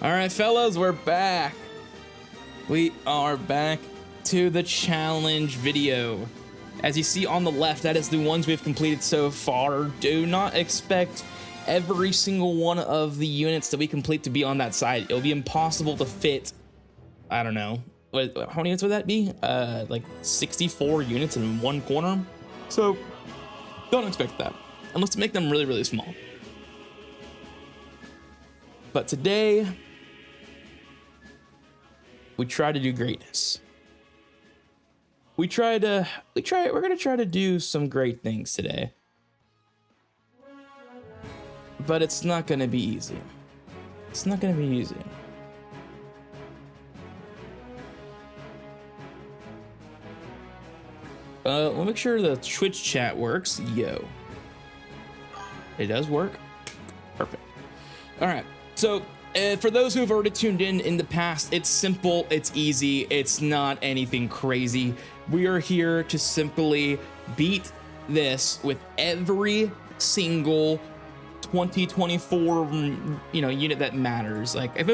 All right, fellas, we're back. We are back to the challenge video. As you see on the left, that is the ones we've completed so far. Do not expect every single one of the units that we complete to be on that side. It'll be impossible to fit, I don't know, how many units would that be? Like 64 units in one corner. So don't expect that, unless to make them really, really small. But today, we try to do greatness. We're gonna try to do some great things today. But it's not gonna be easy. It's not gonna be easy. We'll make sure the Twitch chat works. Yo. It does work. Perfect. All right. So for those who have already tuned in the past, it's simple, it's easy, it's not anything crazy. We are here to simply beat this with every single 2024 unit that matters. Like if it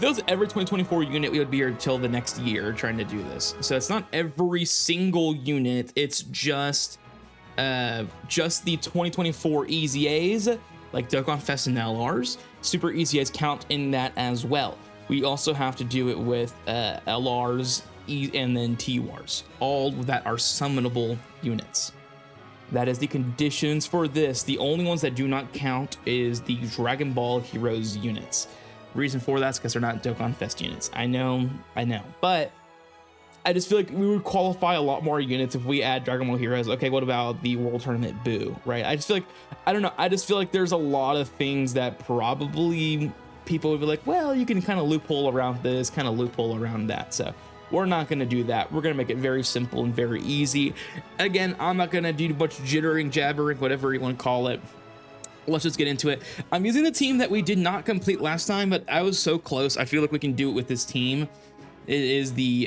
was every 2024 unit, we would be here until the next year trying to do this. So it's not every single unit, it's just the 2024 EZAs, like DOKKANFEST and LRs. Super EZAs count in that as well. We also have to do it with LRs and then TWARs, all that are summonable units. That is the conditions for this. The only ones that do not count is the Dragon Ball Heroes units. Reason for that is because they're not DOKKANFEST units. I know, but I just feel like we would qualify a lot more units if we add Dragon Ball Heroes. Okay, what about the World Tournament Boo, right? I just feel like, I don't know, I just feel like there's a lot of things that probably people would be like, well, you can kind of loophole around this, kind of loophole around that. So we're not going to do that. We're going to make it very simple and very easy. Again, I'm not going to do much jittering, jabbering, whatever you want to call it. Let's just get into it. I'm using the team that we did not complete last time, but I was so close. I feel like we can do it with this team. It is the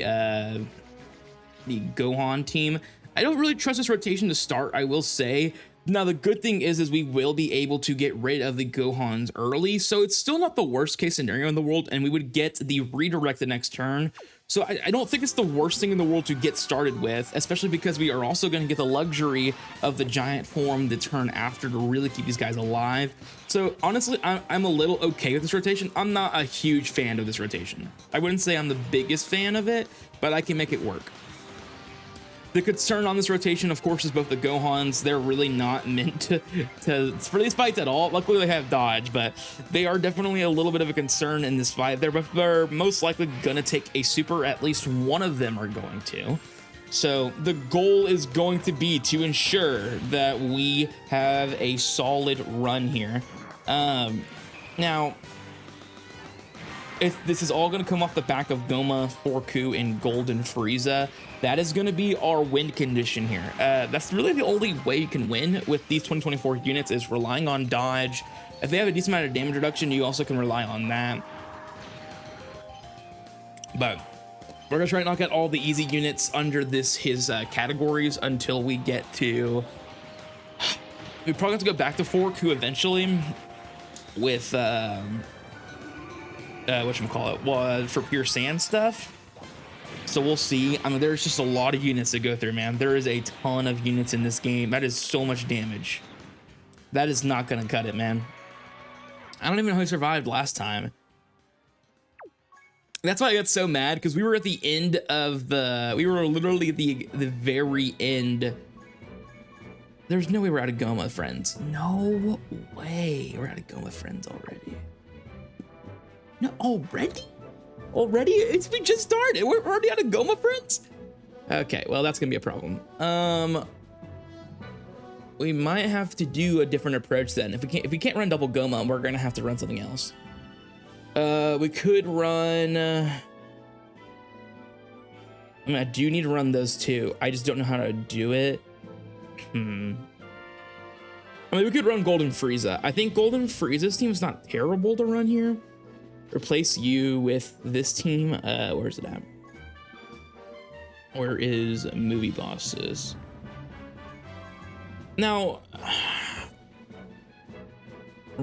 Gohan team. I don't really trust this rotation to start, I will say. Now, the good thing is we will be able to get rid of the Gohans early, so it's still not the worst case scenario in the world, and we would get the redirect the next turn. So I don't think it's the worst thing in the world to get started with, especially because we are also going to get the luxury of the giant form the turn after to really keep these guys alive. So honestly, I'm a little okay with this rotation. I'm not a huge fan of this rotation. I wouldn't say I'm the biggest fan of it, but I can make it work. The concern on this rotation, of course, is both the Gohans. They're really not meant for these fights at all. Luckily, they have dodge, but they are definitely a little bit of a concern in this fight. They're most likely going to take a super. At least one of them are going to. So the goal is going to be to ensure that we have a solid run here. Now, if this is all going to come off the back of Goma, Forku, and Golden Frieza, that is going to be our win condition here. That's really the only way you can win with these 2024 units, is relying on dodge. If they have a decent amount of damage reduction, you also can rely on that. But we're going to try to knock out all the easy units under his categories until we get to... We probably have to go back to Forku eventually with... whatchamacallit, well, for pure sand stuff. So we'll see. I mean, there's just a lot of units to go through, man. There is a ton of units in this game. That is so much damage. That is not gonna cut it, man. I don't even know who survived last time. That's why I got so mad, because we were at the end of we were literally at the very end. There's no way we're out of Goma, friends. No way we're out of Goma, friends, already. No, already? Already? We just started. We're already out of Goma, friends? Okay, well, that's gonna be a problem. We might have to do a different approach then. If we can't run double Goma, we're gonna have to run something else. We could run... I mean, I do need to run those two. I just don't know how to do it. I mean, we could run Golden Frieza. I think Golden Frieza's team is not terrible to run here. Replace you with this team. Where's it at? Where is Movie Bosses? Now,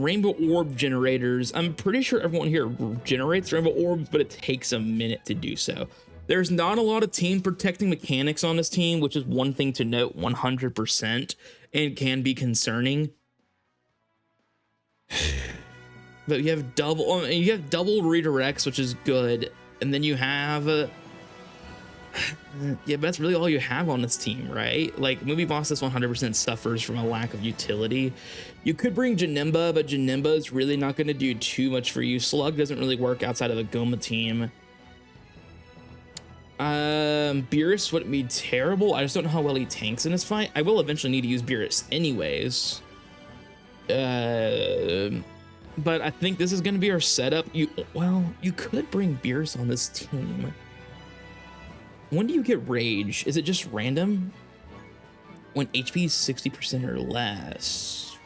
rainbow orb generators. I'm pretty sure everyone here generates rainbow orbs, but it takes a minute to do so. There's not a lot of team protecting mechanics on this team, which is one thing to note 100% and can be concerning. But you have double redirects, which is good. And then you have yeah, but that's really all you have on this team, right? Like, Movie Boss, this 100% suffers from a lack of utility. You could bring Janemba, but Janemba is really not going to do too much for you. Slug doesn't really work outside of a Goma team. Beerus wouldn't be terrible. I just don't know how well he tanks in this fight. I will eventually need to use Beerus anyways. But I think this is going to be our setup. Well, you could bring Beerus on this team. When do you get Rage? Is it just random? When HP is 60% or less.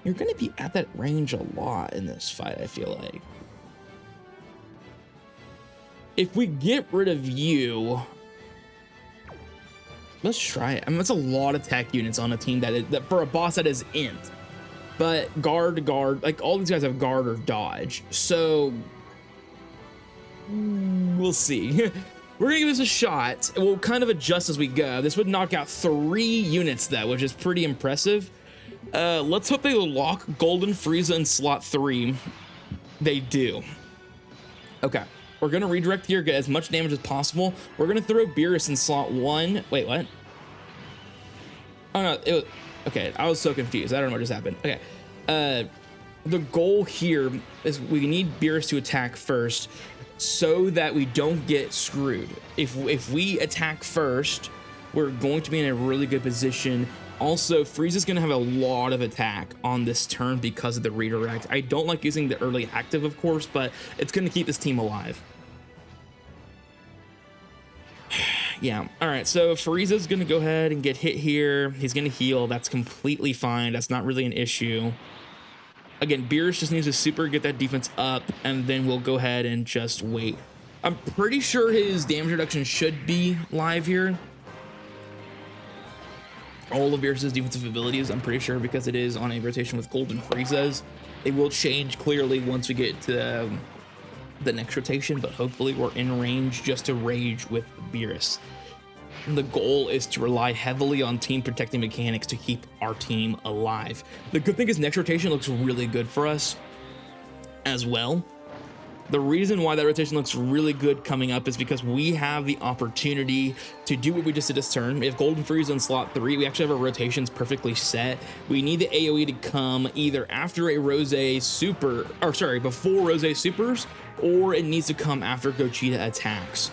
You're going to be at that range a lot in this fight, I feel like. If we get rid of you, let's try it. I mean, that's a lot of tech units on a team that for a boss that is int. But guard, like all these guys have guard or dodge. So we'll see. We're gonna give this a shot. We'll kind of adjust as we go. This would knock out 3 units though, which is pretty impressive. Let's hope they lock Golden Frieza in slot 3. They do. Okay, we're gonna redirect here, get as much damage as possible. We're gonna throw Beerus in slot 1. Wait, what? Oh no, it was, okay, I was so confused. I don't know what just happened. Okay, the goal here is we need Beerus to attack first so that we don't get screwed. If we attack first, we're going to be in a really good position. Also, Frieza's gonna have a lot of attack on this turn because of the redirect. I don't like using the early active, of course, but it's gonna keep this team alive. Yeah, all right, so Frieza's gonna go ahead and get hit here. He's gonna heal, that's completely fine. That's not really an issue. Again, Beerus just needs to super get that defense up, and then we'll go ahead and just wait. I'm pretty sure his damage reduction should be live here. All of Beerus's defensive abilities, I'm pretty sure, because it is on a rotation with Golden Frieza's. It will change clearly once we get to the next rotation, but hopefully we're in range just to rage with Beerus. The goal is to rely heavily on team protecting mechanics to keep our team alive. The good thing is next rotation looks really good for us as well. The reason why that rotation looks really good coming up is because we have the opportunity to do what we just did this turn. We have Golden Frieza in slot 3. We actually have our rotations perfectly set. We need the AoE to come either after a Rose Super, or sorry, before Rose Supers, or it needs to come after Gogeta attacks.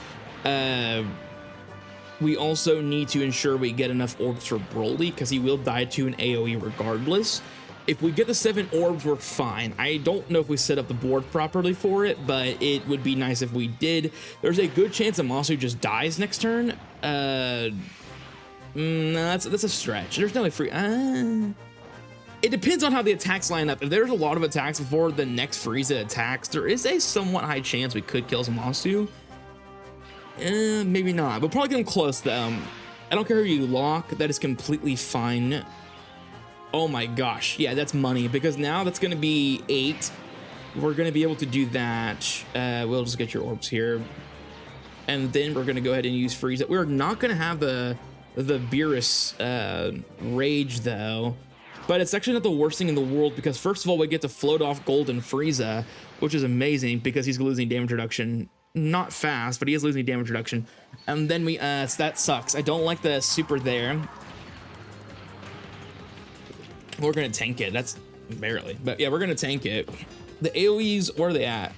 We also need to ensure we get enough orbs for Broly, because he will die to an AoE regardless. If we get the 7 orbs, we're fine. I don't know if we set up the board properly for it, but it would be nice if we did. There's a good chance Amasu just dies next turn. No, that's a stretch. There's no way free. It depends on how the attacks line up. If there's a lot of attacks before the next Frieza attacks, there is a somewhat high chance we could kill Zamasu. Maybe not. We'll probably get him close though. I don't care who you lock. That is completely fine. Oh my gosh. Yeah, that's money, because now that's going to be 8. We're going to be able to do that. We'll just get your orbs here. And then we're going to go ahead and use Frieza. We're not going to have the Beerus rage though. But it's actually not the worst thing in the world, because first of all, we get to float off Golden Frieza, which is amazing because he's losing damage reduction. Not fast, but he is losing damage reduction. And then we, so that sucks. I don't like the super there. We're gonna tank it. That's barely, but yeah, we're gonna tank it. The AoEs, where are they at?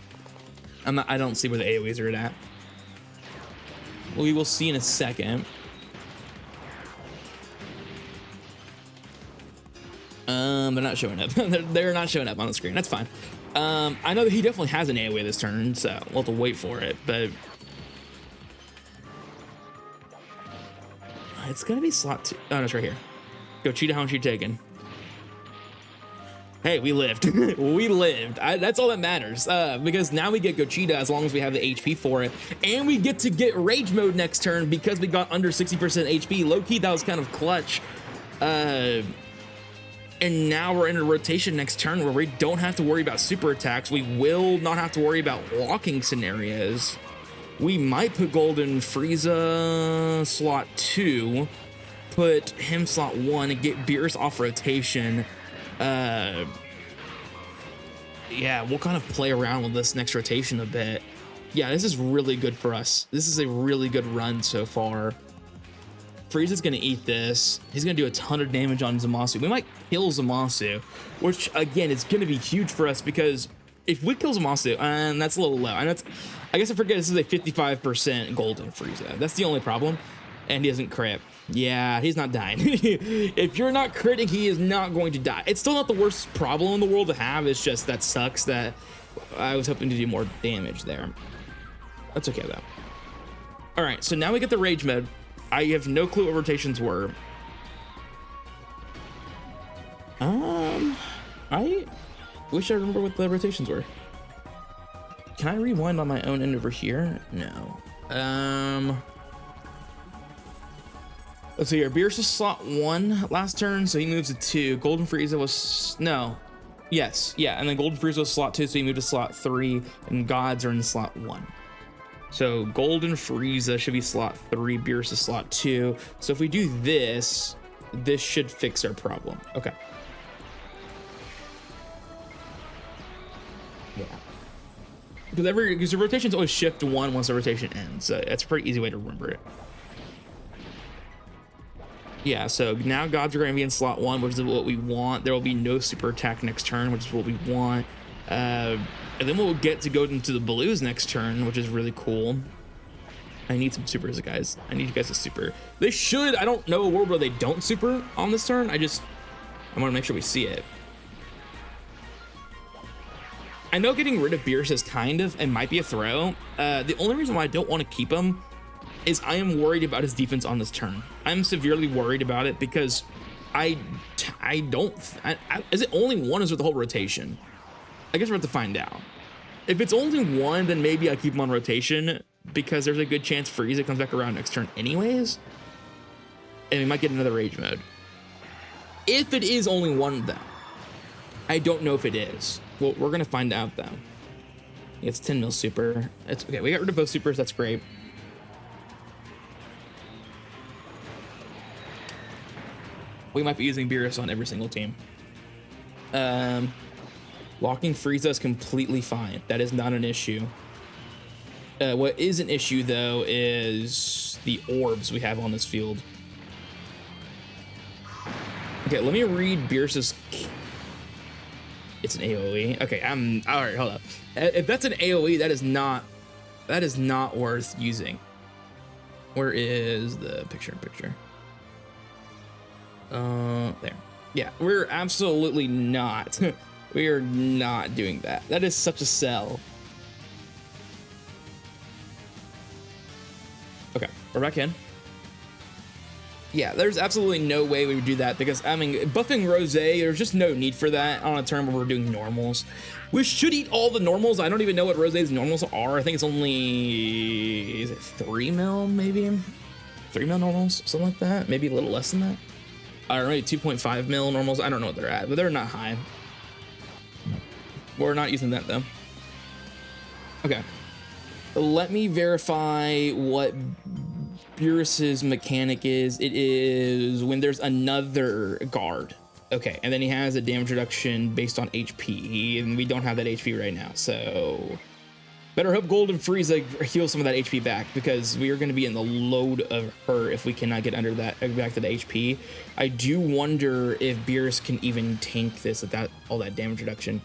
I don't see where the AoEs are at. We will see in a second. They're not showing up. they're not showing up on the screen. That's fine. I know that he definitely has an AoE this turn, so we'll have to wait for it, but it's gonna be slot 2. Oh, no, it's right here. Go Cheetah, how much you taking? Hey, we lived. We lived. That's all that matters, because now we get Gogeta as long as we have the HP for it, and we get to get Rage Mode next turn because we got under 60% HP. Low-key, that was kind of clutch. And now we're in a rotation next turn where we don't have to worry about super attacks. We will not have to worry about walking scenarios. We might put Golden Frieza slot 2, put him slot 1, and get Beerus off rotation. Yeah, we'll kind of play around with this next rotation a bit. Yeah, this is really good for us. This is a really good run so far. Frieza's gonna eat this. He's gonna do a ton of damage on Zamasu. We might kill Zamasu, which again is gonna be huge for us because if we kill Zamasu, and that's a little low, and I guess I forget this is a 55% golden Frieza. That's the only problem, and he doesn't crit. Yeah, he's not dying. If you're not critting, he is not going to die. It's still not the worst problem in the world to have. It's just that sucks that I was hoping to do more damage there. That's okay though. All right, so now we get the rage mode. I have no clue what rotations were. I wish I remember what the rotations were. Can I rewind on my own end over here? No. Let's see here. Beerus was slot 1 last turn, so he moves to 2. Golden Frieza was no. Yes, yeah, and then Golden Frieza was slot 2, so he moved to slot 3, and Gods are in slot 1. So Golden Frieza should be slot 3, Beerus is slot 2. So if we do this, this should fix our problem. Okay. Yeah. Because the rotations always shift 1 once the rotation ends. So that's a pretty easy way to remember it. Yeah, so now Gods are going to be in slot 1, which is what we want. There will be no super attack next turn, which is what we want. And then we'll get to go into the blues next turn, which is really cool. I need some supers, guys. I need you guys to super. They should. I don't know a world where they don't super on this turn. I want to make sure we see it. I know getting rid of Beerus is it might be a throw. The only reason why I don't want to keep him is I am worried about his defense on this turn. I'm severely worried about it because is it only 1 is with the whole rotation? I guess we're have to find out. If it's only 1, then maybe I keep him on rotation because there's a good chance Frieza comes back around next turn anyways. And we might get another rage mode. If it is only 1 though, I don't know if it is. Well, we're gonna find out though. It's 10 mil super. It's okay, we got rid of both supers, that's great. We might be using Beerus on every single team. Locking Frieza is completely fine. That is not an issue. What is an issue, though, is the orbs we have on this field. Okay, let me read Beerus's... It's an AoE. Okay, all right, hold up. If that's an AoE, that is not worth using. Where is the picture? There. Yeah, we're absolutely not. We are not doing that. That is such a sell. Okay, we're back in. Yeah, there's absolutely no way we would do that because, I mean, buffing Rose, there's just no need for that on a turn where we're doing normals. We should eat all the normals. I don't even know what Rose's normals are. I think it's only, is it 3 mil maybe? 3 mil normals, something like that. Maybe a little less than that. I don't know, 2.5 mil normals. I don't know what they're at, but they're not high. We're not using that though. Okay. Let me verify what Beerus's mechanic is. It is when there's another guard. Okay, and then he has a damage reduction based on HP, and we don't have that HP right now, so better hope Golden Frieza heals some of that HP back because we are going to be in the load of her if we cannot get under that back to the HP. I do wonder if Beerus can even tank this at all that damage reduction.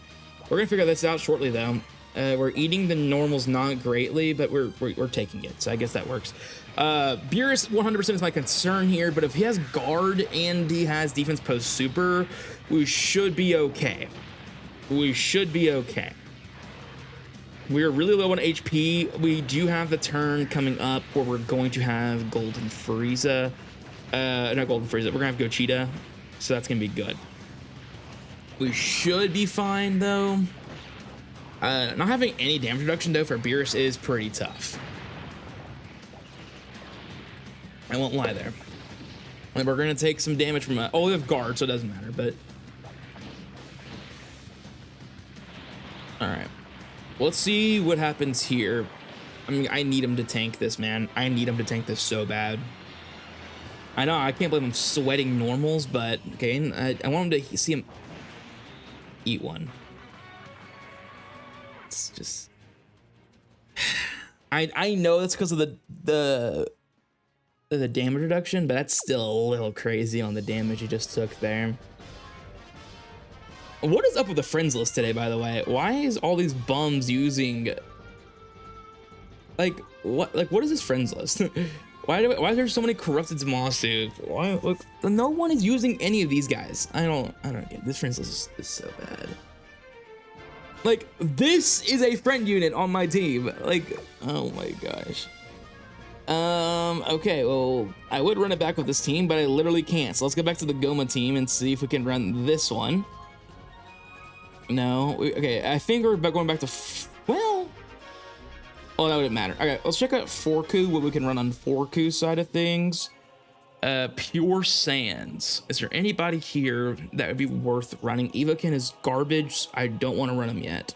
We're gonna figure this out shortly though. We're eating the normals not greatly, but we're taking it, so I guess that works. Beerus 100% is my concern here, but if he has guard and he has defense post super, we should be okay. We should be okay. We're really low on HP. We do have the turn coming up where we're going to have Golden Frieza. Not Golden Frieza, we're gonna have Gogeta, so that's gonna be good. We should be fine though. Not having any damage reduction though for Beerus is pretty tough. I won't lie there. And we're gonna take some damage from we have guard, so it doesn't matter, but All right. Let's see what happens here. I mean, I need him to tank this, man. I need him to tank this so bad. I know, I can't believe I'm sweating normals, but okay, I want him to see him eat one. It's just... I know that's because of the damage reduction, but that's still a little crazy on the damage he just took there. What is up with the friends list today, by the way? Why is all these bums using... Like, what is this friends list? Why are there so many corrupted Zamasu? Why, look, no one is using any of these guys. I don't get it. This friends list is so bad. Like, this is a friend unit on my team. Like, oh my gosh. Okay, well, I would run it back with this team, but I literally can't. So let's go back to the Goma team and see if we can run this one. No, okay, I think we're going back to, well, oh, that wouldn't matter. Okay, let's check out Forku, what we can run on Forku's side of things. Pure Sands. Is there anybody here that would be worth running? Evokin is garbage. I don't want to run him yet.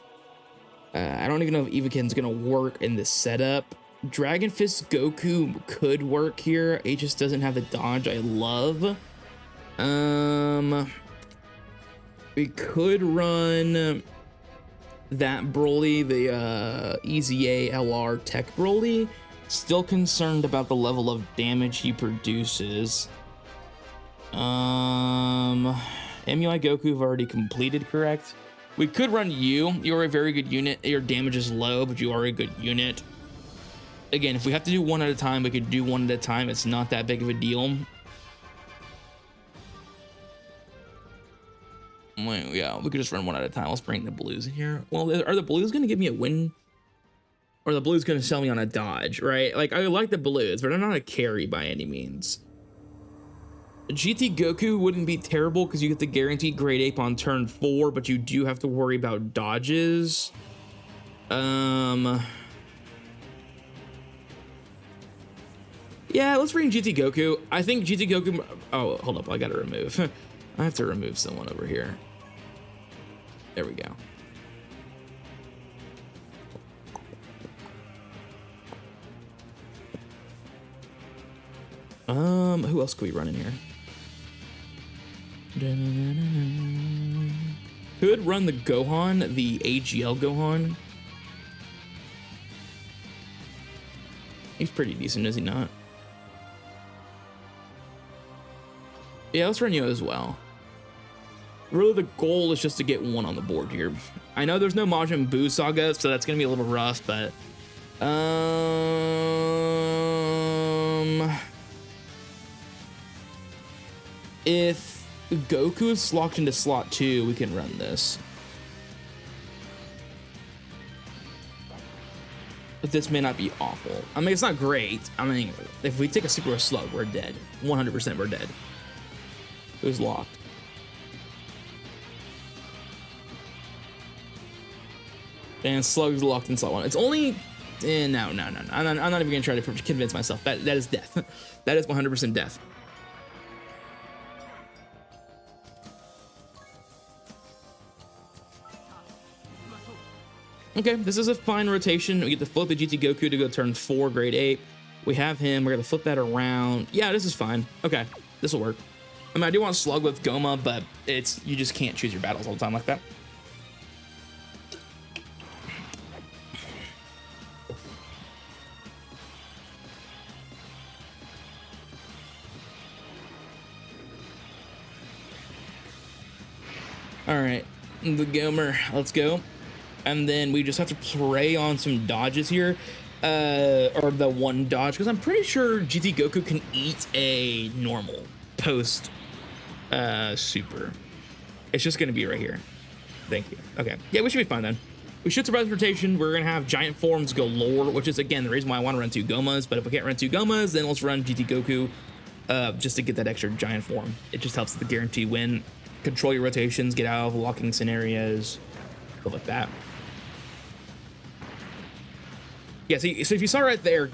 I don't even know if Evokin's gonna work in this setup. Dragon Fist Goku could work here. It just doesn't have the dodge I love. We could run that Broly, the EZA LR Tech Broly. Still concerned about the level of damage he produces. MUI Goku have already completed, correct? We could run you. You're a very good unit. Your damage is low, but you are a good unit. Again, if we have to do one at a time, we could do one at a time. It's not that big of a deal. Well, yeah, we could just run one at a time. Let's bring the blues in here. Well, are the blues going to give me a win? Or the blues going to sell me on a dodge, right? Like, I like the blues, but I'm not a carry by any means. GT Goku wouldn't be terrible because you get the guaranteed grade ape on turn 4, but you do have to worry about dodges. Yeah, let's bring GT Goku. I think GT Goku... Oh, hold up. I got to remove. I have to remove someone over here. There we go. Who else could we run in here? Could run the Gohan, the AGL Gohan. He's pretty decent, is he not? Yeah, let's run you as well. Really, the goal is just to get one on the board here. I know there's no Majin Buu saga, so that's gonna be a little rough, but if Goku is locked into slot 2, we can run this. But this may not be awful. I mean, it's not great. I mean, if we take a Super Slug, we're dead. 100% we're dead. Who's locked? And Slug's locked in slot 1. It's only... no. I'm not even going to try to convince myself. That is death. That is 100% death. Okay, this is a fine rotation. We get to flip the GT Goku to go turn 4, grade 8. We have him. We're going to flip that around. Yeah, this is fine. Okay, this will work. I mean, I do want Slug with Goma, but it's... You just can't choose your battles all the time like that. All right, the Gomer, let's go. And then we just have to pray on some dodges here, or the one dodge, because I'm pretty sure GT Goku can eat a normal post super. It's just gonna be right here. Thank you. Okay, yeah, we should be fine then. We should survive the rotation. We're gonna have giant forms galore, which is again the reason why I want to run 2 Gomas. But if we can't run 2 Gomas, then let's run GT Goku, just to get that extra giant form. It just helps the guaranteed win. Control your rotations, get out of locking scenarios, stuff like that. Yeah, so if you saw right there,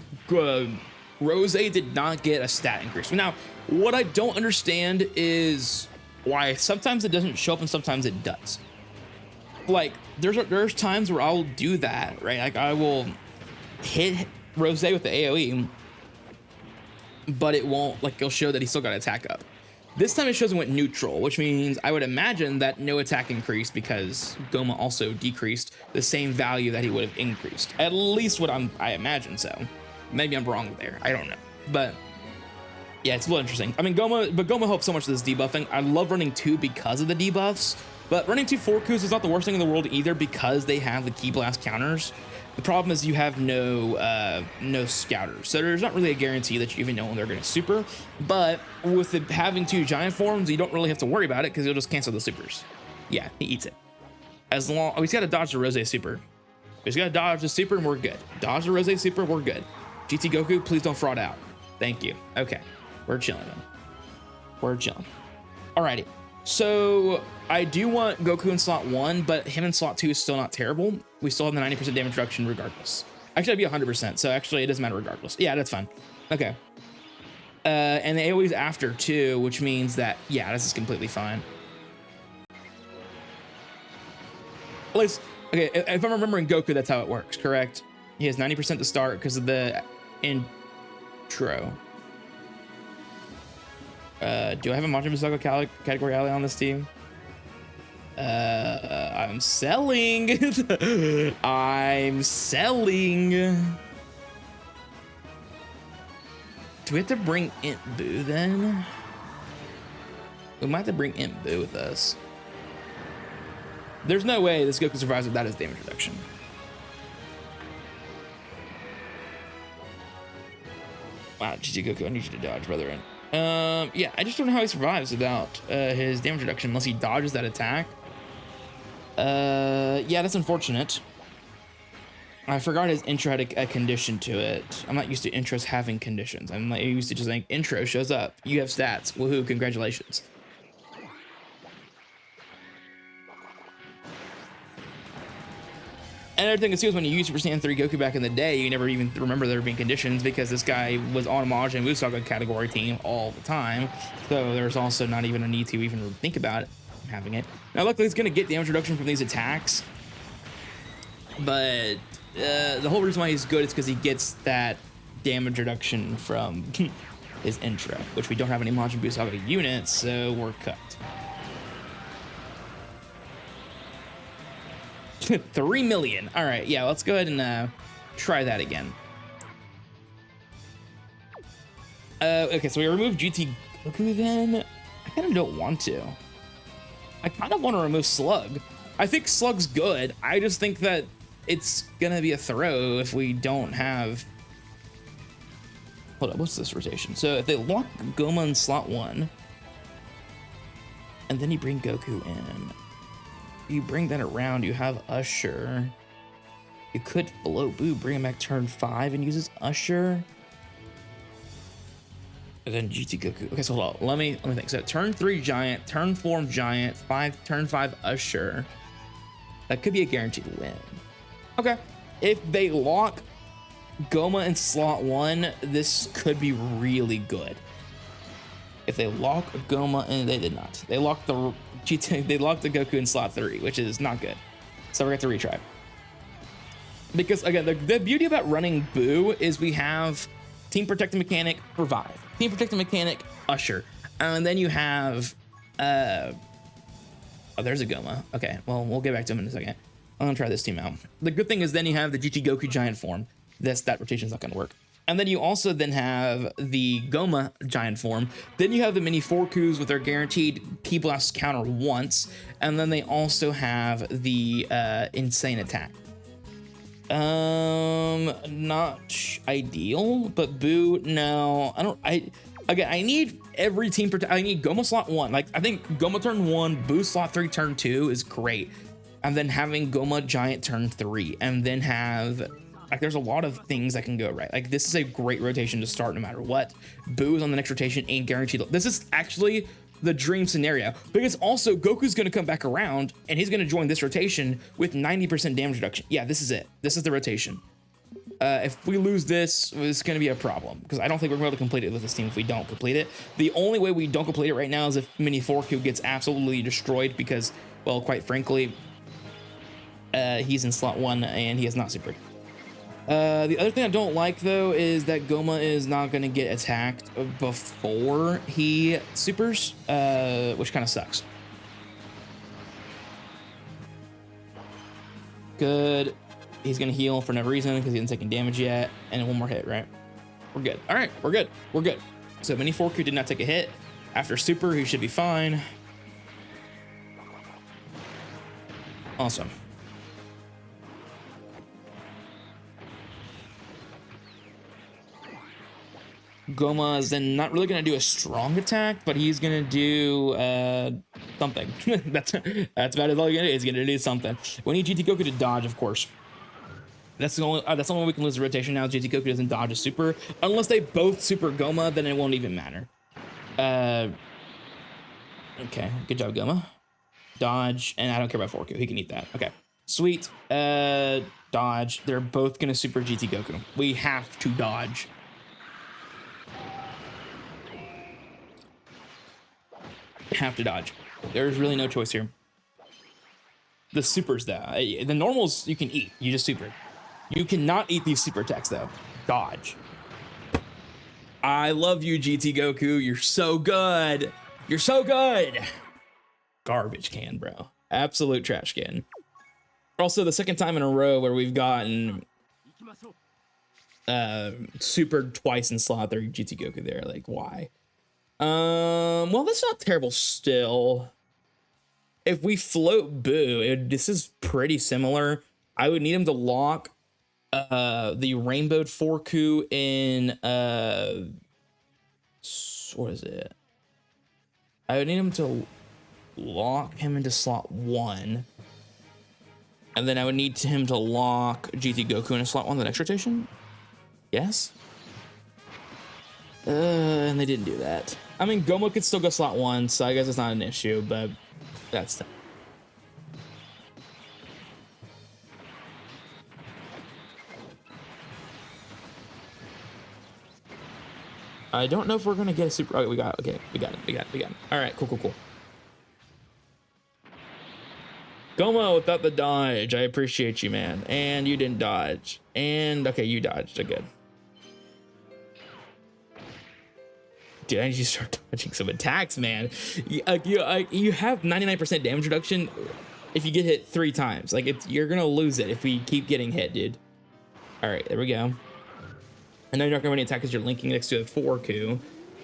Rose did not get a stat increase. Now, what I don't understand is why sometimes it doesn't show up and sometimes it does. like there's times where I'll do that, right? Like I will hit Rose with the AoE, but it won't, like, it'll show that he still got attack up. This time it shows it went neutral, which means I would imagine that no attack increased because Goma also decreased the same value that he would have increased. At least what I imagine so. Maybe I'm wrong there. I don't know. But yeah, it's a little interesting. I mean, Goma helps so much with this debuffing. I love running 2 because of the debuffs, but running 2 Forkus is not the worst thing in the world either because they have the Ki Blast counters. The problem is you have no scouters, so there's not really a guarantee that you even know when they're going to super. But with it having 2 giant forms, you don't really have to worry about it because you'll just cancel the supers. Yeah, he eats it. As long he's got to dodge the Rose super. He's got to dodge the super and we're good. Dodge the Rose super, we're good. GT Goku, please don't fraud out. Thank you. Okay, we're chilling then. We're chilling. Alrighty. So I do want Goku in slot 1, but him in slot 2 is still not terrible. We still have the 90% damage reduction regardless. Actually, I'd be 100%, so actually it doesn't matter regardless. Yeah, that's fine. Okay. And the AoE's after too, which means that, yeah, this is completely fine. At least, okay, if I'm remembering Goku, that's how it works, correct? He has 90% to start because of the intro. Do I have a Majin Buu Saga category ally on this team? I'm selling. I'm selling. Do we have to bring Imp Buu then? We might have to bring Imp Buu with us. There's no way this Goku survives without his damage reduction. Wow, GG Goku, I need you to dodge, brethren. Yeah, I just don't know how he survives without his damage reduction unless he dodges that attack. Yeah, that's unfortunate. I forgot his intro had a condition to it. I'm not used to intros having conditions. I'm not used to just like intro shows up. You have stats. Woohoo, congratulations. And another thing is too is when you use Super Saiyan 3 Goku back in the day, you never even remember there being conditions because this guy was on a Majin Buu Saga category team all the time. So there's also not even a need to even think about it, having it. Now luckily it's going to get damage reduction from these attacks. But the whole reason why he's good is because he gets that damage reduction from his intro, which we don't have any Majin Buu Saga units, so we're cut. 3 million. All right, yeah, let's go ahead and try that again. Okay, so we remove GT Goku then. I kind of don't want to. I kind of want to remove Slug. I think Slug's good. I just think that it's gonna be a throw if we don't have. Hold up, what's this rotation? So if they lock Goma in slot 1, and then you bring Goku in. You bring that around, you have Usher. You could blow Buu, bring him back turn 5 and uses Usher. And then GT Goku. Okay, so hold on. Let me think. So turn 3 Giant, turn 4 Giant, turn 5 Usher. That could be a guaranteed win. Okay. If they lock Goma in slot 1, this could be really good. If they lock Goma, and they did not. They locked the Goku in slot 3, which is not good. So we're going to retry. Because again, the beauty about running Buu is we have Team Protective Mechanic, Revive. Team Protective Mechanic, Usher. And then you have, oh, there's a Goma. Okay, well, we'll get back to him in a second. I'm going to try this team out. The good thing is then you have the GT Goku Giant form. That rotation's not going to work. And then you also then have the Goma giant form. Then you have the mini Forkus with their guaranteed Ki Blast counter once. And then they also have the insane attack. Not ideal, but Buu, no. I need every team I need Goma slot 1. Like I think Goma turn 1, Buu slot 3 turn 2 is great. And then having Goma giant turn 3 and then have like there's a lot of things that can go right. Like this is a great rotation to start no matter what. Buu is on the next rotation ain't guaranteed. This is actually the dream scenario because also Goku's going to come back around and he's going to join this rotation with 90% damage reduction. Yeah, this is it. This is the rotation. If we lose this, it's going to be a problem because I don't think we're going to complete it with this team if we don't complete it. The only way we don't complete it right now is if Mini Forku gets absolutely destroyed because, well, quite frankly, he's in slot 1 and he is not super. The other thing I don't like though is that Goma is not going to get attacked before he supers, which kind of sucks. Good. He's going to heal for no reason because he hasn't taken damage yet. And one more hit, right? We're good. All right, we're good. We're good. So Mini Forku did not take a hit. After super, he should be fine. Awesome. Goma is then not really going to do a strong attack, but he's going to do something. that's about all he's going to do. He's going to do something. We need GT Goku to dodge, of course. That's the only way we can lose the rotation now. GT Goku doesn't dodge a super. Unless they both super Goma, then it won't even matter. Okay, good job, Goma. Dodge, and I don't care about Forku. He can eat that. Okay, sweet. Dodge. They're both going to super GT Goku. We have to dodge. Have to dodge. There's really no choice here. The supers though, the normals you can eat, you just super. You cannot eat these super attacks though. Dodge. I love you, GT Goku. You're so good. You're so good. Garbage can, bro. Absolute trash can. Also, the second time in a row where we've gotten supered twice in slot 3 GT Goku there. Like, why? Well, that's not terrible still. If we float Boo, this is pretty similar. I would need him to lock the rainbowed Forku in what is it? I would need him to lock him into slot 1. And then I would need him to lock GT Goku into slot 1 the next rotation. Yes? And they didn't do that. I mean, Goma could still go slot 1, so I guess it's not an issue, but that's tough. I don't know if we're gonna get a super. Oh, we got it. Okay, we got it. All right, cool. Goma without the dodge. I appreciate you, man. And you didn't dodge. And okay, you dodged. Good. Dude, I need you to start dodging some attacks, man. You have 99% damage reduction if you get hit 3 times. Like, you're gonna lose it if we keep getting hit, dude. All right, there we go. I know you're not gonna win any attack because you're linking next to a 4Ku,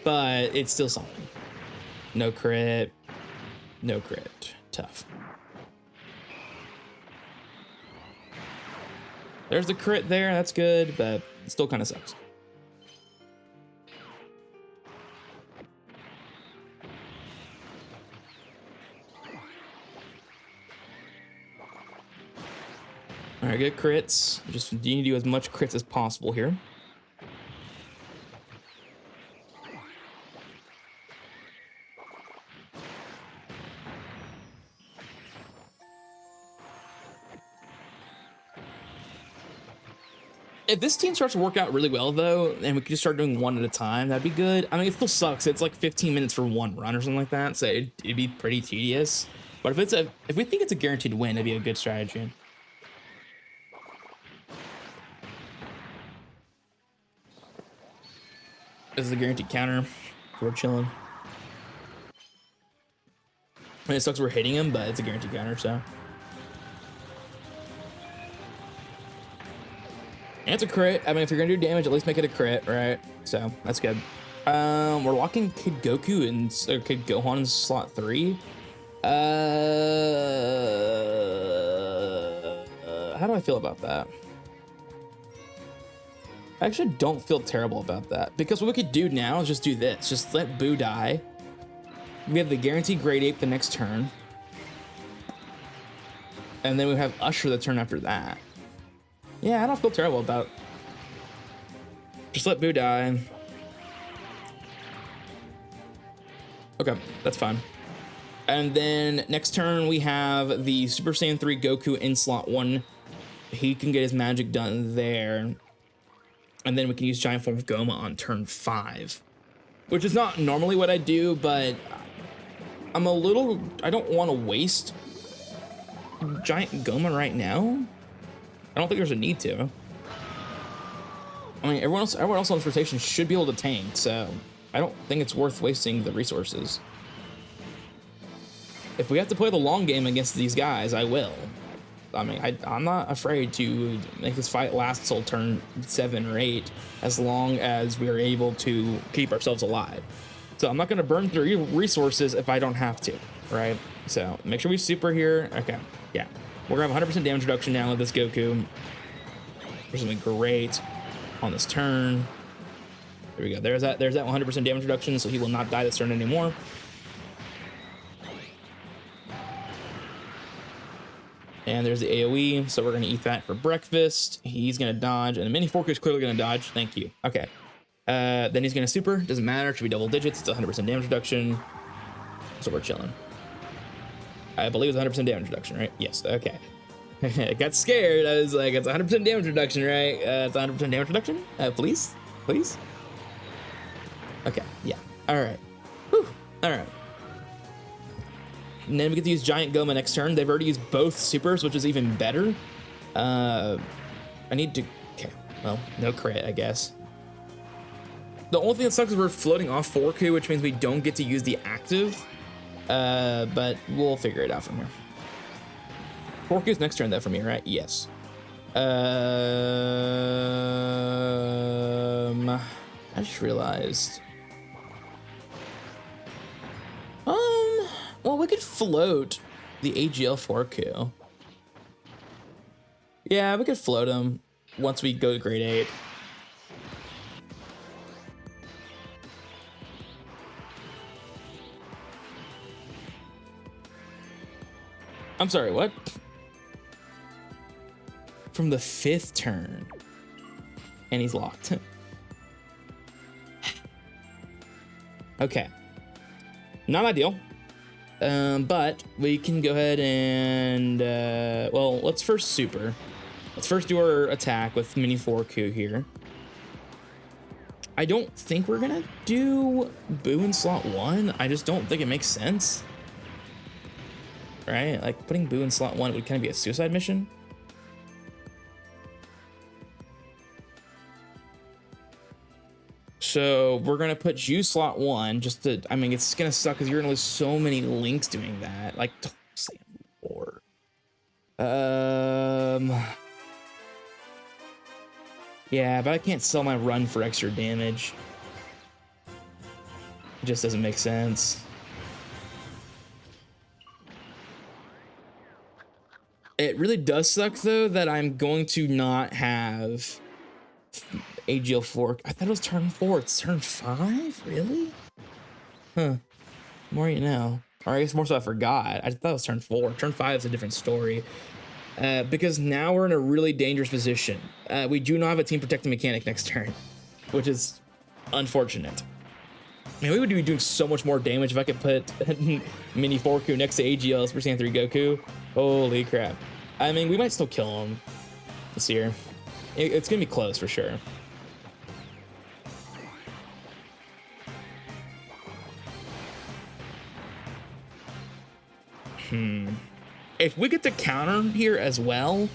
but it's still something. No crit. No crit. Tough. There's the crit there. That's good, but it still kind of sucks. All right, good crits. Just you need to do as much crits as possible here. If this team starts to work out really well, though, and we can just start doing 1 at a time, that'd be good. I mean, it still sucks. It's like 15 minutes for 1 run or something like that, so it'd be pretty tedious. But if we think it's a guaranteed win, it'd be a good strategy. This is a guaranteed counter. We're chilling. I mean, it sucks we're hitting him, but it's a guaranteed counter, so. And it's a crit. I mean, if you're gonna do damage, at least make it a crit, right? So that's good. We're locking Kid Goku or Kid Gohan in slot 3. How do I feel about that? I actually don't feel terrible about that, because what we could do now is just do this. Just let Boo die. We have the guaranteed Great Ape the next turn. And then we have Usher the turn after that. Yeah, I don't feel terrible about it. Just let Boo die. Okay, that's fine. And then next turn we have the Super Saiyan 3 Goku in slot 1. He can get his magic done there. And then we can use Giant Form of Goma on turn 5. Which is not normally what I do, but I don't want to waste Giant Goma right now? I don't think there's a need to. I mean, everyone else on this rotation should be able to tank, so I don't think it's worth wasting the resources. If we have to play the long game against these guys, I will. I mean, I'm not afraid to make this fight last till turn 7 or 8, as long as we are able to keep ourselves alive. So I'm not going to burn through resources if I don't have to, right? So make sure we super here. Okay, yeah. We're going to have 100% damage reduction now with this Goku, which is going to be great on this turn. There we go. There's that 100% damage reduction, so he will not die this turn anymore. And there's the AoE, so we're going to eat that for breakfast. He's going to dodge, and the mini fork is clearly going to dodge. Thank you. Okay. Then he's going to super. Doesn't matter. Should be double digits. It's 100% damage reduction. So we're chilling. I believe it's 100% damage reduction, right? Yes. Okay. I got scared. I was like, it's 100% damage reduction, right? It's 100% damage reduction? Please? Please? Okay. Yeah. All right. Whew. All right. And then we get to use Giant Goma next turn. They've already used both supers, which is even better. I need to... Okay, well, no crit, I guess. The only thing that sucks is we're floating off 4Ku, which means we don't get to use the active. But we'll figure it out from here. 4Ku's next turn, though, for me, right? Yes. I just realized... Well, we could float the AGL 4Ku. Yeah, we could float him once we go to grade 8. I'm sorry, what? From the 5th turn. And he's locked. Okay. Not ideal. But we can go ahead and, well, let's first super. Let's first do our attack with mini 4Ku here. I don't think we're gonna do Boo in slot 1. I just don't think it makes sense. Right? Like, putting Boo in slot 1 would kind of be a suicide mission. So we're gonna put you slot 1 just to, I mean, it's gonna suck because you're gonna lose so many links doing that. Like, don't say more. Yeah, but I can't sell my run for extra damage. It just doesn't make sense. It really does suck though that I'm going to not have AGL 4. I thought it was turn 4. It's turn 5? Really? Huh. More you know. Or I guess more so I forgot. I thought it was turn 4. Turn 5 is a different story. Because now we're in a really dangerous position. We do not have a team protecting mechanic next turn, which is unfortunate. Man, we would be doing so much more damage if I could put mini 4Ku next to AGL Super Saiyan 3 Goku. Holy crap. I mean, we might still kill him this year. It's gonna be close for sure. If we get the counter here as well,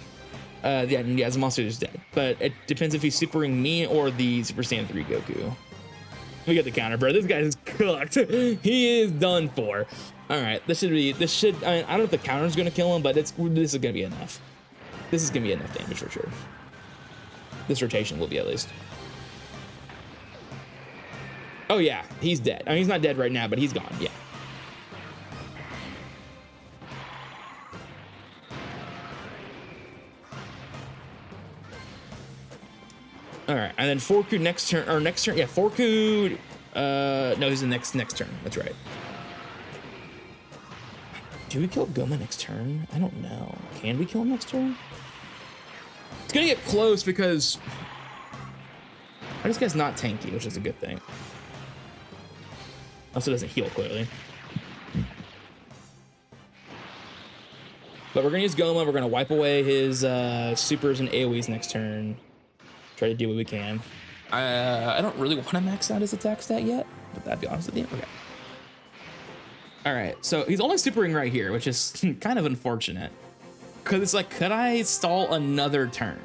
yeah, Zamasu is dead. But it depends if he's supering me or the Super Saiyan 3 Goku. We get the counter, bro. This guy is cooked. He is done for. All right, I mean, I don't know if the counter is gonna kill him, but this is gonna be enough. This is gonna be enough damage for sure. This rotation will be at least. Oh yeah, he's dead. I mean, he's not dead right now, but he's gone. Yeah. All right, and then 4Ku next turn, or next turn, yeah, 4Ku, no, he's the next turn, that's right. Do we kill Goma next turn? I don't know. Can we kill him next turn? It's gonna get close because this guy's not tanky, which is a good thing. Also doesn't heal, clearly. But we're gonna use Goma, we're gonna wipe away his supers and AoEs next turn. Try to do what we can. I don't really want to max out his attack stat yet, but that'd be honest with you. Okay. All right, so he's only supering right here, which is kind of unfortunate. Because it's like, could I stall another turn?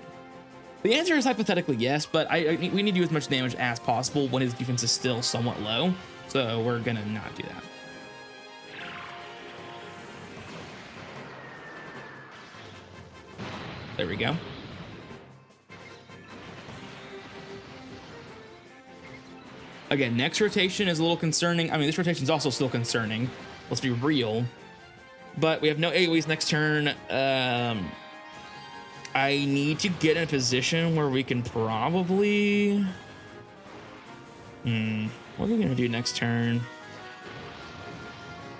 The answer is hypothetically yes, but we need to do as much damage as possible when his defense is still somewhat low. So we're gonna not do that. There we go. Again, next rotation is a little concerning. I mean, this rotation is also still concerning. Let's be real. But we have no AoEs next turn. I need to get in a position where we can probably... What are we gonna do next turn?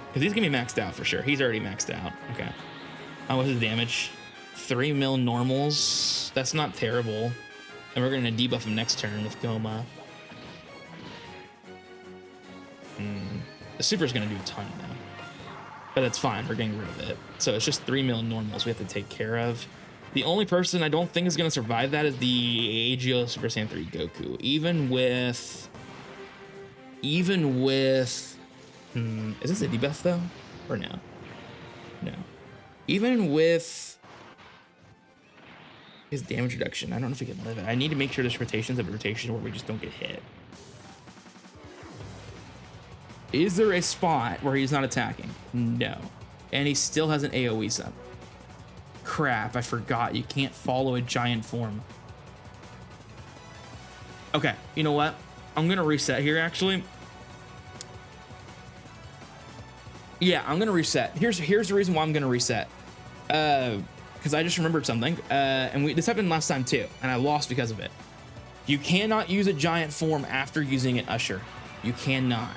Because he's gonna be maxed out for sure. He's already maxed out. Okay. What's his damage? 3 mil normals. That's not terrible. And we're gonna debuff him next turn with Goma. The super's gonna do a ton now. But that's fine, we're getting rid of it. So it's just 3 mil normals we have to take care of. The only person I don't think is gonna survive that is the AGL Super Saiyan 3 Goku. Even with, is this a debuff though? Or no? No. Even with his damage reduction, I don't know if we can live it. I need to make sure this rotation's a rotation where we just don't get hit. Is there a spot where he's not attacking? No. And he still has an AoE sub. Crap, I forgot. You can't follow a giant form. Okay, you know what? I'm gonna reset here, actually. Yeah, I'm gonna reset. Here's the reason why I'm gonna reset. Because I just remembered something. And this happened last time too, and I lost because of it. You cannot use a giant form after using an Usher. You cannot.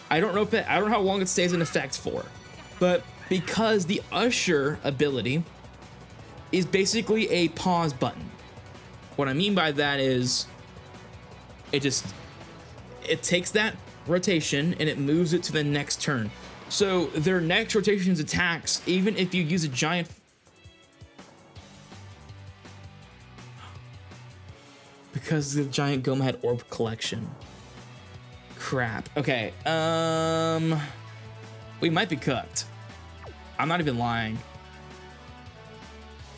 I don't know how long it stays in effect for, but because the Usher ability is basically a pause button. What I mean by that is it takes that rotation and it moves it to the next turn. So their next rotation's attacks, even if you use a giant, because the giant Goma had orb collection. Crap. Okay. We might be cooked. I'm not even lying.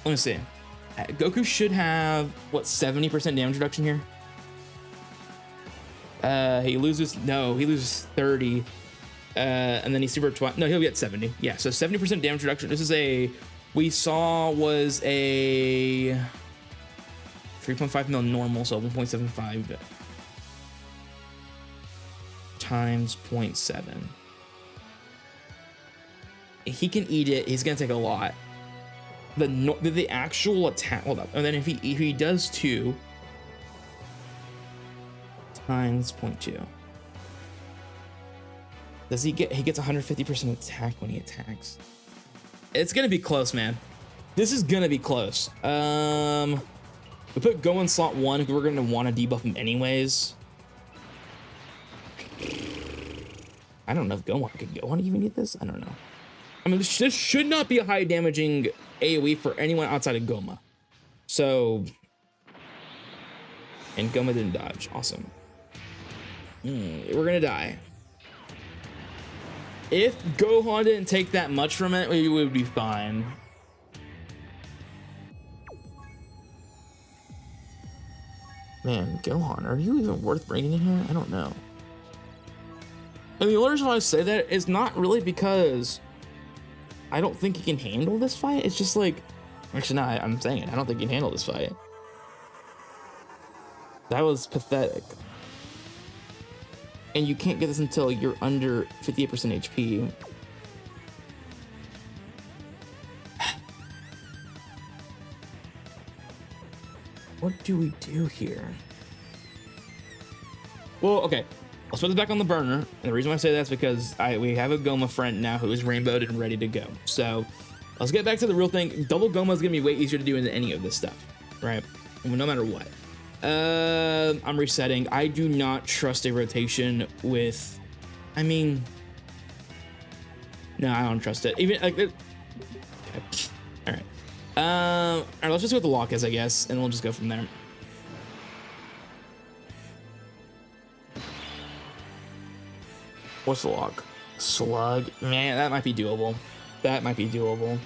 Let me see. Goku should have what, 70% damage reduction here. He loses 30. And then he's super no, he'll be at 70. Yeah, so 70% damage reduction. This is we saw was a 3.5 mil normal, so 1.75 times 0.7. He can eat it. He's gonna take a lot. The actual attack. Hold up. And then if he does 2 times 0.2, does he get? He gets 150% attack when he attacks. It's gonna be close, man. This is gonna be close. We put Go in slot 1 because we're gonna want to debuff him anyways. I don't know if Gohan could even get this. I don't know. I mean, this should not be a high damaging AoE for anyone outside of Goma. So, and Goma didn't dodge. Awesome. We're gonna die. If Gohan didn't take that much from it, we would be fine. Man, Gohan, are you even worth bringing in here? I don't know. And the only reason why I say that is not really because I don't think he can handle this fight. It's just like, actually, no, I'm saying it. I don't think he can handle this fight. That was pathetic. And you can't get this until you're under 58% HP. What do we do here? Well, okay. Let's put this back on the burner. And the reason why I say that is because we have a Goma friend now who is rainbowed and ready to go. So let's get back to the real thing. Double Goma is going to be way easier to do than any of this stuff, right? No matter what. I'm resetting. I do not trust a rotation with, I mean, no, I don't trust it. Even like, okay. All right. All right, let's just go with the Lockus, I guess, and we'll just go from there. What's the lock? Slug. Man, that might be doable. That might be doable.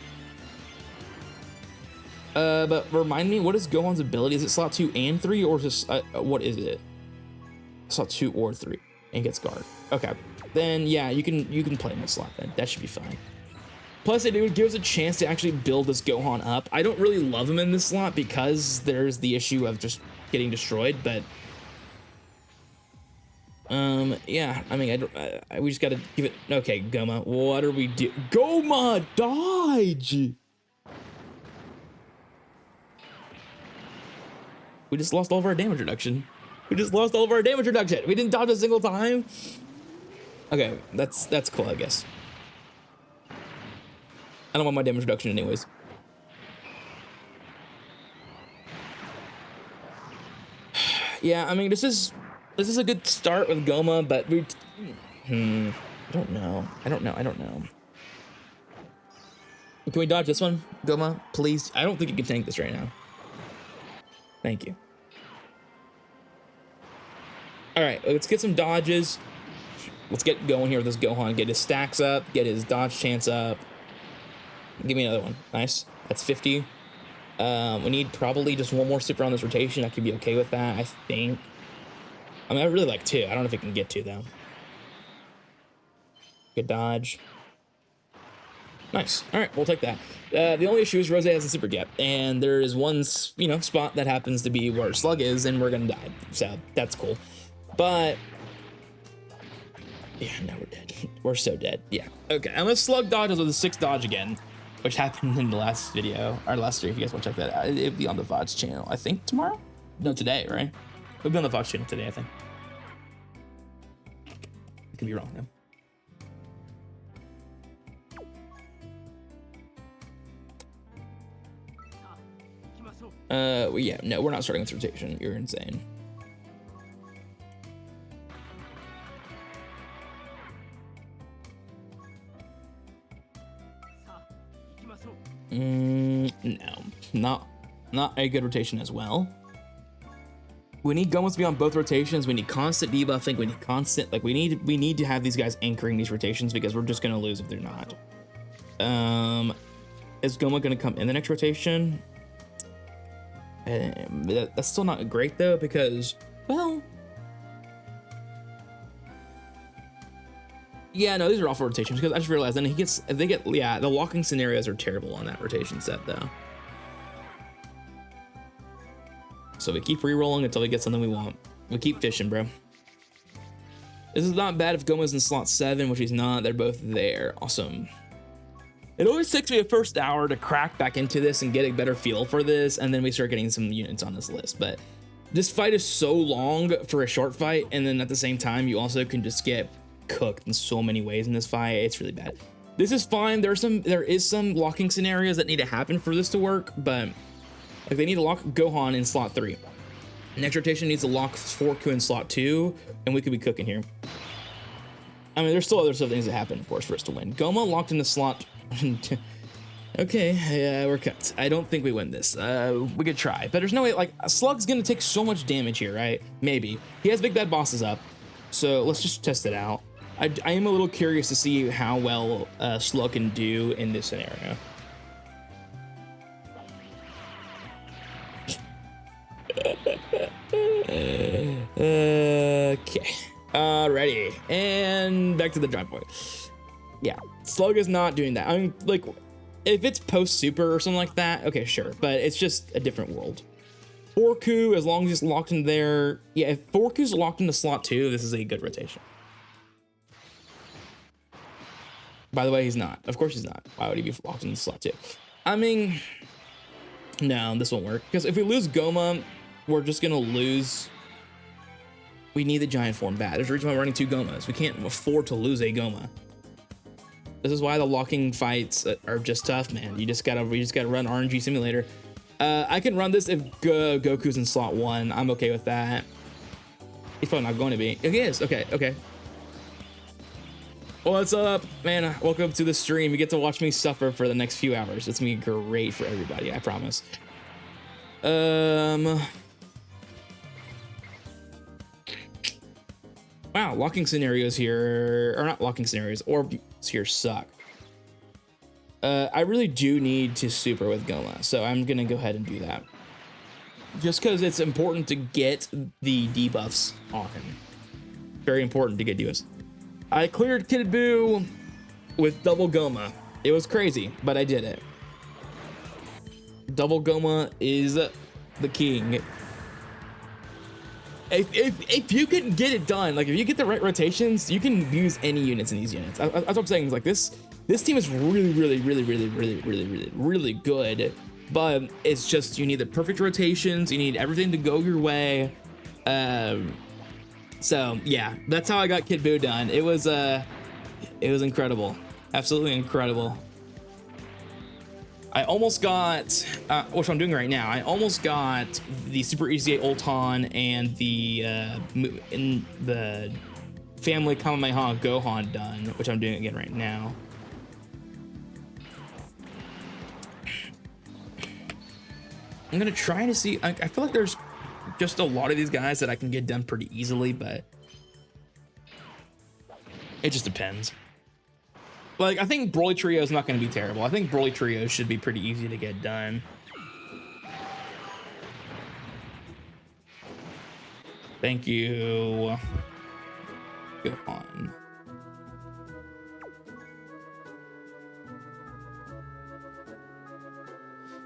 But remind me, what is Gohan's ability? Is it slot 2 and 3, or just what is it? Slot 2 or 3 and gets guard. Okay, then yeah, you can play him in slot then. That should be fine. Plus, it would give us a chance to actually build this Gohan up. I don't really love him in this slot because there's the issue of just getting destroyed, but yeah, I mean, we just gotta give it. Okay, Goma, what are we do? Goma, dodge! We just lost all of our damage reduction. We just lost all of our damage reduction. We didn't dodge a single time. Okay, that's cool, I guess. I don't want my damage reduction anyways. Yeah, I mean, this is a good start with Goma, but we I don't know. Can we dodge this one, Goma, please? I don't think you can tank this right now. Thank you. All right, let's get some dodges. Let's get going here with this Gohan. Get his stacks up, get his dodge chance up. Give me another one. Nice. That's 50. We need probably just one more super on this rotation. I could be okay with that, I think. I mean, I really like 2. I don't know if I can get 2, though. Good dodge. Nice. All right, we'll take that. The only issue is Rose has a super gap, and there is one, spot that happens to be where Slug is, and we're gonna die. So that's cool. But yeah, no, we're dead. We're so dead. Yeah. Okay. Unless Slug dodges with a 6 dodge again, which happened in the last video, or last stream. If you guys want to check that out, it'll be on the VODs channel. I think tomorrow. No, today, right? It'll be on the VODs channel today, I think. I could be wrong though. Well, yeah, no, we're not starting with rotation. You're insane. No, not a good rotation as well. We need Gomez to be on both rotations. We need constant debuffing. We need constant, like, we need to have these guys anchoring these rotations because we're just gonna lose if they're not. Is Goma gonna come in the next rotation? That's still not great though, because, well, yeah, no, these are awful rotations because I just realized then yeah, the locking scenarios are terrible on that rotation set though. So we keep re-rolling until we get something we want. We keep fishing, bro. This is not bad if Goma's in slot 7, which he's not. They're both there. Awesome. It always takes me a first hour to crack back into this and get a better feel for this, and then we start getting some units on this list. But this fight is so long for a short fight, and then at the same time, you also can just get cooked in so many ways in this fight. It's really bad. This is fine. There is some locking scenarios that need to happen for this to work, but like they need to lock Gohan in slot 3. Next rotation needs to lock Forku in slot 2, and we could be cooking here. I mean, there's still other things that happen, of course, for us to win. Goma locked into slot. Okay, yeah, we're cooked. I don't think we win this. We could try, but there's no way. Like, Slug's gonna take so much damage here, right? Maybe he has big bad bosses up, so let's just test it out. I am a little curious to see how well Slug can do in this scenario. Okay, ready, and back to the drop point. Yeah, Slug is not doing that. I mean, like, if it's post super or something like that, okay, sure, but it's just a different world. Forku, as long as it's locked in there, yeah, if Forku's locked into slot 2, this is a good rotation. By the way, he's not. Of course he's not. Why would he be locked into slot 2? I mean, no, this won't work, because if we lose Goma, we're just gonna lose. We need the giant form bad. There's a reason why we're running 2 Gomas. We can't afford to lose a Goma. This is why the locking fights are just tough, man. We just gotta run RNG Simulator. I can run this if Goku's in slot 1. I'm okay with that. He's probably not going to be. He is. Okay, okay. What's up, man? Welcome to the stream. You get to watch me suffer for the next few hours. It's gonna be great for everybody, I promise. Wow, locking scenarios here, or not locking scenarios, orbs here suck. I really do need to super with Goma, so I'm gonna go ahead and do that. Just because it's important to get the debuffs on him. Very important to get debuffs. I cleared Kid Buu with double Goma. It was crazy, but I did it. Double Goma is the king. If you can get it done, like if you get the right rotations, you can use any units in these units. That's what I'm saying. Is like this team is really good, but it's just you need the perfect rotations. You need everything to go your way. So yeah, that's how I got Kid Buu done. It was incredible, absolutely incredible. I almost got, which I'm doing right now, I almost got the Super EZA Ulton and the Family Kamehameha Gohan done, which I'm doing again right now. I'm gonna try to see, I feel like there's just a lot of these guys that I can get done pretty easily, but it just depends. Like, I think Broly Trio is not going to be terrible. I think Broly Trio should be pretty easy to get done. Thank you. Go on.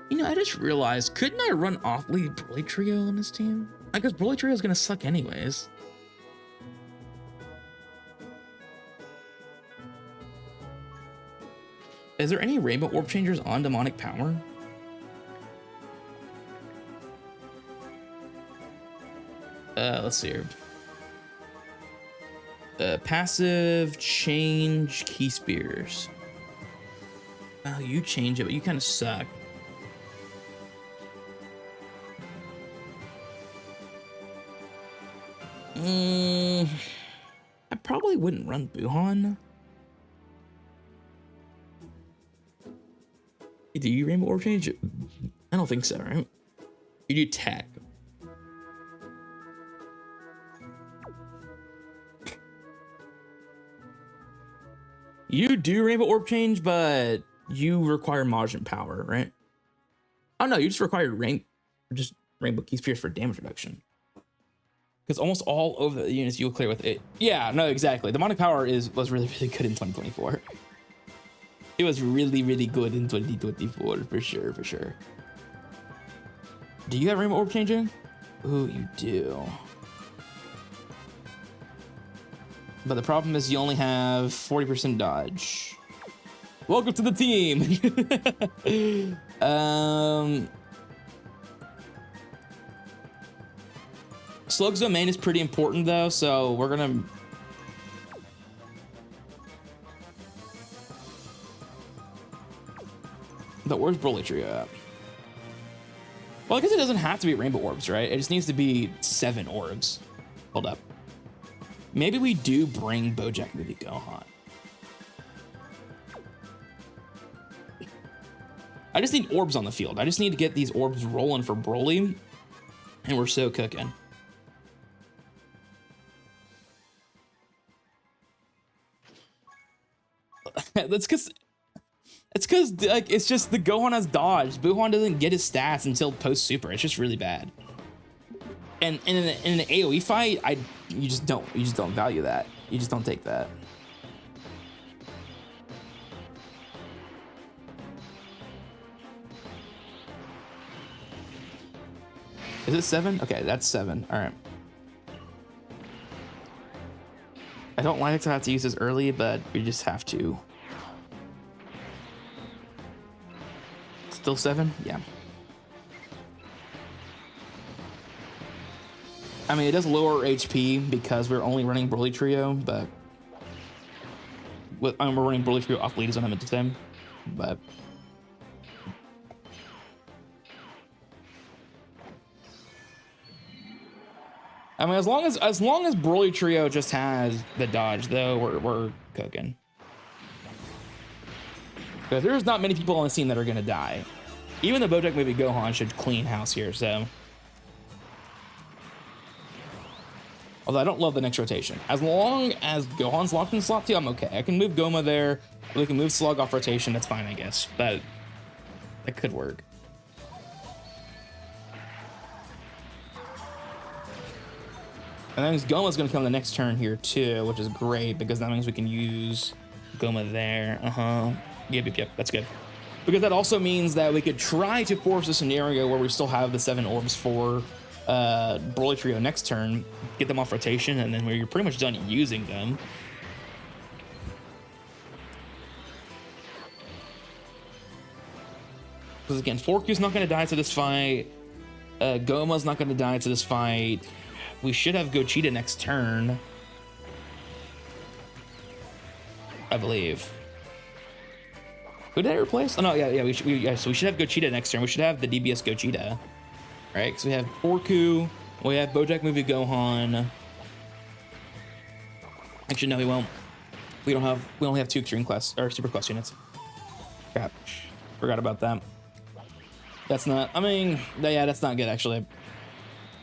You know, I just realized, couldn't I run off-lead Broly Trio on this team? I guess Broly Trio is going to suck anyways. Is there any Rainbow Orb Changers on Demonic Power? Let's see here. Passive change Key Spears. Well, you change it, but you kind of suck. I probably wouldn't run Buhan. Do you Rainbow Orb Change? I don't think so, right? You do Tech. You do Rainbow Orb Change, but you require Majin Power, right? Oh no, you just require Rainbow Key Spears for damage reduction. Because almost all of the units you'll clear with it. Yeah, no, exactly. Demonic Power was really good in 2024. It was really good in 2024, for sure. Do you have Rainbow Orb Changing? Ooh, you do. But the problem is you only have 40% dodge. Welcome to the team. Slug's Domain is pretty important though, so we're gonna. But where's Broly Trio at? Well, I guess it doesn't have to be Rainbow Orbs, right? It just needs to be 7 orbs. Hold up. Maybe we do bring Bojack Movie Gohan. I just need orbs on the field. I just need to get these orbs rolling for Broly, and we're so cooking. That's because like it's just the Gohan has dodge. Buhan doesn't get his stats until post super. It's just really bad. And in an AOE fight, you just don't value that. You just don't take that. Is it 7? Okay, that's 7. All right. I don't like to have to use this early, but we just have to. Still 7? Yeah. I mean, it does lower HP because we're only running Broly Trio, but we're running Broly Trio off lead is what I meant to say. But I mean, as long as Broly Trio just has the dodge, though, we're cooking. Because there's not many people on the team that are gonna die. Even the Bojack Movie Gohan should clean house here, so. Although I don't love the next rotation. As long as Gohan's locked in slot 2, I'm okay. I can move Goma there. We can move Slug off rotation. That's fine, I guess. That could work. And that means Goma's going to come the next turn here, too, which is great, because that means we can use Goma there. Yep. That's good. Because that also means that we could try to force a scenario where we still have the 7 orbs for Broly Trio next turn, get them off rotation, and then we're pretty much done using them. Because again, Forku's not going to die to this fight. Goma's not going to die to this fight. We should have Gogeta next turn, I believe. Who did I replace? Oh no, yeah. So we should have Gogeta next turn. We should have the DBS Gogeta, right? Because we have Forku, we have Bojack Movie Gohan. Actually, no, we won't. We only have 2 extreme class or super class units. Crap, forgot about that. That's not. I mean, yeah, that's not good actually.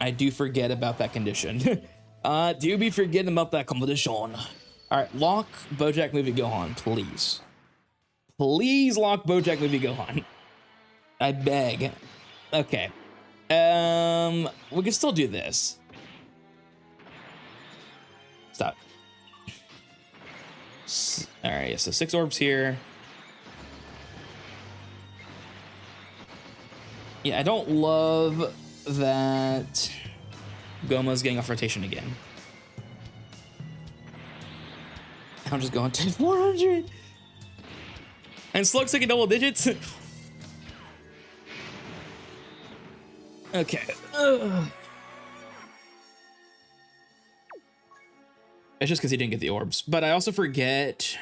I do forget about that condition. Do be forgetting about that condition. All right, lock Bojack Movie Gohan, please. Please lock Bojack Movie Gohan. I beg. Okay. We can still do this. Stop. All right, yeah, so 6 orbs here. Yeah, I don't love that Goma's getting off rotation again. I'm just going to 400. And Slug's taking double digits. Okay. It's just because he didn't get the orbs. But I also forget.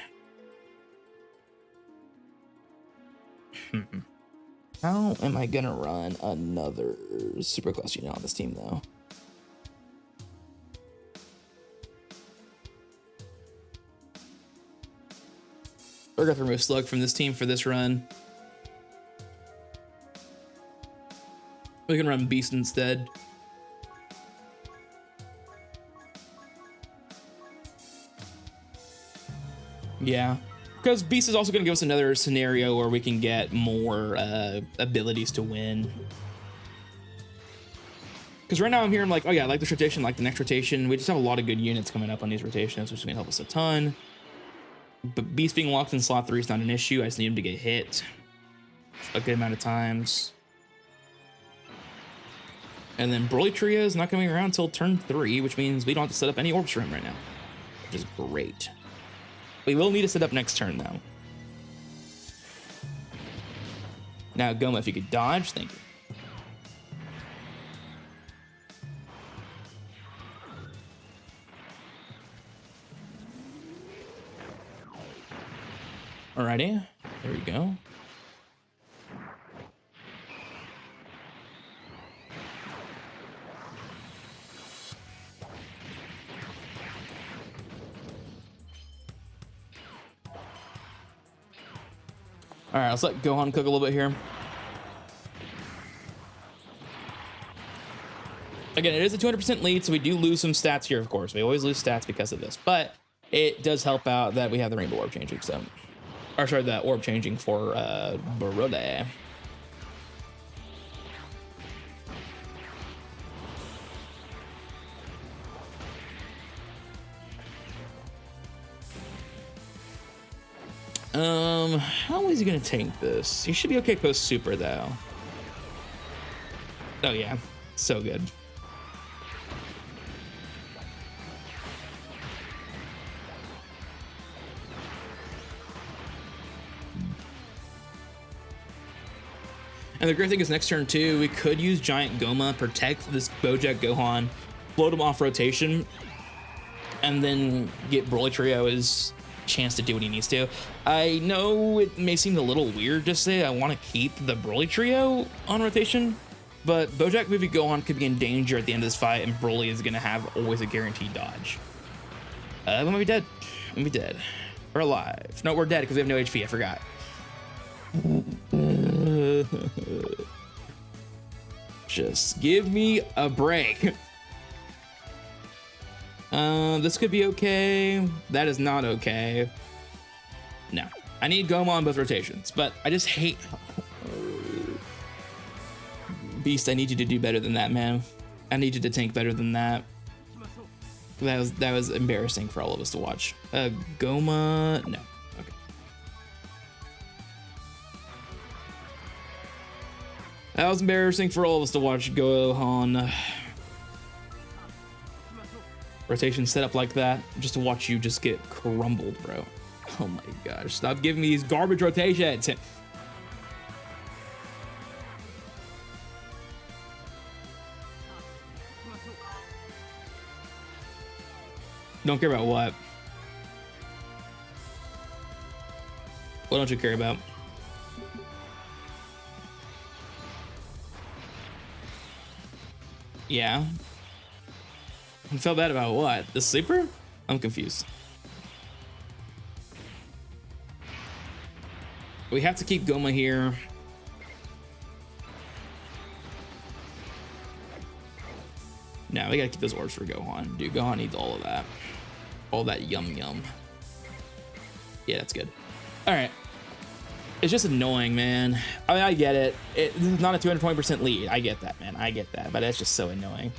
How am I gonna run another super class unit on this team though? We're gonna remove Slug from this team for this run. We can run Beast instead. Yeah. Because Beast is also going to give us another scenario where we can get more abilities to win. Because right now I'm here, I'm like, oh yeah, I like this rotation, like the next rotation. We just have a lot of good units coming up on these rotations, which is going to help us a ton. But Beast being locked in slot 3 is not an issue. I just need him to get hit a good amount of times. And then Broly Trio is not coming around until turn 3, which means we don't have to set up any orbs for him right now, which is great. We will need to set up next turn, though. Now, Goma, if you could dodge, thank you. Alrighty, there we go. All right, let's let Gohan cook a little bit here. Again, it is a 200% lead, so we do lose some stats here, of course. We always lose stats because of this, but it does help out that we have the Rainbow Orb changing, so... Or sorry, the Orb changing for Broly. How is he gonna tank this? He should be okay post super though. Oh yeah, so good. And the great thing is next turn too, we could use Giant Goma, protect this Bojack Gohan, float him off rotation, and then get Broly Trio his chance to do what he needs to. I know it may seem a little weird to say I want to keep the Broly Trio on rotation, but Bojack Movie Gohan could be in danger at the end of this fight, and Broly is going to have always a guaranteed dodge. We might be dead. We might be dead. We're alive. No, we're dead because we have no HP. I forgot. Just give me a break. This could be okay. That is not okay. No, I need Goma on both rotations, but I just hate. Beast, I need you to do better than that, man. I need you to tank better than that. That was embarrassing for all of us to watch. Goma, no. Okay. That was embarrassing for all of us to watch. Gohan. Rotation set up like that, just to watch you just get crumbled, bro. Oh my gosh, stop giving me these garbage rotations. Don't care about what? What don't you care about? Yeah. I felt bad about what? The sleeper? I'm confused. We have to keep Goma here. No, we gotta keep those orbs for Gohan. Dude, Gohan needs all of that. All that yum yum. Yeah, that's good. All right. It's just annoying, man. I mean, I get it. It's not a 220% lead. I get that, man. I get that, but it's just so annoying.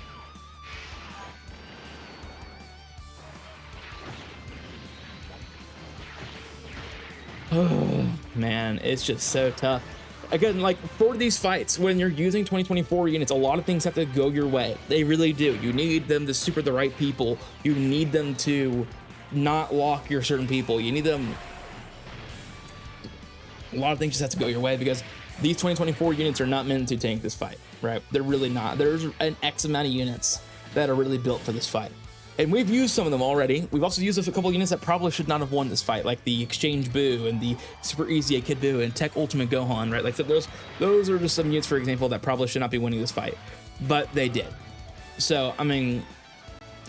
Oh, man, it's just so tough. Again, like, for these fights, when you're using 2024 units, a lot of things have to go your way. They really do. You need them to super the right people. You need them to not lock your certain people. You need them... A lot of things just have to go your way because these 2024 units are not meant to tank this fight, right? They're really not. There's an X amount of units that are really built for this fight. And we've used some of them already. We've also used a couple units that probably should not have won this fight, like the Exchange Boo and the Super EZA Kid Boo and Tech Ultimate Gohan, right? Like, so those are just some units, for example, that probably should not be winning this fight, but they did. So, I mean,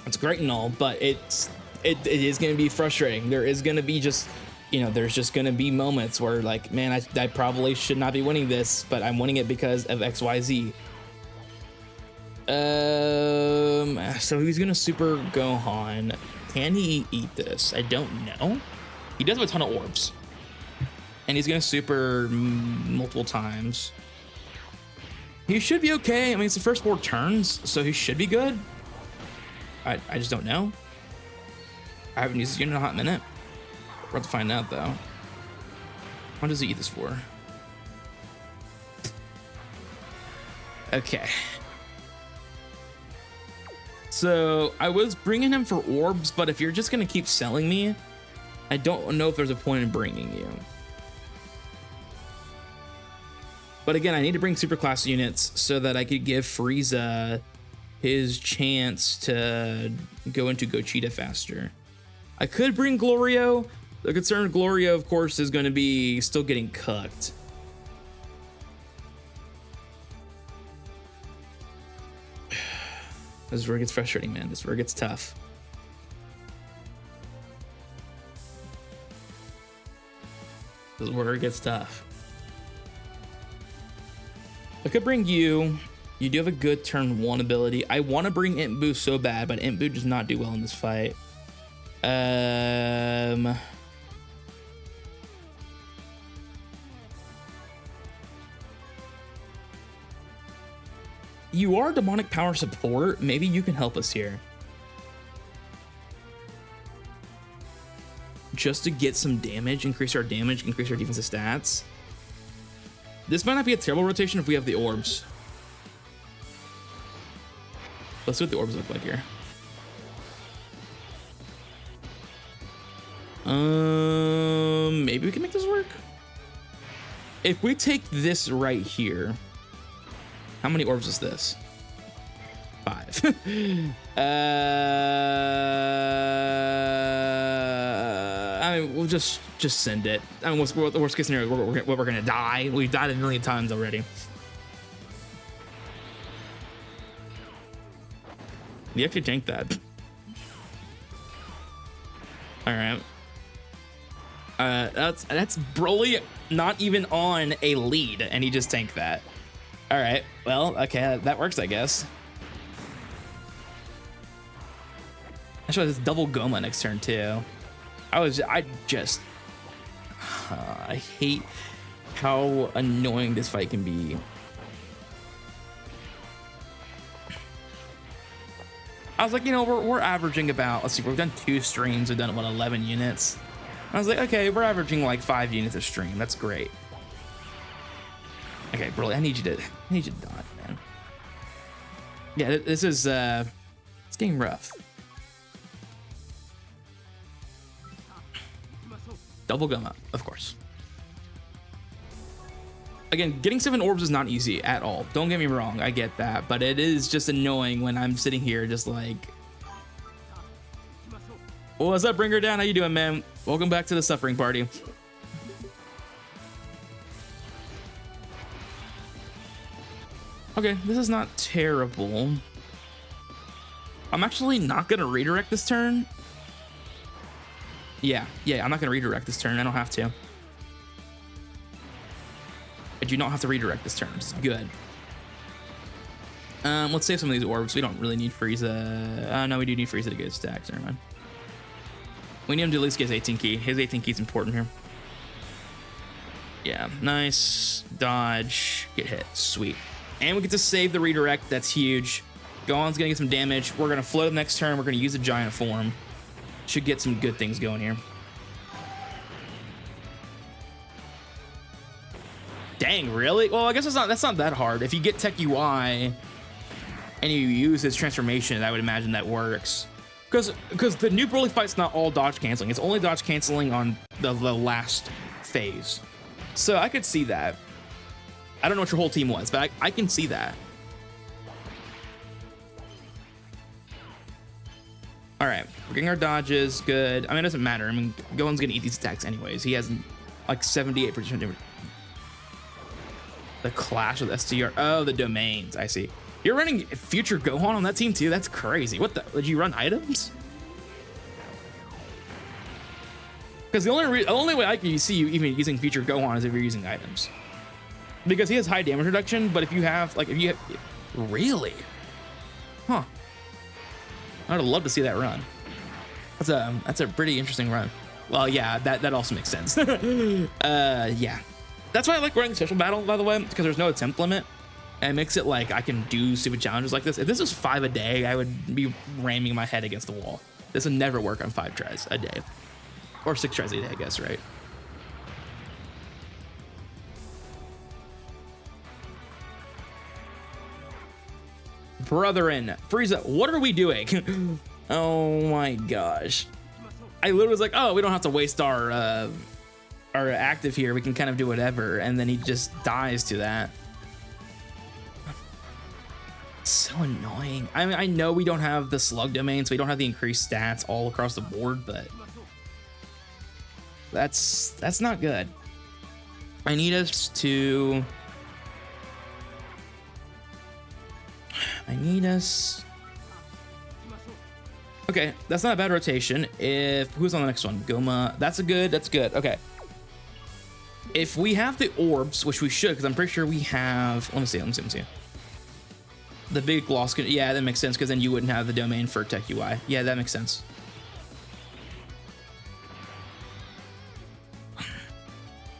it's great and all, but it is going to be frustrating. There is going to be just, you know, there's just going to be moments where, like, man, I probably should not be winning this, but I'm winning it because of XYZ. So he's gonna super Gohan. Can he eat this? I don't know. He does have a ton of orbs, and he's gonna super multiple times. He should be okay. I mean, it's the first 4 turns, so he should be good. I just don't know. I haven't used this unit in a hot minute. We're about to find out though. What does he eat this for? Okay. So I was bringing him for orbs, but if you're just gonna keep selling me, I don't know if there's a point in bringing you. But again, I need to bring super class units so that I could give Frieza his chance to go into Gogeta faster. I could bring Glorio. The concern with Glorio, of course, is going to be still getting cooked. This is where it gets frustrating, man. This is where it gets tough. This is where it gets tough. I could bring you. You do have a good turn 1 ability. I want to bring Imp Boo so bad, but Imp Boo does not do well in this fight. You are demonic power support. Maybe you can help us here. Just to get some damage, increase our damage, increase our defensive stats. This might not be a terrible rotation if we have the orbs. Let's see what the orbs look like here. Maybe we can make this work. If we take this right here, how many orbs is this? 5. I mean, we'll just send it. I mean, what's the worst case scenario? We're gonna die. We've died a million times already. You actually tanked that. All right. That's Broly not even on a lead, and he just tanked that. All right. Well, okay, that works, I guess. Actually, this double Goma next turn too. I hate how annoying this fight can be. I was like, you know, we're averaging about, let's see, we've done 2 streams, we've done about 11 units. I was like, okay, we're averaging like 5 units a stream. That's great. Okay, Broly, I need you to dodge, man. Yeah, this is it's getting rough. Double Goma, of course. Again, getting 7 orbs is not easy at all. Don't get me wrong, I get that, but it is just annoying when I'm sitting here just like, what's up, Bring Her Down? How you doing, man? Welcome back to the suffering party. Okay, this is not terrible. I'm actually not gonna redirect this turn. Yeah, I'm not gonna redirect this turn. I don't have to. I do not have to redirect this turn. It's good. Let's save some of these orbs. We don't really need Frieza. No, we do need Frieza to get stacks. Never mind. We need him to at least get his 18 key. His 18 key is important here. Yeah, nice. Dodge. Get hit. Sweet. And we get to save the redirect. That's huge. Gohan's gonna get some damage. We're gonna float him next turn. We're gonna use a giant form. Should get some good things going here. Dang, really? Well, I guess that's not that hard. If you get Tech UI and you use his transformation, I would imagine that works. Because the new Broly fight's not all dodge canceling. It's only dodge canceling on the last phase. So I could see that. I don't know what your whole team was, but I can see that. All right, we're getting our dodges, good. I mean, it doesn't matter. I mean, Gohan's gonna eat these attacks anyways. He has like 78%. The clash with STR. Oh, the domains. I see. You're running future Gohan on that team too? That's crazy. What the? Did you run items? Because the only way I can see you even using future Gohan is if you're using items. Because he has high damage reduction, but if you have, really? Huh. I'd love to see that run. That's a pretty interesting run. Well, yeah, that also makes sense. Yeah. That's why I like running Special Battle, by the way, because there's no attempt limit. And it makes it like I can do stupid challenges like this. If this was 5 a day, I would be ramming my head against the wall. This would never work on 5 tries a day. Or 6 tries a day, I guess, right? Brethren, Frieza, what are we doing? Oh my gosh. I literally was like, oh, we don't have to waste our active here. We can kind of do whatever. And then he just dies to that. So annoying. I mean, I know we don't have the slug domain, so we don't have the increased stats all across the board, but that's not good. I need us to... Okay, that's not a bad rotation. Who's on the next one? Goma. That's good. Okay. If we have the orbs, which we should, because I'm pretty sure we have... Let me see. The big loss, yeah, that makes sense, because then you wouldn't have the domain for Tech UI. Yeah, that makes sense.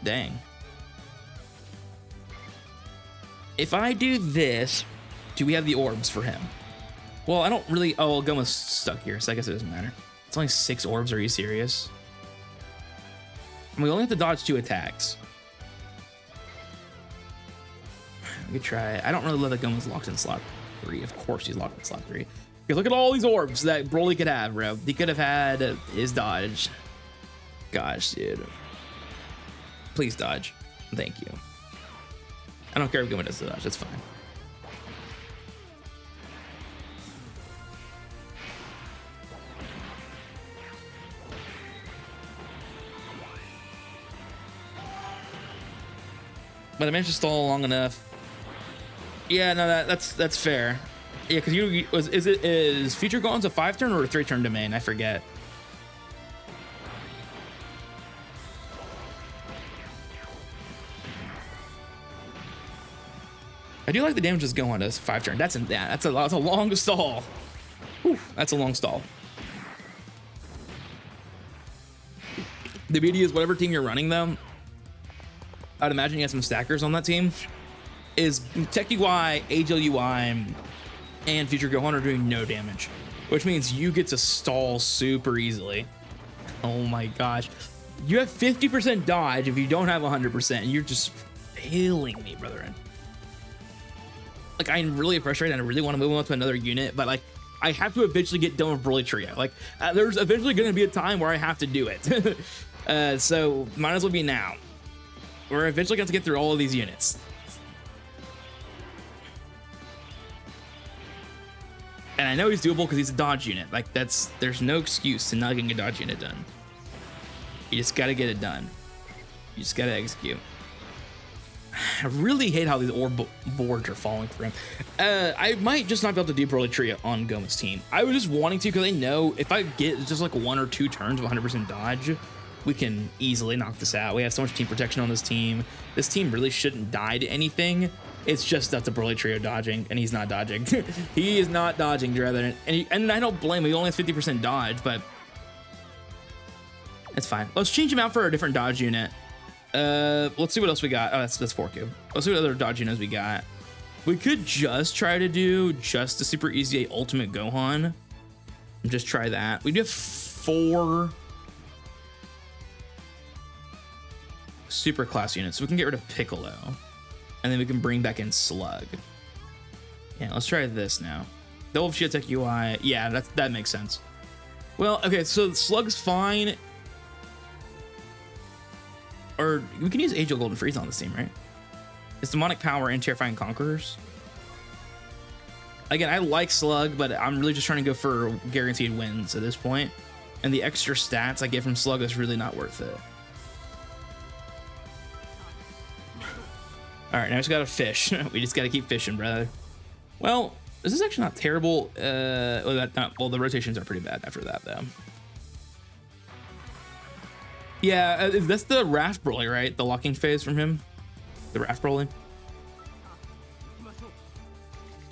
Dang. If I do this, do we have the orbs for him? Well, I don't really... Oh, well, Goma's stuck here, so I guess it doesn't matter. It's only 6 orbs. Are you serious? And we only have to dodge 2 attacks. We could try... I don't really love that Goma's locked in slot 3. Of course he's locked in slot 3. Because look at all these orbs that Broly could have, bro. He could have had his dodge. Gosh, dude. Please dodge. Thank you. I don't care if Goma does the dodge. That's fine. But I managed to stall long enough. Yeah, no, that's fair. Yeah, because is Future Gohan's a 5-turn or a 3-turn domain? I forget. I do like the damage this Gohan does 5-turn. That's a long stall. Whew, that's a long stall. The beauty is whatever team you're running though, I'd imagine you have some stackers on that team, is Tech UI, AGL UI, and Future Gohan are doing no damage, which means you get to stall super easily. Oh my gosh. You have 50% dodge if you don't have 100%. You're just failing me, brethren. Like, I'm really frustrated and I really want to move on to another unit, but like, I have to eventually get done with Broly Trio. Like, there's eventually going to be a time where I have to do it. So might as well be now. We're eventually going to get through all of these units. And I know he's doable because he's a dodge unit. Like, there's no excuse to not getting a dodge unit done. You just got to get it done. You just got to execute. I really hate how these orb boards are falling for him. I might just not be able to do Broly Trio on Goma's team. I was just wanting to because I know if I get just like 1 or 2 turns of 100% dodge, we can easily knock this out. We have so much team protection on this team. This team really shouldn't die to anything. It's just that the Broly Trio dodging, and he's not dodging. He is not dodging, rather. And I don't blame him. He only has 50% dodge, but it's fine. Let's change him out for a different dodge unit. Let's see what else we got. Oh, that's 4Q. Let's see what other dodge units we got. We could just try to do just the Super EZA Ultimate Gohan. Just try that. We do have 4 super class units. So we can get rid of Piccolo. And then we can bring back in Slug. Yeah, let's try this now. Double Tech UI. Yeah, that makes sense. Well, okay, so Slug's fine. Or we can use AGL Golden Freeze on this team, right? It's Demonic Power and Terrifying Conquerors. Again, I like Slug, but I'm really just trying to go for guaranteed wins at this point. And the extra stats I get from Slug is really not worth it. All right, now we just got to fish. We just got to keep fishing, brother. Well, this is actually not terrible. Well, the rotations are pretty bad after that, though. Yeah, that's the Raft Broly, right? The locking phase from him. The Raft Broly.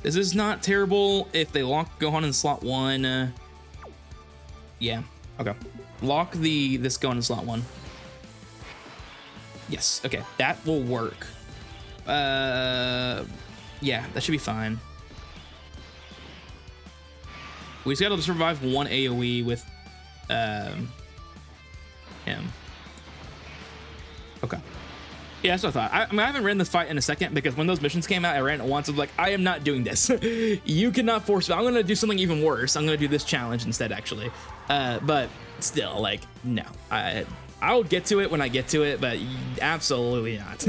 This is not terrible if they lock Gohan in slot 1. Yeah, okay. Lock this Gohan in slot 1. Yes, okay, that will work. Yeah, that should be fine. We just gotta survive 1 AoE with him. Okay. Yeah, that's what I thought. I haven't ran this fight in a second because when those missions came out, I ran it once. I was like, I am not doing this. You cannot force me. I'm gonna do something even worse. I'm gonna do this challenge instead, actually. But still, like, no. I'll get to it when I get to it, but absolutely not.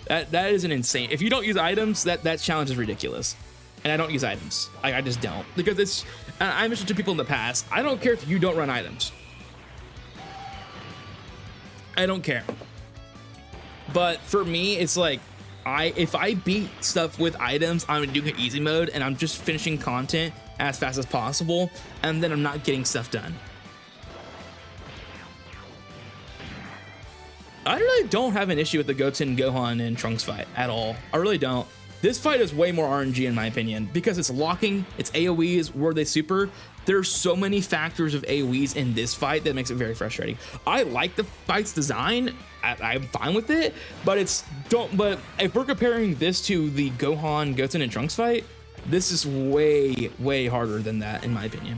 That is an insane. If you don't use items, that challenge is ridiculous. And I don't use items. I just don't. Because it's, I mentioned to people in the past, I don't care if you don't run items. I don't care. But for me, it's like, if I beat stuff with items, I'm doing it easy mode and I'm just finishing content as fast as possible, and then I'm not getting stuff done. I really don't have an issue with the Goten, Gohan, and Trunks fight at all. I really don't. This fight is way more RNG in my opinion because it's locking, it's AoEs, were they super? There's so many factors of AoEs in this fight that makes it very frustrating. I like the fight's design. I'm fine with it, but but if we're comparing this to the Gohan, Goten, and Trunks fight, this is way, way harder than that in my opinion.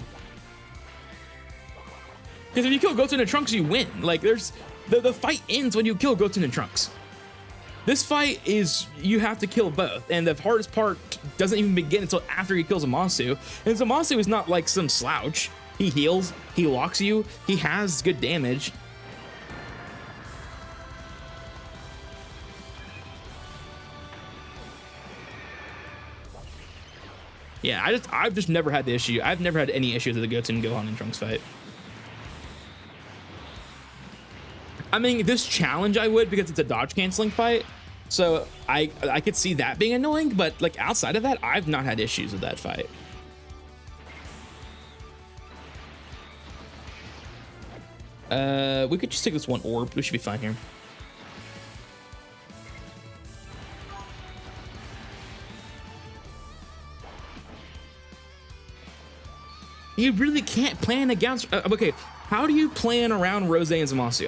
Because if you kill Goten and Trunks, you win. Like the fight ends when you kill Goten and Trunks. This fight is, you have to kill both, and the hardest part doesn't even begin until after he kills Zamasu. And Zamasu is not like some slouch. He heals, he locks you, he has good damage. Yeah, I've just never had the issue. I've never had any issues with the Goten, Gohan, and Trunks fight. I mean, this challenge I would because it's a dodge canceling fight. So I could see that being annoying, but like outside of that, I've not had issues with that fight. We could just take this one orb. We should be fine here. You really can't plan against. Okay, how do you plan around Rose and Zamasu?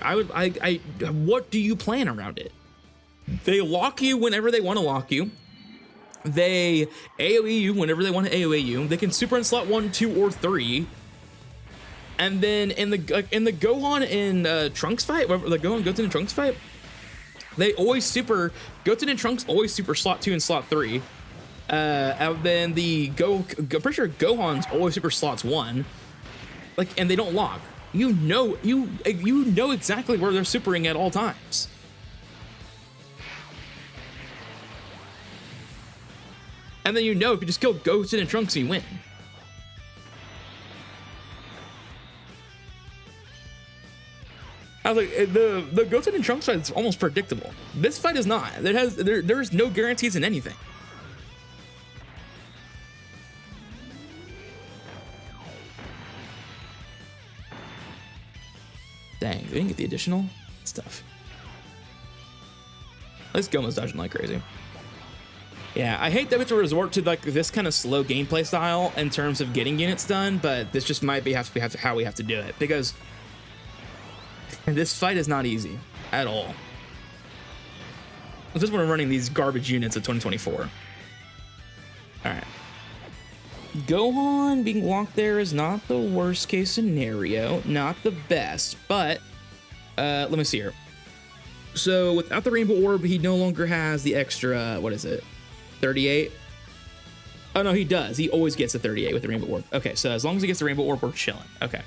What do you plan around it? They lock you whenever they want to lock you. They AoE you whenever they want to AoE you. They can super in slot 1, 2, or 3. And then in the Gohan and Trunks fight, the Gohan Goten and Trunks fight, they always super Goten and Trunks always super slot 2 and slot 3. And then I'm pretty sure Gohan's always super slots 1. Like, and they don't lock. You know exactly where they're supering at all times. And then if you just kill Goten and Trunks, you win. I was like, the Goten and Trunks fight is almost predictable. This fight is not. There's no guarantees in anything. Dang, they didn't get the additional stuff. At least Goma's dodging like crazy. Yeah, I hate that we have to resort to like this kind of slow gameplay style in terms of getting units done, but this just might be how we have to do it, because this fight is not easy at all. Just when we're running these garbage units of 2024. All right. Gohan being locked there is not the worst case scenario, not the best, but let me see here. So without the Rainbow Orb, he no longer has the extra, what is it, 38? Oh no, he does. He always gets a 38 with the Rainbow Orb. Okay, so as long as he gets the Rainbow Orb, we're chilling. Okay.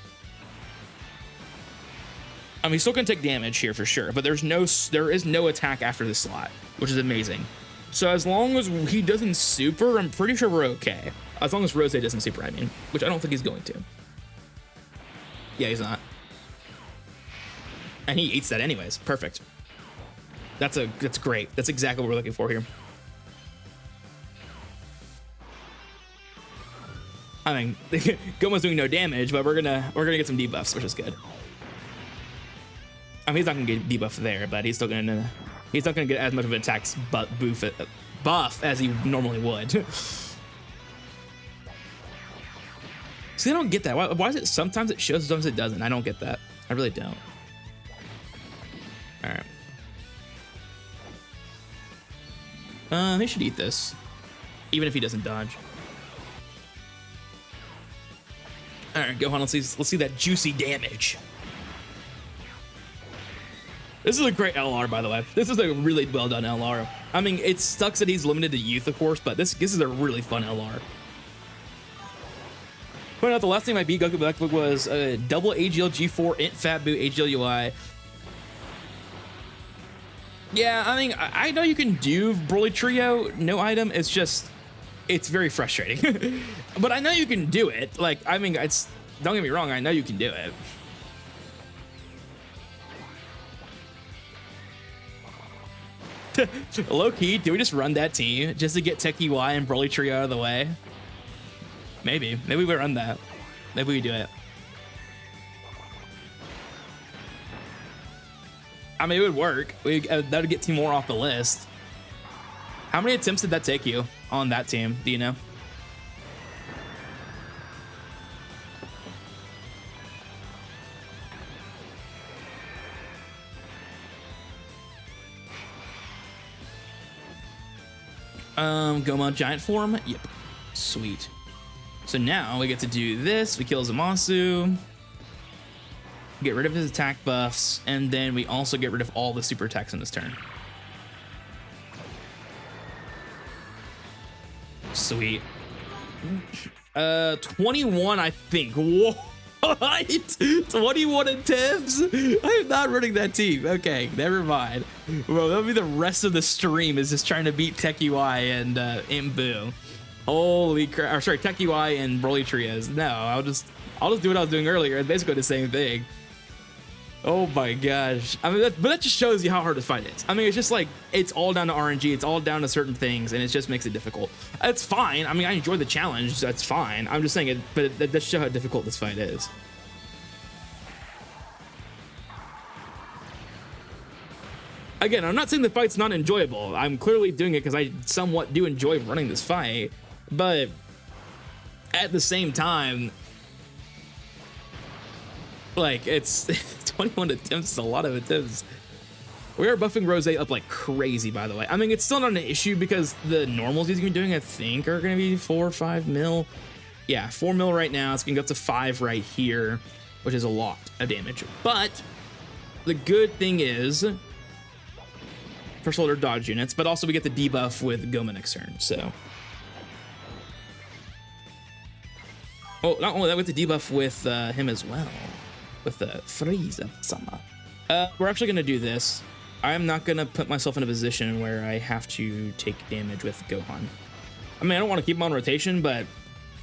I mean, he's still gonna take damage here for sure, but there is no attack after this slot, which is amazing. So as long as he doesn't super, I'm pretty sure we're okay. As long as Rose doesn't super, I mean, which I don't think he's going to. Yeah, he's not. And he eats that anyways. Perfect. That's great. That's exactly what we're looking for here. I mean, Goma's doing no damage, but we're gonna get some debuffs, which is good. I mean, he's not gonna get debuff there, but he's not gonna get as much of an attack buff as he normally would. See, I don't get that. Why is it sometimes it shows, sometimes it doesn't? I don't get that. I really don't. All right. They should eat this, even if he doesn't dodge. All right, Gohan. Let's see that juicy damage. This is a great LR, by the way. This is a really well done LR. I mean, it sucks that he's limited to youth, of course, but this is a really fun LR. Point out the last time I beat Goku Black Book was double AGL G4 Int Fat Boot AGL UI. Yeah, I mean, I know you can do Broly Trio, no item. It's just, it's very frustrating. But I know you can do it. Like, I mean, don't get me wrong, I know you can do it. Low key, do we just run that team just to get Tech UI and Broly Trio out of the way? Maybe we run that. Maybe we do it. I mean, it would work. That would get Timur off the list. How many attempts did that take you on that team? Do you know? Goma giant form. Yep. Sweet. So now we get to do this. We kill Zamasu. Get rid of his attack buffs, and then we also get rid of all the super attacks in this turn. Sweet. 21, I think. What? 21 attempts? I'm not running that team. Okay, never mind. Well, that'll be the rest of the stream, is just trying to beat Tech UI and Imbu. Holy crap. Or sorry, Tech UI and Broly Trios. No, I'll just do what I was doing earlier. It's basically the same thing. Oh my gosh. I mean, but that just shows you how hard this fight is. I mean, it's just like, it's all down to RNG. It's all down to certain things, and it just makes it difficult. It's fine. I mean, I enjoy the challenge. That's fine. I'm just saying it, but that does show how difficult this fight is. Again, I'm not saying the fight's not enjoyable. I'm clearly doing it because I somewhat do enjoy running this fight, but at the same time, Like, it's 21 attempts is a lot of attempts. We are buffing Rose up like crazy, by the way. I mean, it's still not an issue because the normals he's gonna be doing, I think, are gonna be 4 or 5 mil. Yeah, 4 mil right now. It's gonna go up to 5 right here, which is a lot of damage. But the good thing is, first of all, they're dodge units, but also we get the debuff with Goma next turn, so. Oh, not only that, we get the debuff with him as well, with the Frieza-sama. We're actually gonna do this. I'm not gonna put myself in a position where I have to take damage with Gohan. I mean, I don't want to keep him on rotation, but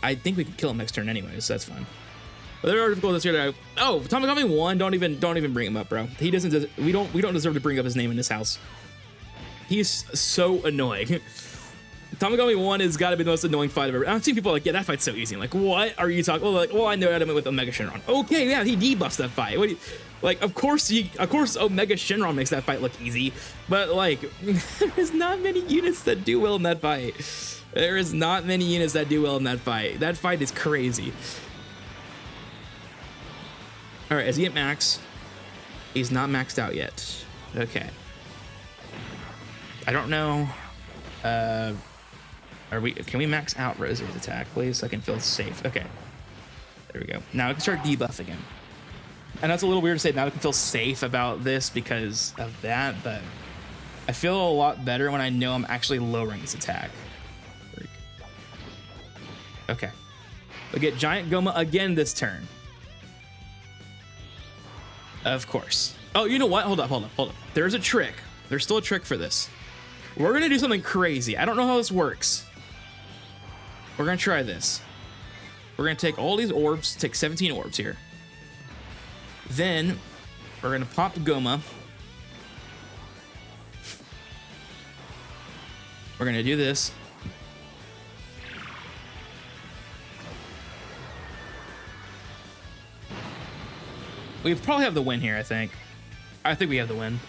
I think we can kill him next turn anyways, so that's fine. But there are difficulties here. Oh, Tamagami 1, don't even bring him up, bro. He doesn't. We don't deserve to bring up his name in this house. He's so annoying. Tamagami 1 has got to be the most annoying fight ever. I've seen people like, yeah, that fight's so easy. I'm like, what are you talking? Well, like, well, I know Adam with Omega Shenron. Okay, yeah, he debuffs that fight. What do you, like, of course Omega Shenron makes that fight look easy, but like, there's not many units that do well in that fight. There is not many units that do well in that fight. That fight is crazy. All right, is he at max? He's not maxed out yet. Okay. I don't know. Can we max out Rose's attack, please? So I can feel safe. Okay. There we go. Now I can start debuffing him. And that's a little weird to say now I can feel safe about this because of that, but I feel a lot better when I know I'm actually lowering his attack. Okay. We'll get Giant Goma again this turn. Of course. Oh, you know what? Hold up. There's a trick. There's still a trick for this. We're gonna do something crazy. I don't know how this works. We're gonna try this. We're gonna take all these orbs, take 17 orbs here. Then we're gonna pop Goma. We're gonna do this. We probably have the win here, I think. I think we have the win.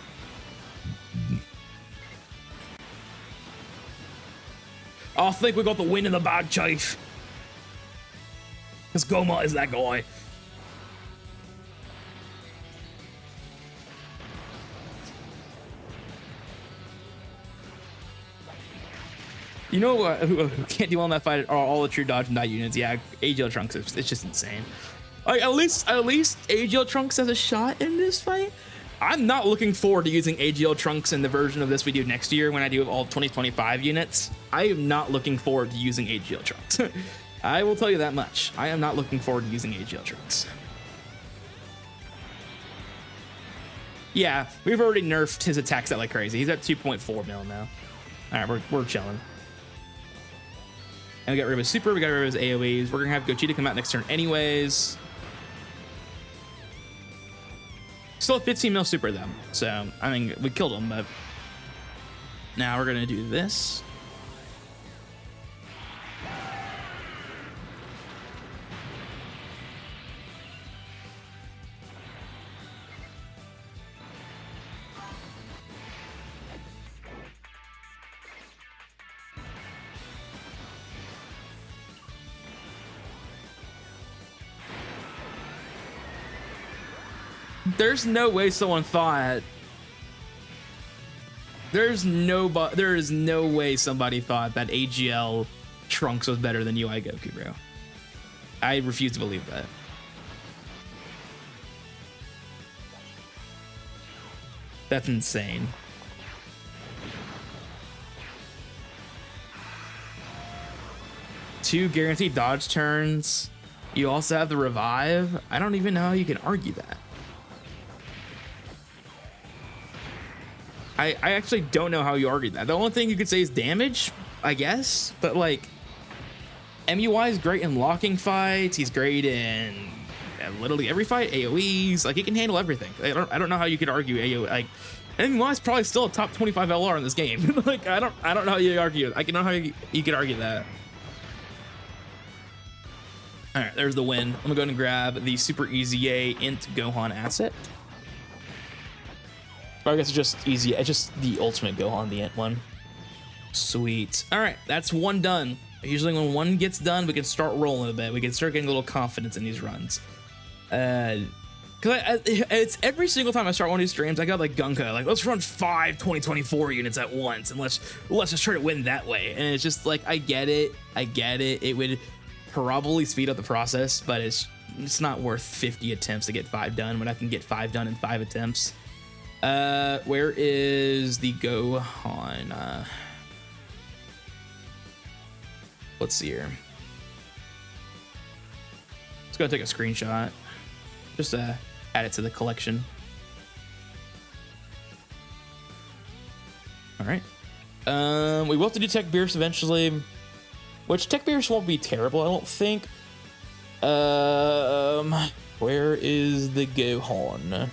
I think we got the win in the bag, Chief. Because Goma is that guy. You know who can't do well in that fight are all the true dodge and die units. Yeah, AGL Trunks, it's just insane. Like, at least AGL Trunks has a shot in this fight. I'm not looking forward to using AGL Trunks in the version of this we do next year when I do all 2025 units. I am not looking forward to using AGL Trunks. I will tell you that much. I am not looking forward to using AGL Trunks. Yeah, we've already nerfed his attack set like crazy. He's at 2.4 mil now. All right, we're chilling. And we got rid of his super, we got rid of his AoEs. We're gonna have Gochita come out next turn anyways. Still 15 mil super though, so I mean we killed him, but now we're gonna do this. There's no way someone thought. There is no way somebody thought that AGL Trunks was better than UI Goku, bro. I refuse to believe that. That's insane. Two guaranteed dodge turns. You also have the revive. I don't even know how you can argue that. I actually don't know how you argue that. The only thing you could say is damage, I guess. But like, MUI is great in locking fights. He's great in literally every fight. AoEs, like he can handle everything. I don't know how you could argue AoE. Like, MUI is probably still a top 25 LR in this game. Like I don't know how you argue it. I can know how you could argue that. All right, there's the win. I'm gonna go ahead and grab the Super EZA Int Gohan asset. Or I guess it's just easy. It's just the ultimate Gohan, the Int one. Sweet. All right, that's one done. Usually when one gets done, we can start rolling a bit. We can start getting a little confidence in these runs. Because Because it's every single time I start one of these streams, I got like Gunka, like, let's run 5 2024 units at once, and let's just try to win that way. And it's just like, I get it. It would probably speed up the process, but it's not worth 50 attempts to get 5 done when I can get 5 done in 5 attempts. Where is the Gohan? Let's see here. Let's go take a screenshot. Just add it to the collection. All right. We will have to do Tech Beerus eventually, which Tech Beerus won't be terrible, I don't think. Where is the Gohan?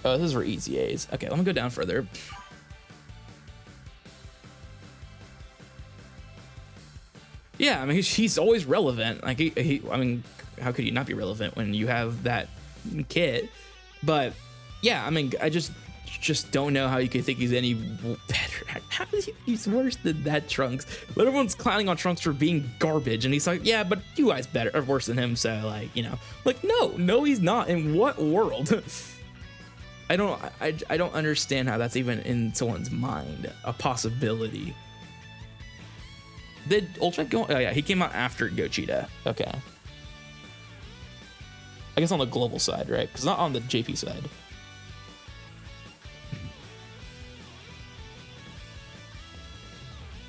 Oh, this is for EZAs. Okay, let me go down further. Yeah, I mean, he's always relevant. Like, I mean, how could he not be relevant when you have that kit? But yeah, I mean, I just don't know how you could think he's any better. How is he's worse than that, Trunks? But everyone's clowning on Trunks for being garbage, and he's like, yeah, but you guys better or worse than him. So like, you know, like no, he's not. In what world? I don't understand how that's even in someone's mind a possibility. Did Ultimate go? Oh yeah, he came out after Gogeta. Okay. I guess on the global side, right? Because not on the JP side.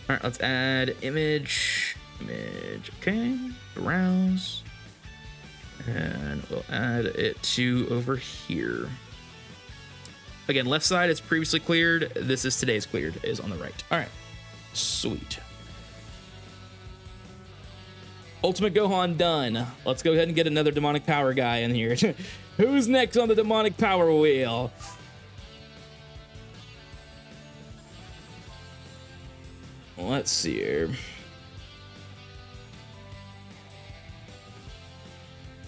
All right, let's add image. Okay, browse, and we'll add it to over here. Again, left side is previously cleared. This is today's cleared. Is on the right. All right, sweet. Ultimate Gohan done. Let's go ahead and get another demonic power guy in here. Who's next on the demonic power wheel? Let's see here.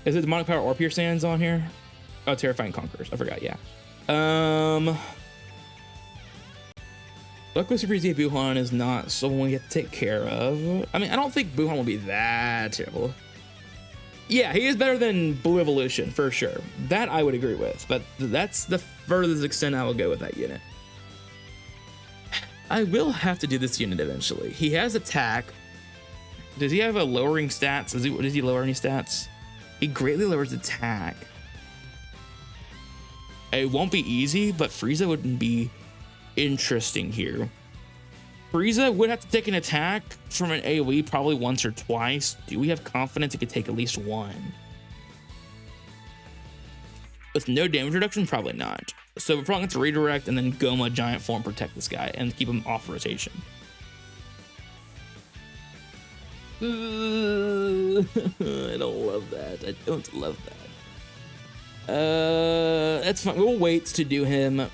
Is it demonic power or pure sands on here? Oh, terrifying conquerors. I forgot. Yeah. Luckily, Super EZA Buhan is not someone we have to take care of. I mean, I don't think Buhan will be that terrible. Yeah, he is better than Blue Evolution, for sure. That I would agree with, but that's the furthest extent I will go with that unit. I will have to do this unit eventually. He has attack. Does he have a lowering stats? Does he lower any stats? He greatly lowers attack. It won't be easy, but Frieza wouldn't be interesting here. Frieza would have to take an attack from an AoE probably once or twice. Do we have confidence it could take at least one? With no damage reduction, probably not. So we're probably going to redirect and then Goma giant form protect this guy and keep him off rotation. I don't love that. I don't love that. That's fine. We'll wait to do him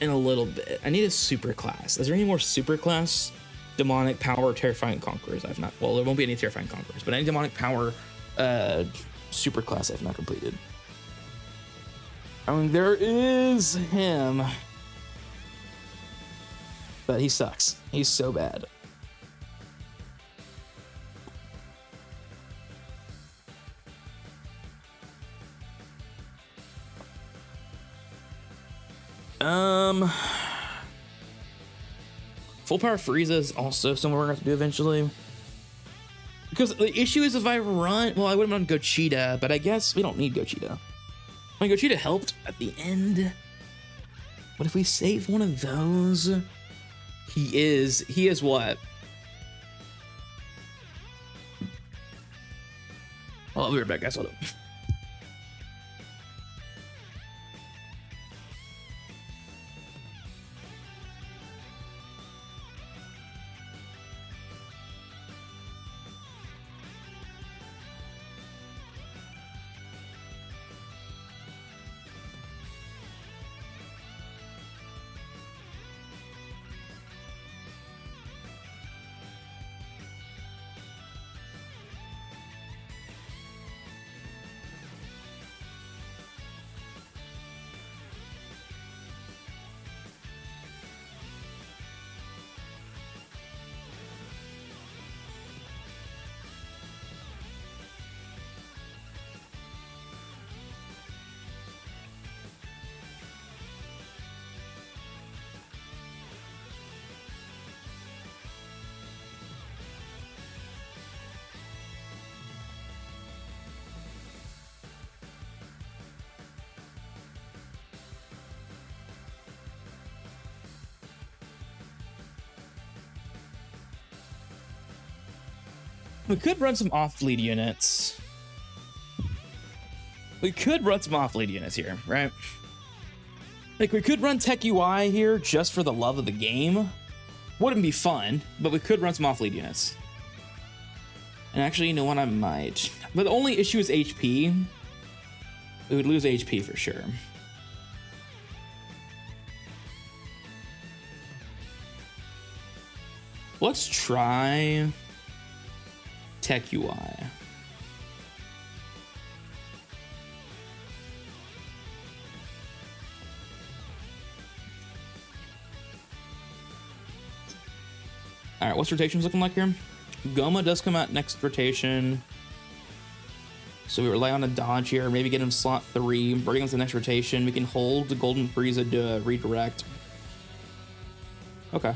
in a little bit. I need a super class. Is there any more super class demonic power terrifying conquerors I've not? Well, there won't be any terrifying conquerors, but any demonic power super class I've not completed. I mean, there is him, but he sucks. He's so bad. Full power Frieza is also something we're gonna have to do eventually. Because the issue is if I run, well, I would have done Gogeta, but I guess we don't need Gogeta. I mean, Gogeta helped at the end. But if we save one of those, he is what? Oh, I'll be right back, guys. Hold up. We could run some off-lead units. We could run some off-lead units here, right? Like, we could run Tech UI here just for the love of the game. Wouldn't be fun, but we could run some off-lead units. And actually, you know what? I might. But the only issue is HP. We would lose HP for sure. Let's try Tech UI. All right, what's rotations looking like here? Goma does come out next rotation. So we rely on a dodge here, maybe get him slot 3, bring him to the next rotation. We can hold the Golden Frieza to redirect. Okay.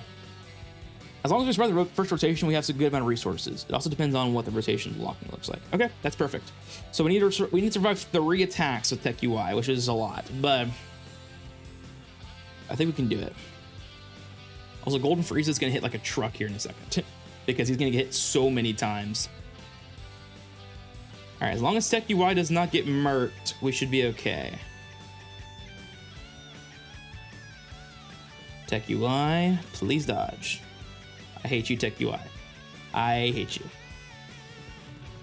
As long as we survive the first rotation, we have a good amount of resources. It also depends on what the rotation blocking looks like. Okay, that's perfect. So we need to survive 3 attacks with Tech UI, which is a lot, but I think we can do it. Also, Golden Frieza is going to hit like a truck here in a second because he's going to get hit so many times. All right, as long as Tech UI does not get murked, we should be okay. Tech UI, please dodge. I hate you, Tech UI. I hate you.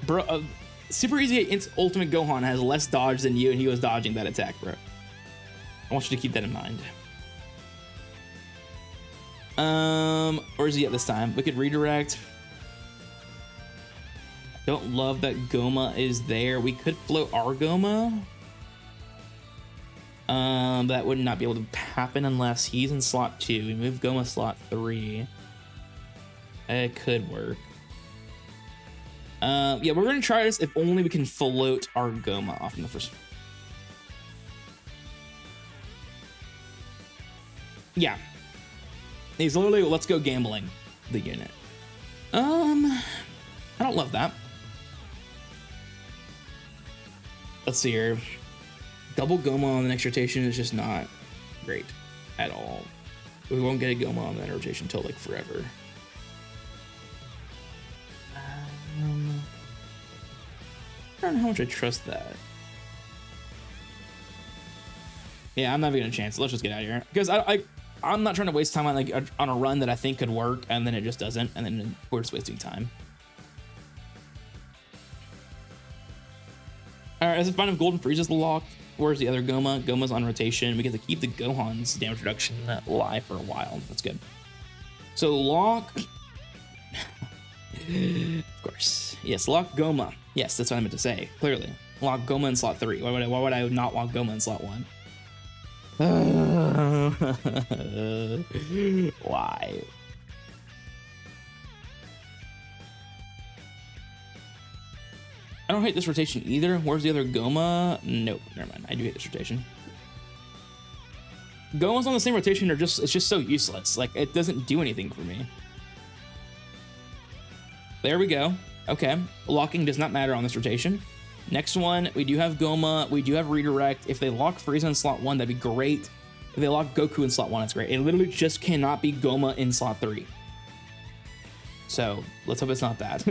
Bro, Super EZA Ultimate Gohan has less dodge than you, and he was dodging that attack, bro. I want you to keep that in mind. Where is he at this time? We could redirect. Don't love that Goma is there. We could float our Goma. That would not be able to happen unless he's in slot 2. We move Goma slot 3. It could work. Yeah, we're gonna try this if only we can float our Goma off in the first. Yeah. He's literally, let's go gambling the unit. I don't love that. Let's see here. Double Goma on the next rotation is just not great at all. We won't get a Goma on that rotation until like forever. I don't know how much I trust that. Yeah, I'm not even gonna chance it. Let's just get out of here because I'm not trying to waste time on like on a run that I think could work and then it just doesn't, and then we're just wasting time. All right, as a final Golden Frieza's locked. Where's the other Goma? Goma's on rotation. We get to keep the Gohan's damage reduction alive for a while. That's good. So lock. Of course. Yes, lock Goma. Yes, that's what I meant to say. Clearly. Lock Goma in slot 3. Why would I not lock Goma in slot 1? Why? I don't hate this rotation either. Where's the other Goma? Nope, never mind. I do hate this rotation. Goma's on the same rotation, it's just so useless. Like, it doesn't do anything for me. There we go. Okay, locking does not matter on this rotation. Next one, we do have Goma, we do have redirect. If they lock Frieza in slot 1, that'd be great. If they lock Goku in slot 1, it's great. It literally just cannot be Goma in slot 3. So, let's hope it's not that.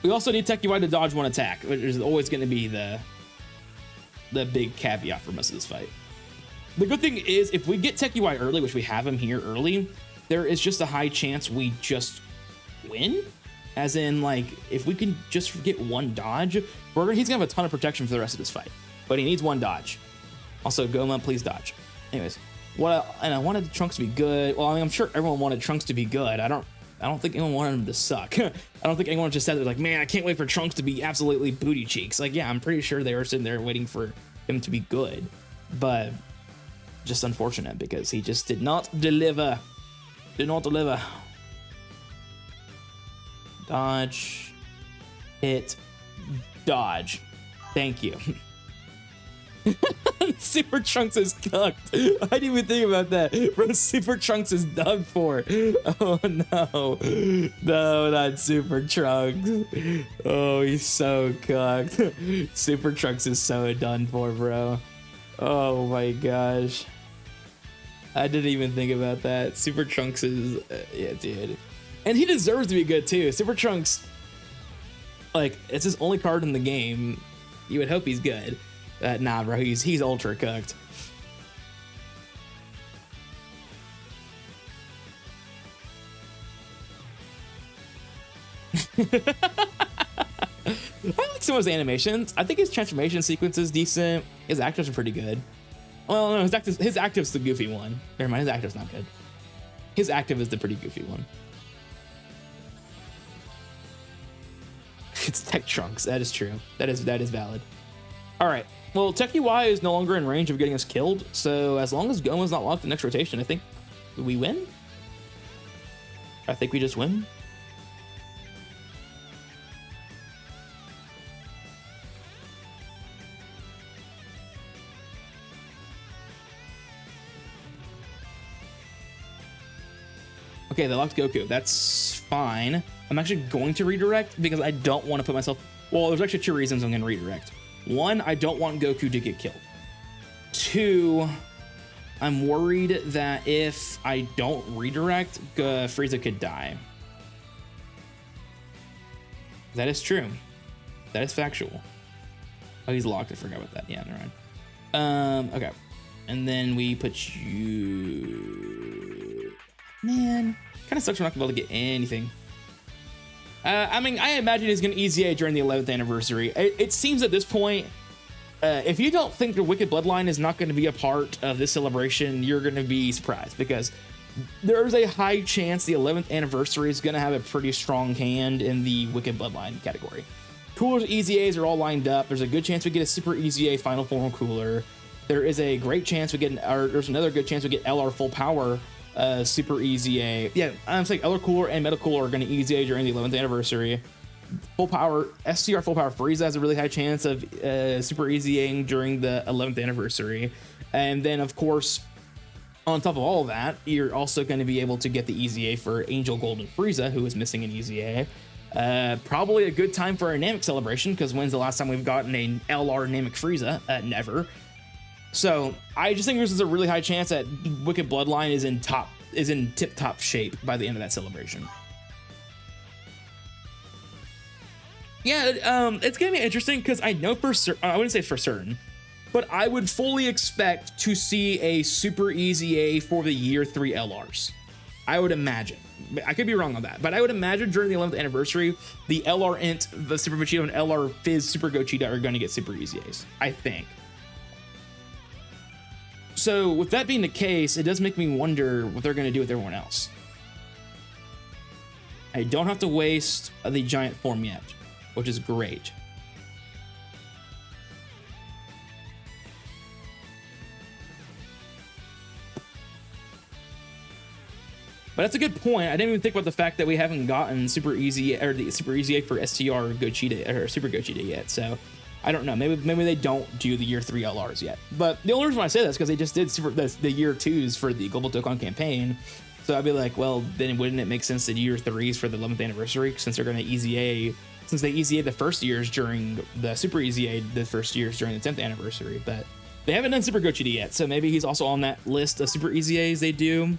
We also need Tech UI to dodge 1 attack, which is always going to be the big caveat for most of this fight. The good thing is, if we get Tech UI early, which we have him here early, there is just a high chance we just win. As in, like, if we can just get 1 dodge, he's going to have a ton of protection for the rest of this fight. But he needs 1 dodge. Also, Goma, please dodge. Anyways, and I wanted Trunks to be good. Well, I mean, I'm sure everyone wanted Trunks to be good. I don't think anyone wanted him to suck. I don't think anyone just said they're like, man, I can't wait for Trunks to be absolutely booty cheeks. Like, yeah, I'm pretty sure they were sitting there waiting for him to be good. But just unfortunate because he just did not deliver. Did not deliver. Dodge. Hit. Dodge. Thank you. Super Trunks is cooked. I didn't even think about that. Bro, Super Trunks is done for. Oh no. No, not Super Trunks. Oh, he's so cooked. Super Trunks is so done for, bro. Oh my gosh. I didn't even think about that. Super Trunks is, yeah, dude. And he deserves to be good too. Super Trunks, like, it's his only card in the game. You would hope he's good. Nah, bro, he's ultra cooked. I like some of his animations. I think his transformation sequence is decent. His actives are pretty good. Well, no, his active's the goofy one. Never mind, his active's not good. His active is the pretty goofy one. It's Tech Trunks. That is true. That is valid. All right. Well, Techie Y is no longer in range of getting us killed. So as long as Goma's not locked the next rotation, I think we win. I think we just win. Okay, they locked Goku. That's fine. I'm actually going to redirect because I don't want to put myself... Well, there's actually two reasons I'm going to redirect. One, I don't want Goku to get killed. Two, I'm worried that if I don't redirect, Frieza could die. That is true. That is factual. Oh, he's locked. I forgot about that. Yeah, never mind. Okay. And then we put you... Man, kind of sucks we're not gonna be able to get anything. I mean, I imagine he's gonna EZA during the 11th anniversary. It seems at this point, if you don't think the Wicked Bloodline is not gonna be a part of this celebration, you're gonna be surprised because there's a high chance the 11th anniversary is gonna have a pretty strong hand in the Wicked Bloodline category. Coolers, EZAs are all lined up. There's a good chance we get a Super EZA Final Form Cooler. There is a great chance we get, there's another good chance we get LR Full Power Super EZA. Yeah, I'm saying LR Cooler and Meta Cooler are going to EZA during the 11th anniversary. Full Power, STR Full Power Frieza has a really high chance of Super EZAing during the 11th anniversary. And then, of course, on top of all of that, you're also going to be able to get the EZA for Angel Golden Frieza, who is missing an EZA. Probably a good time for a Namek celebration, because when's the last time we've gotten an LR Namek Frieza? Never. So I just think there's a really high chance that Wicked Bloodline is in tip-top shape by the end of that celebration. Yeah, it's gonna be interesting because I know for certain, I wouldn't say for certain, but I would fully expect to see a Super EZA for the year 3 LRs. I would imagine. I could be wrong on that, but I would imagine during the 11th anniversary, the LR Int, the Super Vegeta, and LR Fizz Super Gogeta are going to get Super EZAs, I think. So with that being the case, it does make me wonder what they're going to do with everyone else. I don't have to waste the giant form yet, which is great. But that's a good point. I didn't even think about the fact that we haven't gotten Super EZA or the Super EZA for STR Gogeta or Super Gogeta yet. So I don't know. Maybe they don't do the year 3 LRs yet. But the only reason why I say that is because they just did the year 2s for the Global Dokkan campaign. So I'd be like, well, then wouldn't it make sense that year 3s for the 11th anniversary, since they're going to EZA, since they EZA the first years during the Super EZA the first years during the 10th anniversary. But they haven't done Super Gogeta yet, so maybe he's also on that list of Super EZAs they do.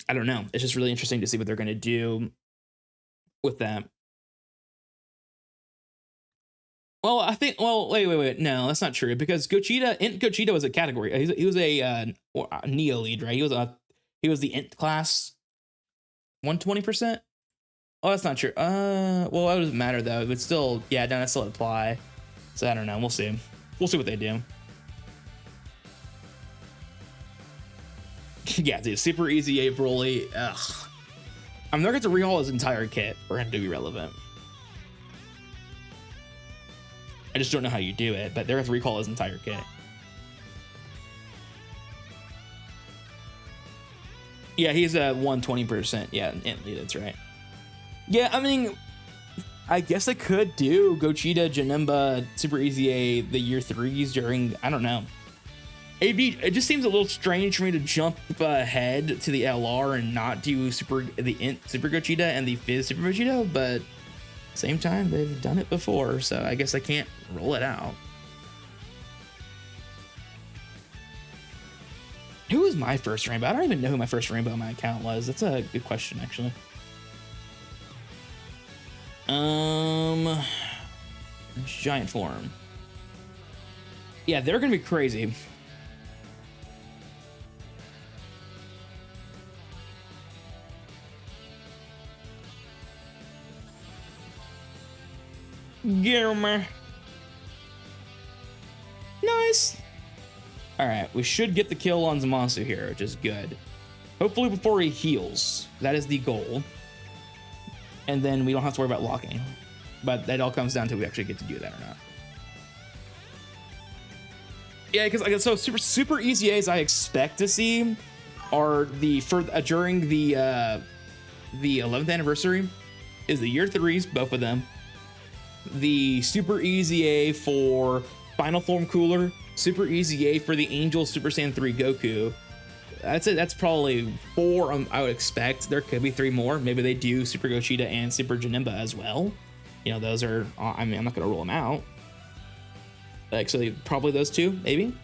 I don't know. It's just really interesting to see what they're going to do with that. Well, I think, well, wait. No, that's not true, because Gogeta was a category. He was a Neo lead, right? He was the Int class 120%. Oh, that's not true. Well, that doesn't matter though. But still, yeah, no, that still apply. So I don't know. We'll see. We'll see what they do. Yeah, dude, Super EZA Broly. Ugh. I mean, they're going to rehaul his entire kit for him to be relevant. I just don't know how you do it, but they're going to recall his entire kit. Yeah, he's a 120%. Yeah, Int-Lead, that's right. Yeah, I mean, I guess I could do Gogeta, Janemba, Super EZA, the year 3s during, I don't know. It just seems a little strange for me to jump ahead to the LR and not do the Int Super Gogeta and the Fizz Super Vegeta, but same time, they've done it before, so I guess I can't roll it out. was my first rainbow? I don't even know who my first rainbow on my account was. That's a good question, actually. Giant form. Yeah, they're gonna be crazy. Gilmer. Nice. All right, we should get the kill on Zamasu here, which is good. Hopefully before he heals. That is the goal. And then we don't have to worry about locking. But that all comes down to we actually get to do that or not. Yeah, because I guess so super easy A's I expect to see are the during the 11th anniversary is the year 3s, both of them. The super easy A for Final Form Cooler, super easy A for the Angel Super Saiyan 3 Goku. That's it. That's probably 4. I would expect there could be 3 more. Maybe they do Super Gogeta and Super Janemba as well. You know, those are. I mean, I'm not gonna rule them out. Actually, probably those 2, maybe.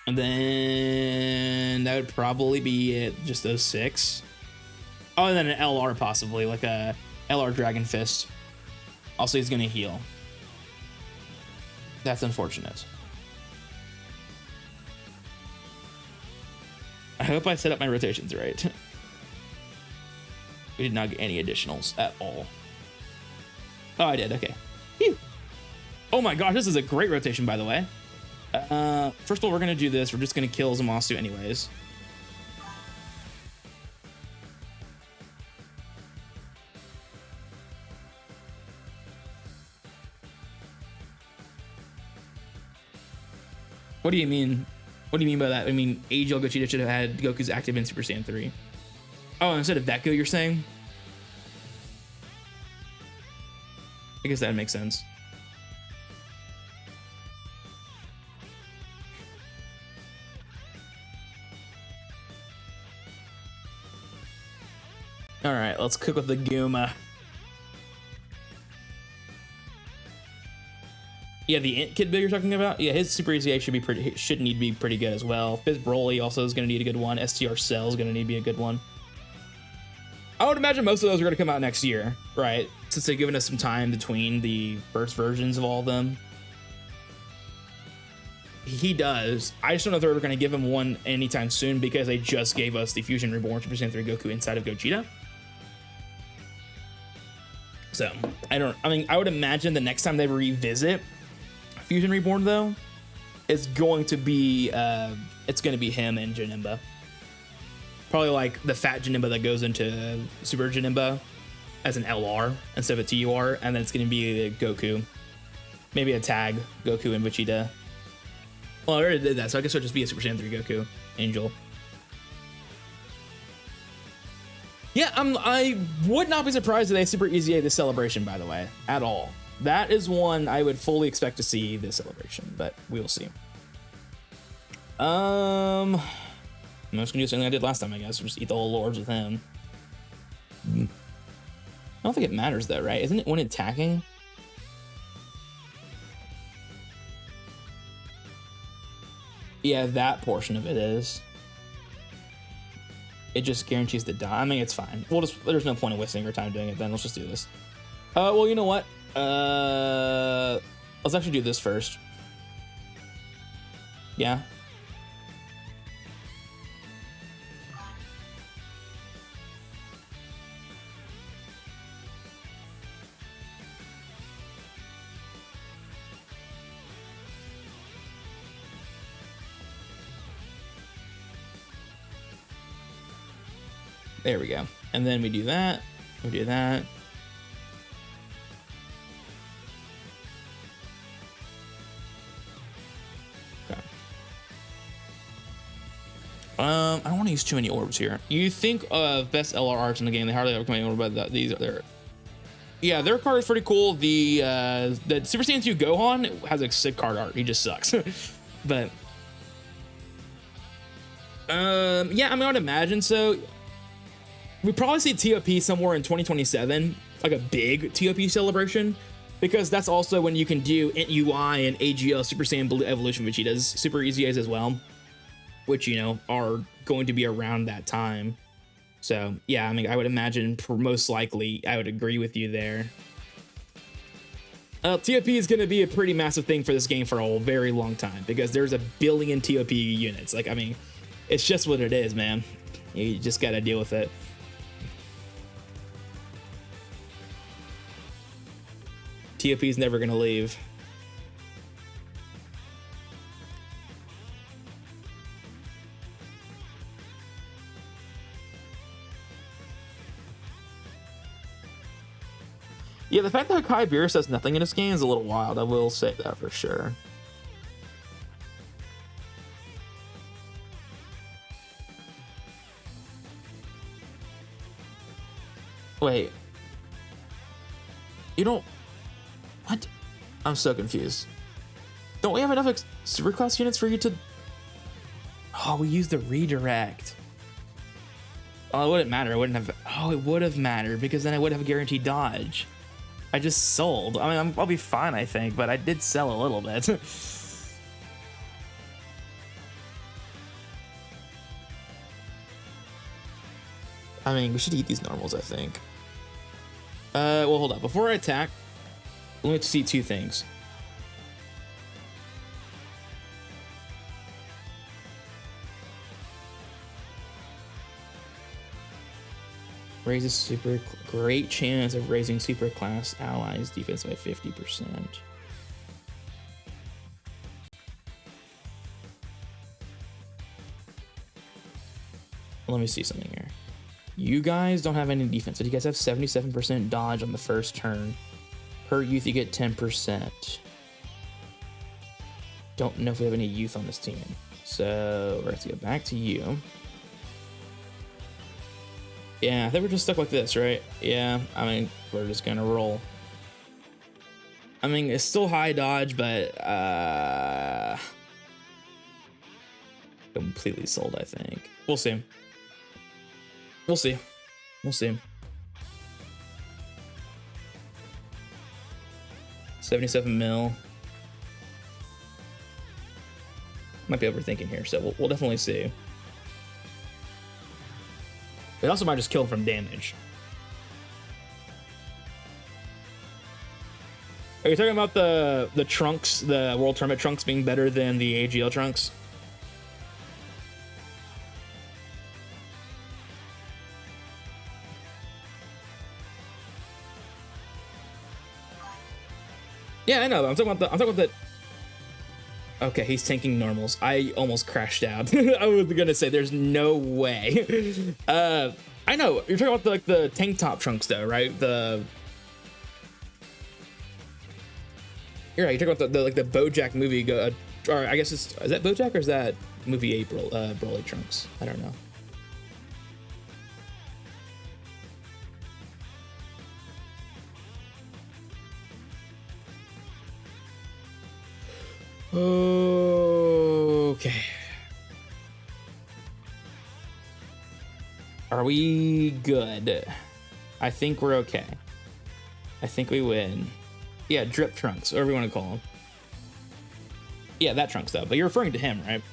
And then that would probably be it. Just those 6. Oh, and then an LR possibly, like a LR Dragon Fist. Also, he's gonna heal. That's unfortunate. I hope I set up my rotations right. We did not get any additionals at all. Oh, I did. Okay. Phew. Oh my gosh, this is a great rotation, by the way. First of all, we're gonna do this. We're just gonna kill Zamasu anyways. What do you mean? What do you mean by that? I mean, AGL Gogeta should have had Goku's active in Super Saiyan 3. Oh, instead of Deku, you're saying? I guess that makes sense. All right, let's cook with the Guma. Yeah, the Int Kid build you're talking about? Yeah, his Super EZA should need to be pretty good as well. Fizz Broly also is going to need a good one. STR Cell is going to need to be a good one. I would imagine most of those are going to come out next year, right? Since they've given us some time between the first versions of all of them. He does. I just don't know if they're going to give him one anytime soon because they just gave us the Fusion Reborn Super Saiyan 3 Goku inside of Gogeta. So, I would imagine the next time they revisit Fusion Reborn, though, is going to be, it's going to be him and Janemba. Probably like the fat Janemba that goes into Super Janemba as an LR instead of a TUR, and then it's going to be a Goku. Maybe a tag, Goku and Vegeta. Well, I already did that, so I guess it'll just be a Super Saiyan 3 Goku, Angel. Yeah, I would not be surprised if they Super EZA this celebration, by the way, at all. That is one I would fully expect to see this celebration, but we'll see. I'm just gonna do something I did last time, I guess. Just eat the whole Lords with him. I don't think it matters though, right? Isn't it when attacking? Yeah, that portion of it is. It just guarantees the die. I mean, it's fine. There's no point in wasting our time doing it then. Let's just do this. Well, you know what? Let's actually do this first. Yeah. There we go. And then we do that. We do that. Okay. I don't want to use too many orbs here. You think of best LR arts in the game, they hardly ever come in, but these are there. Yeah, their card is pretty cool. The Super Saiyan 2 Gohan has a sick card art. He just sucks. But yeah, I mean, I would imagine so. We probably see TOP somewhere in 2027, like a big TOP celebration. because that's also when you can do Int UI and AGL Super Saiyan Blue Evolution Vegetas, Super EZAs as well, which, you know, are going to be around that time. So yeah, I mean, I would imagine most likely I would agree with you there. TOP is going to be a pretty massive thing for this game for a very long time, because there's a billion TOP units. Like, I mean, it's just what it is, man. You just got to deal with it. TOP is never going to leave. Yeah, the fact that Kai Beerus does nothing in this game is a little wild. I will say that for sure. Wait. You don't... What? I'm so confused. Don't we have enough superclass units for you to... Oh, we used the redirect. Oh, it wouldn't matter. I wouldn't have... Oh, it would have mattered, because then I would have a guaranteed dodge. I just sold. I mean, I'll be fine, I think, but I did sell a little bit. I mean, we should eat these normals, I think. Well, hold up. Before I attack, let me see two things. Raises super great chance of raising super class allies defense by 50%. Let me see something here. You guys don't have any defense, but you guys have 77% dodge on the first turn. Per youth, you get 10%. Don't know if we have any youth on this team. So let's go back to you. Yeah, I think we're just stuck like this, right? Yeah, I mean, we're just gonna roll. I mean, it's still high dodge, but completely sold, I think. We'll see. We'll see. We'll see. 77 mil. Might be overthinking here, so we'll definitely see. It also might just kill him from damage. Are you talking about the trunks, the World Tournament trunks being better than the AGL trunks? Yeah, I know. I'm talking about the. Okay, he's tanking normals. I almost crashed out. I was gonna say there's no way. I know you're talking about the tank top trunks though, right? You're right. You're talking about the BoJack movie. Or I guess is that BoJack or is that movie 8 Broly trunks? I don't know. Okay. Are we good? I think we're okay. I think we win. Yeah, drip trunks, whatever you want to call them. Yeah, that trunks though, but you're referring to him, right?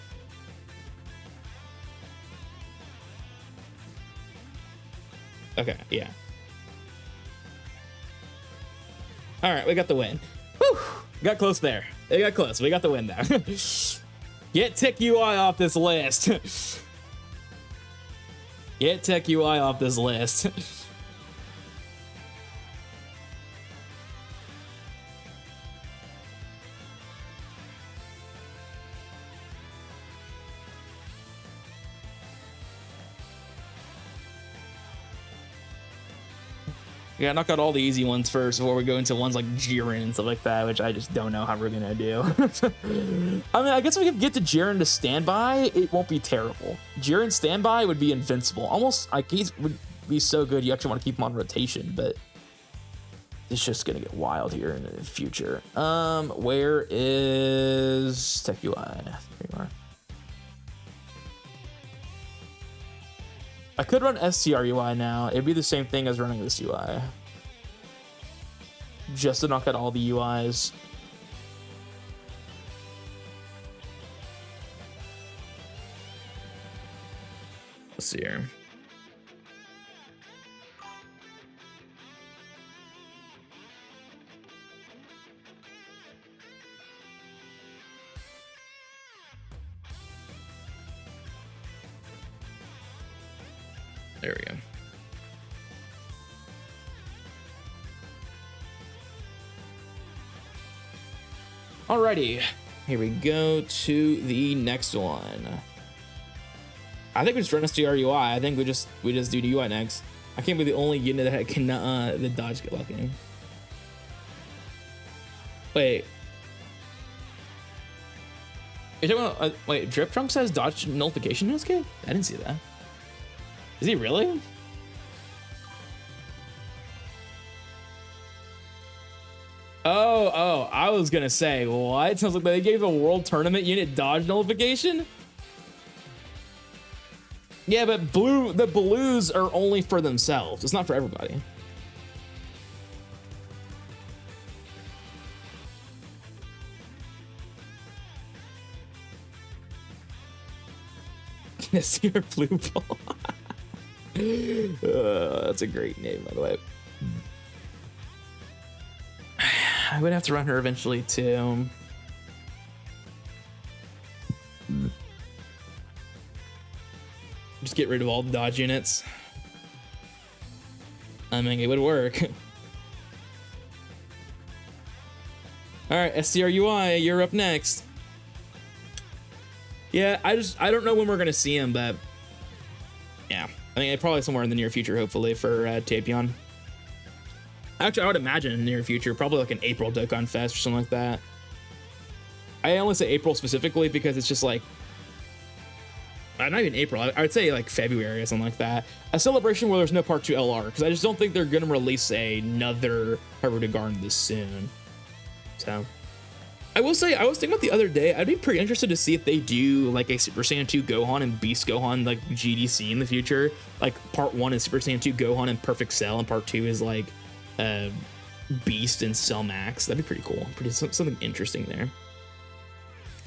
Okay, yeah. All right, we got the win. Whew, got close there. It got close. We got the win there. Get Tech UI off this list. Get Tech UI off this list. Yeah, knock out all the easy ones first before we go into ones like Jiren and stuff like that, which I just don't know how we're gonna do. I mean, I guess if we could get to Jiren to standby, it won't be terrible. Jiren standby would be invincible. Almost like he would be so good you actually want to keep him on rotation, but it's just gonna get wild here in the future. Where is Tech UI? There you are. I could run STR UI now. It'd be the same thing as running this UI. just to knock out all the UIs. Let's see here. There we go. Alrighty, here we go to the next one. I think we just run SDR UI. I think we just do the UI next. I can't be the only unit that can the dodge get lucky. Wait. You're talking about, wait, Drip Trunks has dodge nullification in his kit? I didn't see that. Is he really? Oh, I was gonna say, what? Sounds like they gave a world tournament unit dodge nullification? Yeah, but the blues are only for themselves. It's not for everybody. See your blue ball. That's a great name, by the way. I would have to run her eventually too. Just get rid of all the dodge units. I mean, it would work. All right, SCRUI, you're up next. Yeah, I don't know when we're gonna see him, but yeah, I think probably somewhere in the near future, hopefully, for Tapion. Actually, I would imagine in the near future, probably like an April Dokkan Fest or something like that. I only say April specifically because it's just like, not even April, I would say like February or something like that. A celebration where there's no Part 2 LR, because I just don't think they're going to release another Haruto Garden this soon. So, I will say, I was thinking about the other day, I'd be pretty interested to see if they do like a Super Saiyan 2 Gohan and Beast Gohan like GDC in the future. Like Part 1 is Super Saiyan 2 Gohan and Perfect Cell, and Part 2 is like Beast and Cell Max. That'd be pretty cool. Something interesting there.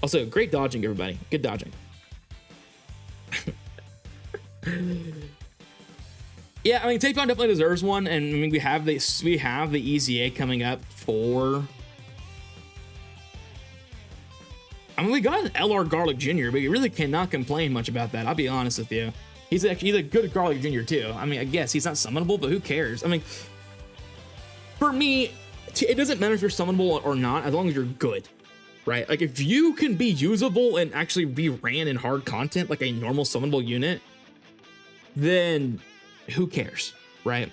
Also, great dodging, everybody. Good dodging. Yeah, I mean, Tapion definitely deserves one, and I mean, we have the EZA coming up for. I mean, we got an LR Garlic Jr., but you really cannot complain much about that. I'll be honest with you. He's a good Garlic Jr. too. I mean, I guess he's not summonable, but who cares? I mean, for me, it doesn't matter if you're summonable or not, as long as you're good. Right? Like, if you can be usable and actually be ran in hard content like a normal summonable unit, then who cares, right?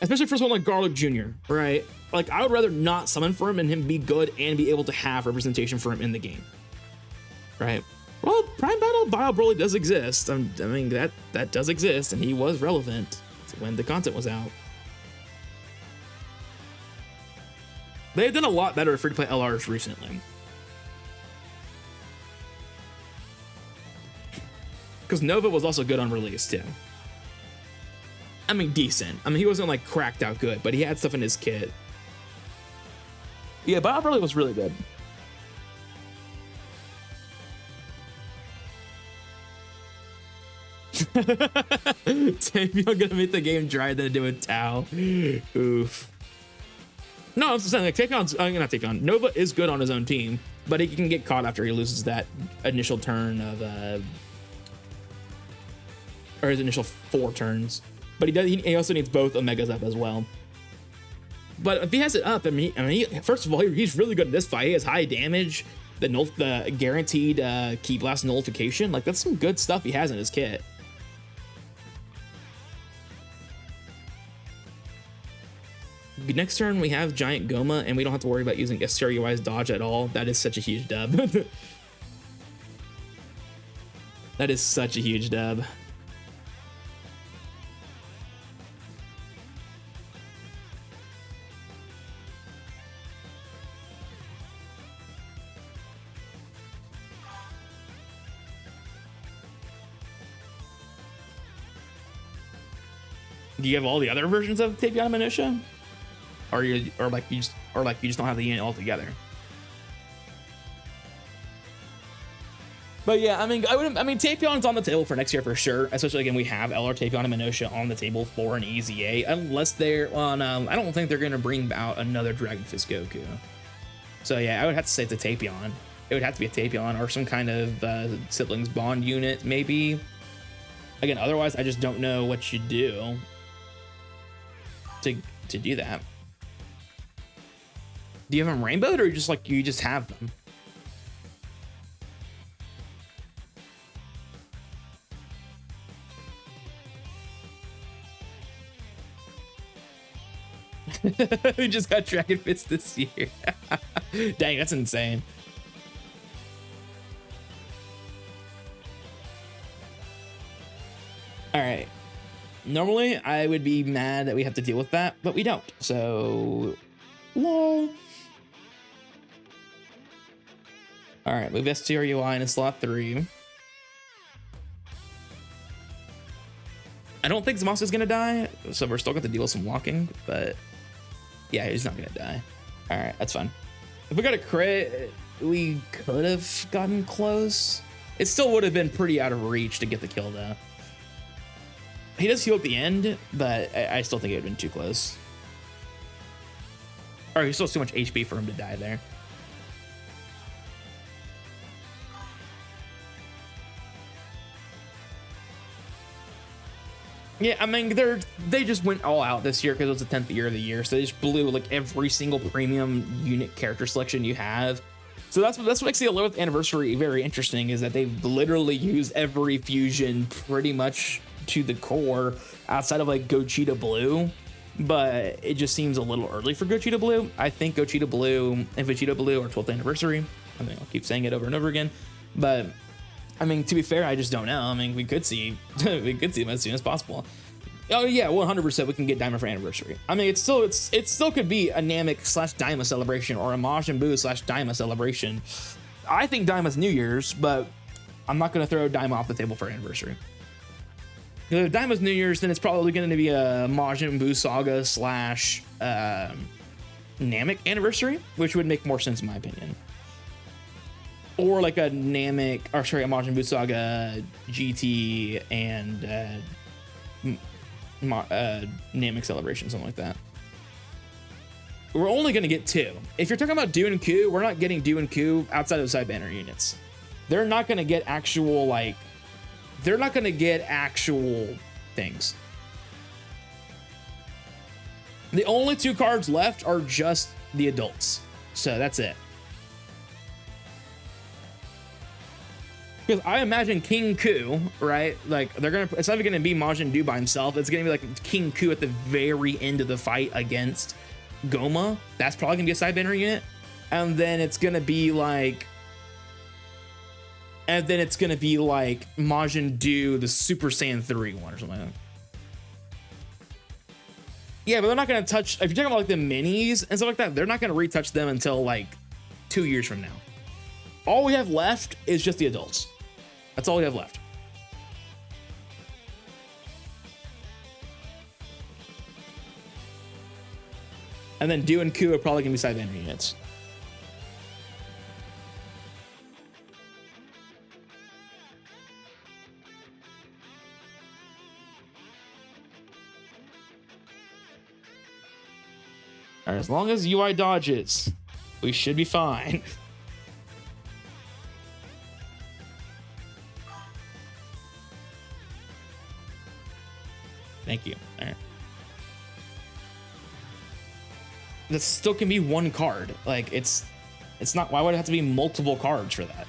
Especially for someone like Garlic Jr., right? Like, I would rather not summon for him and him be good and be able to have representation for him in the game, right? Well, Prime Battle Bio Broly does exist. I mean, that does exist, and he was relevant when the content was out. They've done a lot better free-to-play LRs recently. Because Nova was also good on release, too. I mean, decent. I mean, he wasn't, like, cracked out good, but he had stuff in his kit. Yeah, Bob Burley was really good. Tapion gonna make the game dry than to do a Tao. Oof. No, I'm saying, like, not Tapion. Nova is good on his own team, but he can get caught after he loses that initial turn of, or his initial 4 turns. But he also needs both Omegas up as well. But if he has it up, I mean, first of all, he's really good at this fight. He has high damage, the guaranteed Ki Blast nullification. Like, that's some good stuff he has in his kit. Next turn, we have Giant Goma, and we don't have to worry about using STRUI's dodge at all. That is such a huge dub. That is such a huge dub. Do you have all the other versions of Tapion Minutia? or you just don't have the unit altogether. But yeah, I mean, Tapion's on the table for next year for sure. Especially again, we have LR Tapion and Minosha on the table for an EZA, unless they're on. I don't think they're gonna bring out another Dragonfist Goku. So yeah, I would have to say it's a Tapion. It would have to be a Tapion or some kind of siblings bond unit, maybe. Again, otherwise, I just don't know what you do to do that. Do you have them rainbowed, or you just have them? We just got Dragon Fist this year. Dang, that's insane. All right. Normally, I would be mad that we have to deal with that, but we don't. So, lol. All right, move STRUI into slot 3. I don't think Zamasu's gonna die, so we're still gonna deal with some walking, but yeah, he's not gonna die. All right, that's fine. If we got a crit, we could have gotten close. It still would have been pretty out of reach to get the kill, though. He does heal at the end, but I still think it would have been too close. Or he still has too much HP for him to die there. Yeah, I mean, they just went all out this year because it was the 10th year of the year. So they just blew like every single premium unit character selection you have. So that's what makes the 11th anniversary very interesting, is that they've literally used every fusion pretty much to the core outside of like Gogeta Blue. But it just seems a little early for Gogeta Blue. I think Gogeta Blue and Vegeta Blue are 12th anniversary. I mean, I'll keep saying it over and over again. But I mean, to be fair, I just don't know. I mean, we could see them as soon as possible. Oh yeah, 100% we can get Daima for anniversary. I mean, it still could be a Namek / Daima celebration or a Majin Buu / Daima celebration. I think Daima's New Year's, but I'm not gonna throw Daima off the table for anniversary. If Daima's New Year's, then it's probably going to be a Majin Buu Saga / Namek anniversary, which would make more sense in my opinion. Or like a Namek, or sorry, a Majin Buu Saga GT and Namek celebration, something like that. We're only going to get 2. If you're talking about Do and Ku, we're not getting Do and Ku outside of the side banner units. They're not going to get actual like. They're not going to get actual things. The only 2 cards left are just the adults. So that's it. Because I imagine King Ku, right? Like it's not even going to be Majin Buu by himself. It's going to be like King Ku at the very end of the fight against Goma. That's probably going to be a side banner unit. And then it's going to be like Majin Buu, the Super Saiyan 3 one or something like that. Yeah, but they're not going to touch, if you're talking about like the minis and stuff like that, they're not going to retouch them until like 2 years from now. All we have left is just the adults. That's all we have left. And then Do and Ku are probably going to be side banner units. All right, as long as UI dodges, we should be fine. Thank you. All right. That still can be 1 card. Like it's not. Why would it have to be multiple cards for that?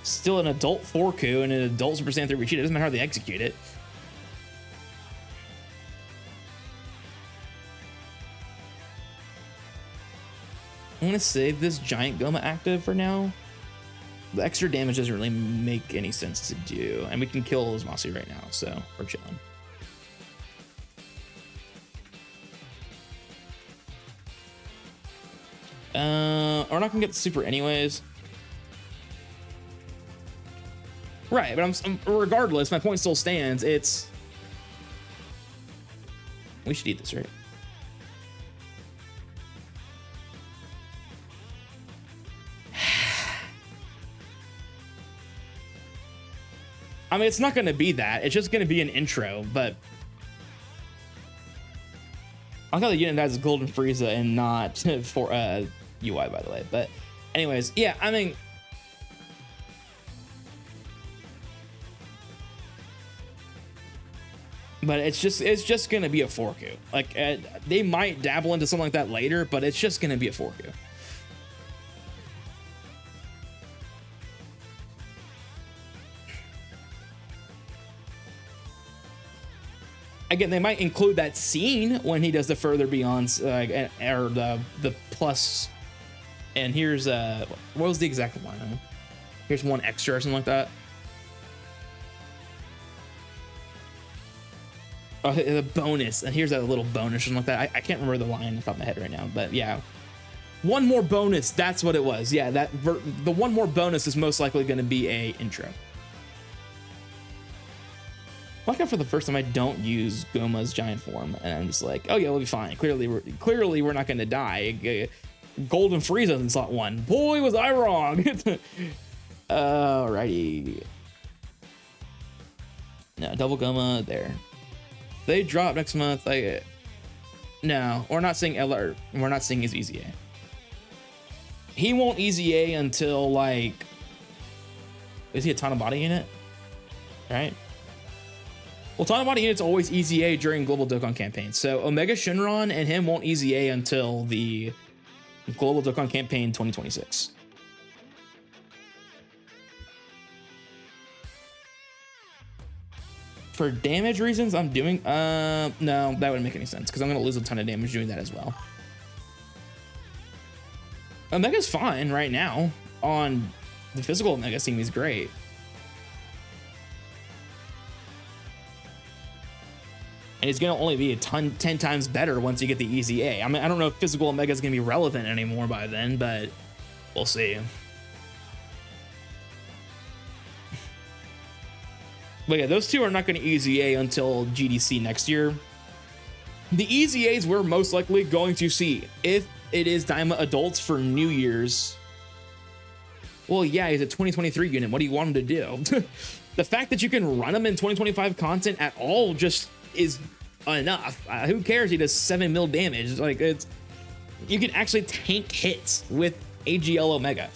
Still an adult 4Ku and an adult Super Saiyan 3 Vegeta. It doesn't matter how they execute it. I'm gonna save this giant Goma active for now. The extra damage doesn't really make any sense to do, and we can kill Rosemasu right now, so we're chilling. We're not gonna get the super anyways. Right, but regardless, my point still stands. We should eat this, right? I mean, it's not going to be that. It's just going to be an intro, but I got the unit that has Golden Frieza and not for UI, by the way. But anyways, yeah, I mean, but it's just going to be a Forku. Like they might dabble into something like that later, but it's just going to be a Forku. Again, they might include that scene when he does the Further Beyonds, or the plus. And here's what was the exact line? Here's one extra or something like that. Oh, the bonus, and here's a little bonus or something like that. I can't remember the line off the top of my head right now, but yeah, one more bonus. That's what it was. Yeah, the one more bonus is most likely going to be a intro. Like for the first time, I don't use Goma's giant form, and I'm just like, oh yeah, we'll be fine. Clearly we're not going to die. Golden Frieza in slot 1. Boy, was I wrong. Alrighty. No, double Goma there. They drop next month. No, we're not seeing LR. We're not seeing his EZA. He won't EZA until like. Is he a Tanabata unit? Right. Well, Tanabata units always EZA during Global Dokkan campaigns, so Omega Shinron and him won't EZA until the Global Dokkan campaign 2026. For damage reasons, I'm doing no, that wouldn't make any sense because I'm gonna lose a ton of damage doing that as well. Omega's fine right now. On the physical Omega team, he's great. And it's going to only be 10 times better once you get the EZA. I mean, I don't know if physical Omega is going to be relevant anymore by then, but we'll see. But yeah, those two are not going to EZA until GDC next year. The EZAs we're most likely going to see, if it is Daima Adults for New Year's. Well, yeah, he's a 2023 unit. What do you want him to do? The fact that you can run him in 2025 content at all just is enough. Who cares? He does 7 mil damage. Like you can actually tank hits with AGL Omega.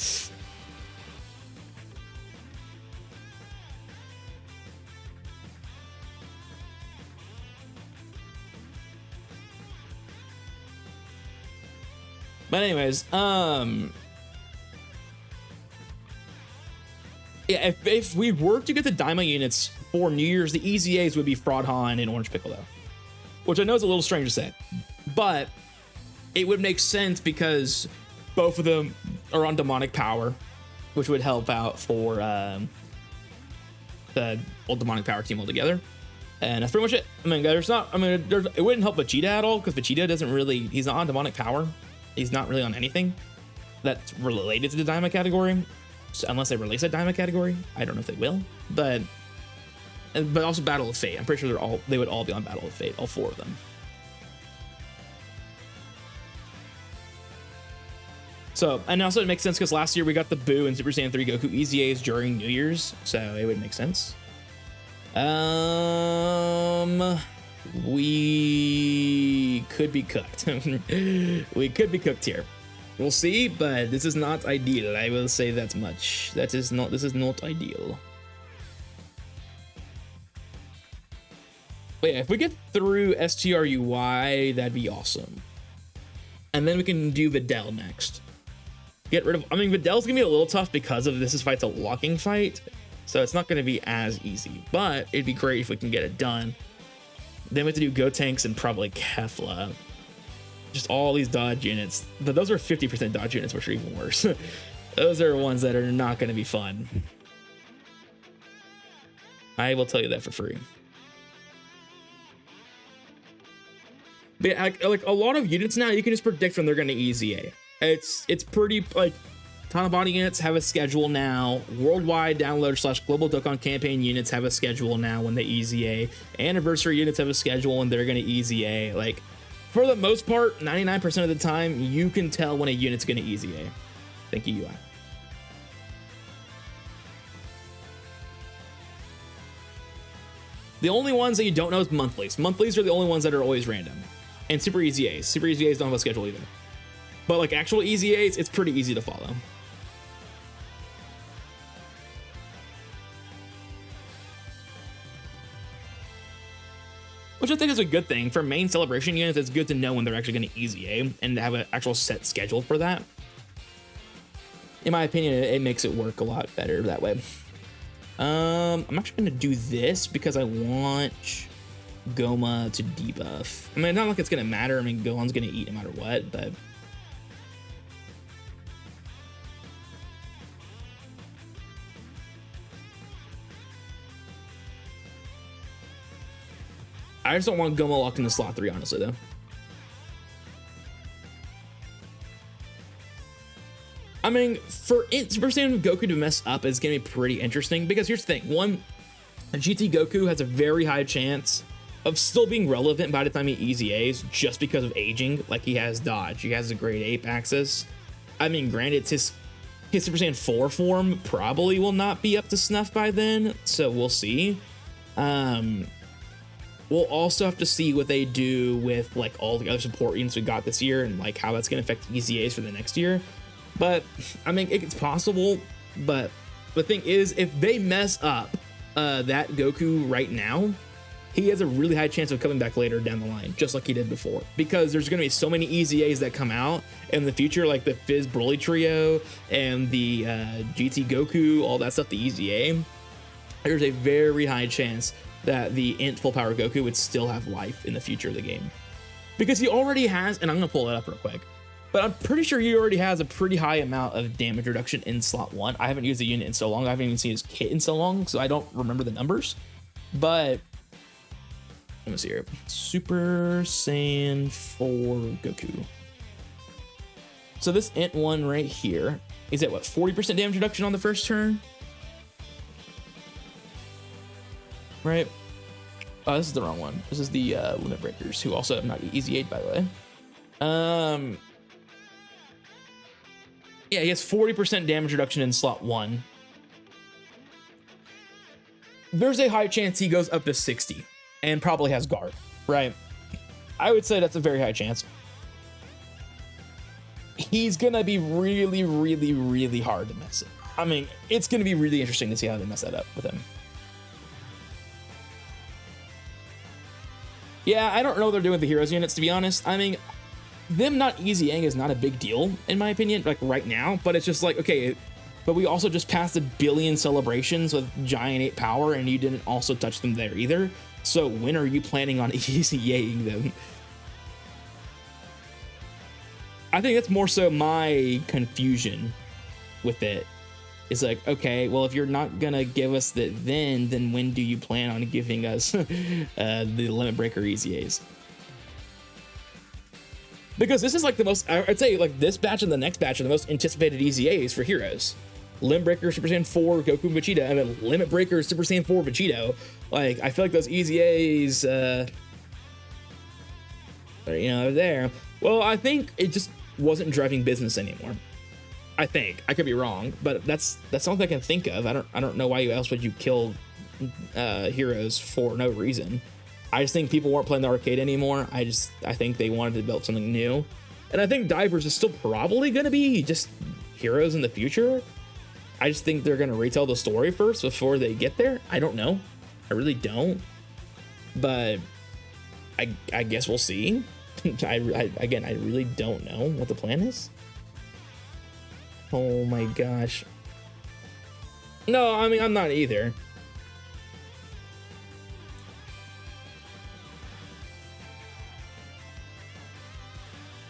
But anyways, yeah, if we were to get the Daima units for New Year's, the EZAs would be Fraud Han and Orange Piccolo, which I know is a little strange to say, but it would make sense because both of them are on demonic power, which would help out for the old demonic power team altogether. And that's pretty much it. I mean, it wouldn't help Vegeta at all because Vegeta he's not on demonic power. He's not really on anything that's related to the Daima category. So unless they release a Daima category, I don't know if they will, but also Battle of Fate. I'm pretty sure they would all be on Battle of Fate, all 4 of them. So, and also it makes sense because last year we got the Buu and Super Saiyan 3 Goku EZAs during New Year's, so it would make sense. We could be cooked. We could be cooked here. We'll see, but this is not ideal. I will say that much. This is not ideal. But yeah, if we get through STRUY, that'd be awesome. And then we can do Videl next. Videl's gonna be a little tough because of this fight's a locking fight, so it's not gonna be as easy, but it'd be great if we can get it done. Then we have to do Gotenks and probably Kefla. Just all these dodge units, but those are 50% dodge units, which are even worse. Those are ones that are not going to be fun. I will tell you that for free. But like a lot of units now, you can just predict when they're going to EZA. It's pretty like Tanabata units have a schedule now. Worldwide download / global Dokkan campaign units have a schedule now when they EZA. Anniversary units have a schedule when they're going to EZA. Like, for the most part, 99% of the time, you can tell when a unit's going to EZA. Thank you, UI. The only ones that you don't know is monthlies. Monthlies are the only ones that are always random. And super EZAs. Super EZAs don't have a schedule either. But like actual EZAs, it's pretty easy to follow. Which I think is a good thing. For main celebration units, it's good to know when they're actually going to EZA and to have an actual set schedule for that. In my opinion, it makes it work a lot better that way. I'm actually going to do this because I want Goma to debuff. I mean, not like it's going to matter. I mean, Gohan's going to eat no matter what, but... I just don't want Goma locked in the slot 3, honestly, though. I mean, for Super Saiyan Goku to mess up is going to be pretty interesting, because here's the thing. One, GT Goku has a very high chance of still being relevant by the time he EZAs just because of aging. Like, he has dodge. He has a grade 8 axis. I mean, granted, his Super Saiyan 4 form probably will not be up to snuff by then, so we'll see. We'll also have to see what they do with, like, all the other support units we got this year and, like, how that's going to affect EZAs for the next year. But, I mean, it's possible, but the thing is, if they mess up that Goku right now, he has a really high chance of coming back later down the line, just like he did before. Because there's going to be so many EZAs that come out in the future, like the Fizz Broly Trio and the GT Goku, all that stuff, the EZA. There's a very high chance that the Int Full Power Goku would still have life in the future of the game. Because he already has, and I'm going to pull it up real quick, but I'm pretty sure he already has a pretty high amount of damage reduction in slot 1. I haven't used the unit in so long. I haven't even seen his kit in so long, so I don't remember the numbers. But let me see here. Super Saiyan 4 Goku. So this Int 1 right here is at what, 40% damage reduction on the first turn? Right? Oh, this is the wrong one. This is the Limit Breakers, who also have not EZA'd, by the way. Yeah, he has 40% damage reduction in slot 1. There's a high chance he goes up to 60 and probably has guard, right? I would say that's a very high chance. He's gonna be really, really, really hard to mess up. I mean, it's gonna be really interesting to see how they mess that up with him. Yeah, I don't know what they're doing with the Heroes units, to be honest. I mean, them not EZAing is not a big deal, in my opinion, like right now, but it's just like, okay, but we also just passed 1 billion celebrations with Giant 8 power, and you didn't also touch them there either. So when are you planning on EZAing them? I think that's more so my confusion with it. It's like, okay, well, if you're not gonna give us that then when do you plan on giving us the Limit Breaker EZAs? Because this is like the most, I'd say like this batch and the next batch are the most anticipated EZAs for Heroes. Limit Breaker, Super Saiyan 4, Goku, Vegeta, and then Limit Breaker, Super Saiyan 4, Vegito. Like, I feel like those EZAs, you know, are there. Well, I think it just wasn't driving business anymore. I think. I could be wrong, but that's something I can think of. I don't know why else would you kill Heroes for no reason. I just think people weren't playing the arcade anymore. I think they wanted to build something new. And I think Divers is still probably going to be just Heroes in the future. I just think they're going to retell the story first before they get there. I don't know. I really don't. But I guess we'll see. Again, I really don't know what the plan is. Oh my gosh. No, I mean, I'm not either.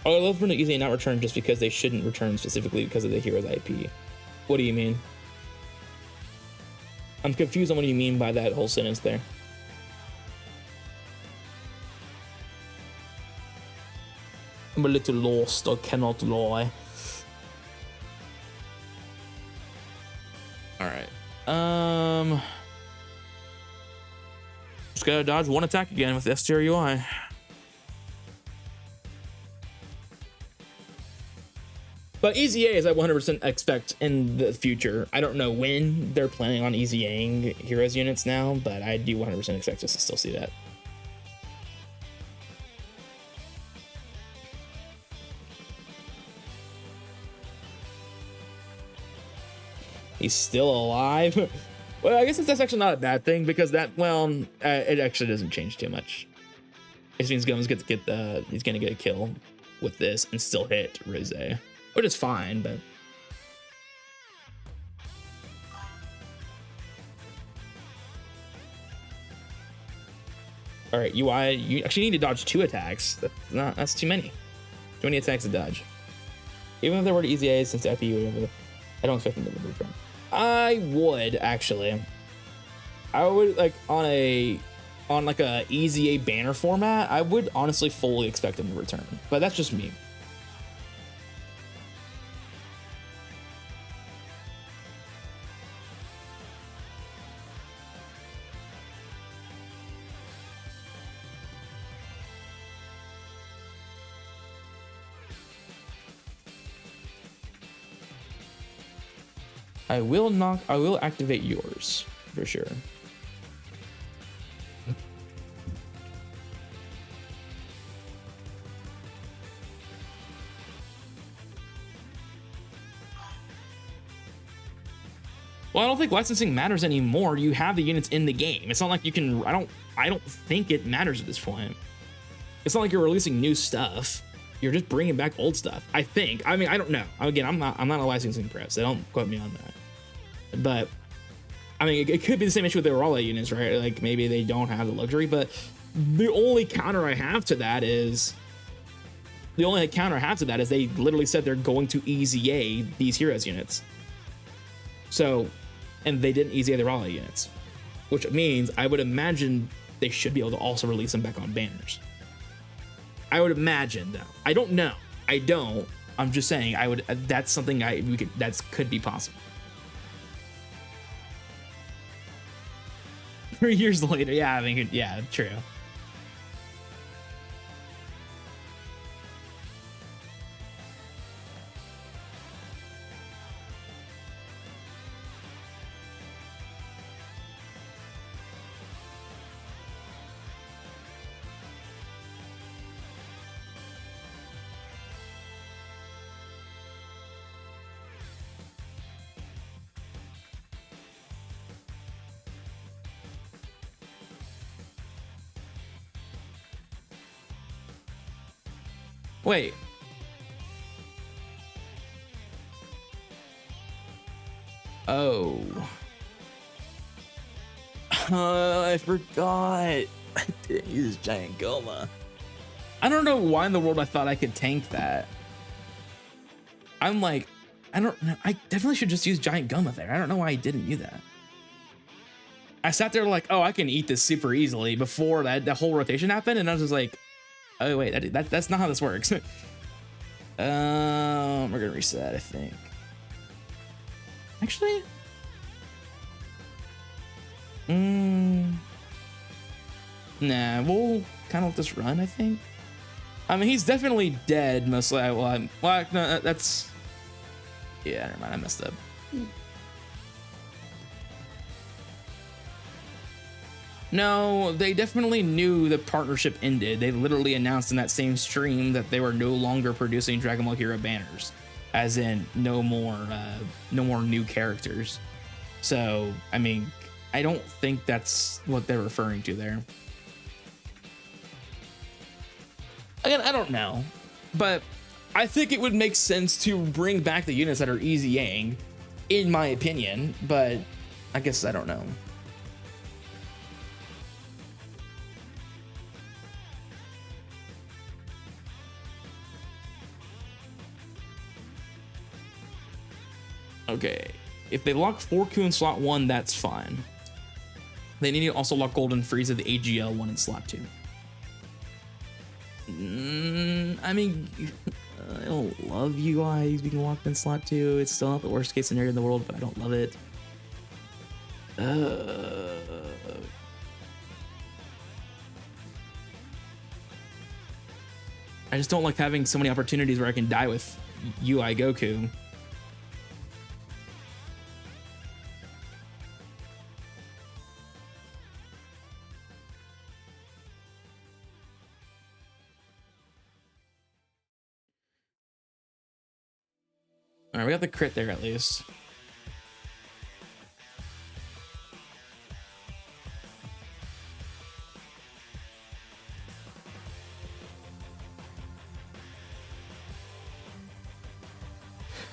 Oh, I love for EZA not return just because they shouldn't return specifically because of the Heroes IP. What do you mean? I'm confused on what you mean by that whole sentence there. I'm a little lost, I cannot lie. Alright. Just gotta dodge one attack again with STRUI. But EZA is I 100% expect in the future. I don't know when they're planning on EZAing Heroes units now, but I do 100% expect us to still see that. He's still alive. Well, I guess that's actually not a bad thing because that, well, it actually doesn't change too much. It just means Gomez gets to get he's gonna get a kill with this and still hit Rose, which is fine, but. All right, UI, you actually need to dodge 2 attacks. That's too many. Too many attacks to dodge. Even if there were EZA since FE or whatever, I don't expect them to return. I would actually. I would like on like a EZA banner format. I would honestly fully expect them to return, but that's just me. I will activate yours for sure. Well, I don't think licensing matters anymore. You have the units in the game. It's not like you can, I don't think it matters at this point. It's not like you're releasing new stuff. You're just bringing back old stuff. I think. I mean, I don't know. Again, I'm not a licensing pro, so don't quote me on that. But I mean, it could be the same issue with the Aurora units, right? Like maybe they don't have the luxury, but the only counter I have to that is they literally said they're going to EZA these Heroes units. So, and they didn't EZA the Aurora units, which means I would imagine they should be able to also release them back on banners. I would imagine, though. I don't know. I don't. I'm just saying. I would. That's something that could be possible. 3 years later, yeah. I mean, yeah, true. Wait. Oh. I forgot. I didn't use Giant Goma. I don't know why in the world I thought I could tank that. I'm like, I don't know. I definitely should just use Giant Goma there. I don't know why I didn't do that. I sat there like, oh, I can eat this super easily before that whole rotation happened, and I was just like, oh wait, that's not how this works. We're gonna reset, I think. Actually, nah, we'll kind of let this run, I think. I mean, he's definitely dead, mostly. Well, no, that's, yeah, never mind, I messed up. No, they definitely knew the partnership ended. They literally announced in that same stream that they were no longer producing Dragon Ball Hero banners, as in no more new characters. So, I mean, I don't think that's what they're referring to there. Again, I don't know, but I think it would make sense to bring back the units that are EZAing, in my opinion, but I guess I don't know. Okay, if they lock 4Q in slot 1, that's fine. They need to also lock Golden Frieza, the AGL one in slot 2. I mean, I don't love UIs being locked in slot 2. It's still not the worst case scenario in the world, but I don't love it. I just don't like having so many opportunities where I can die with UI Goku. All right, we got the crit there at least.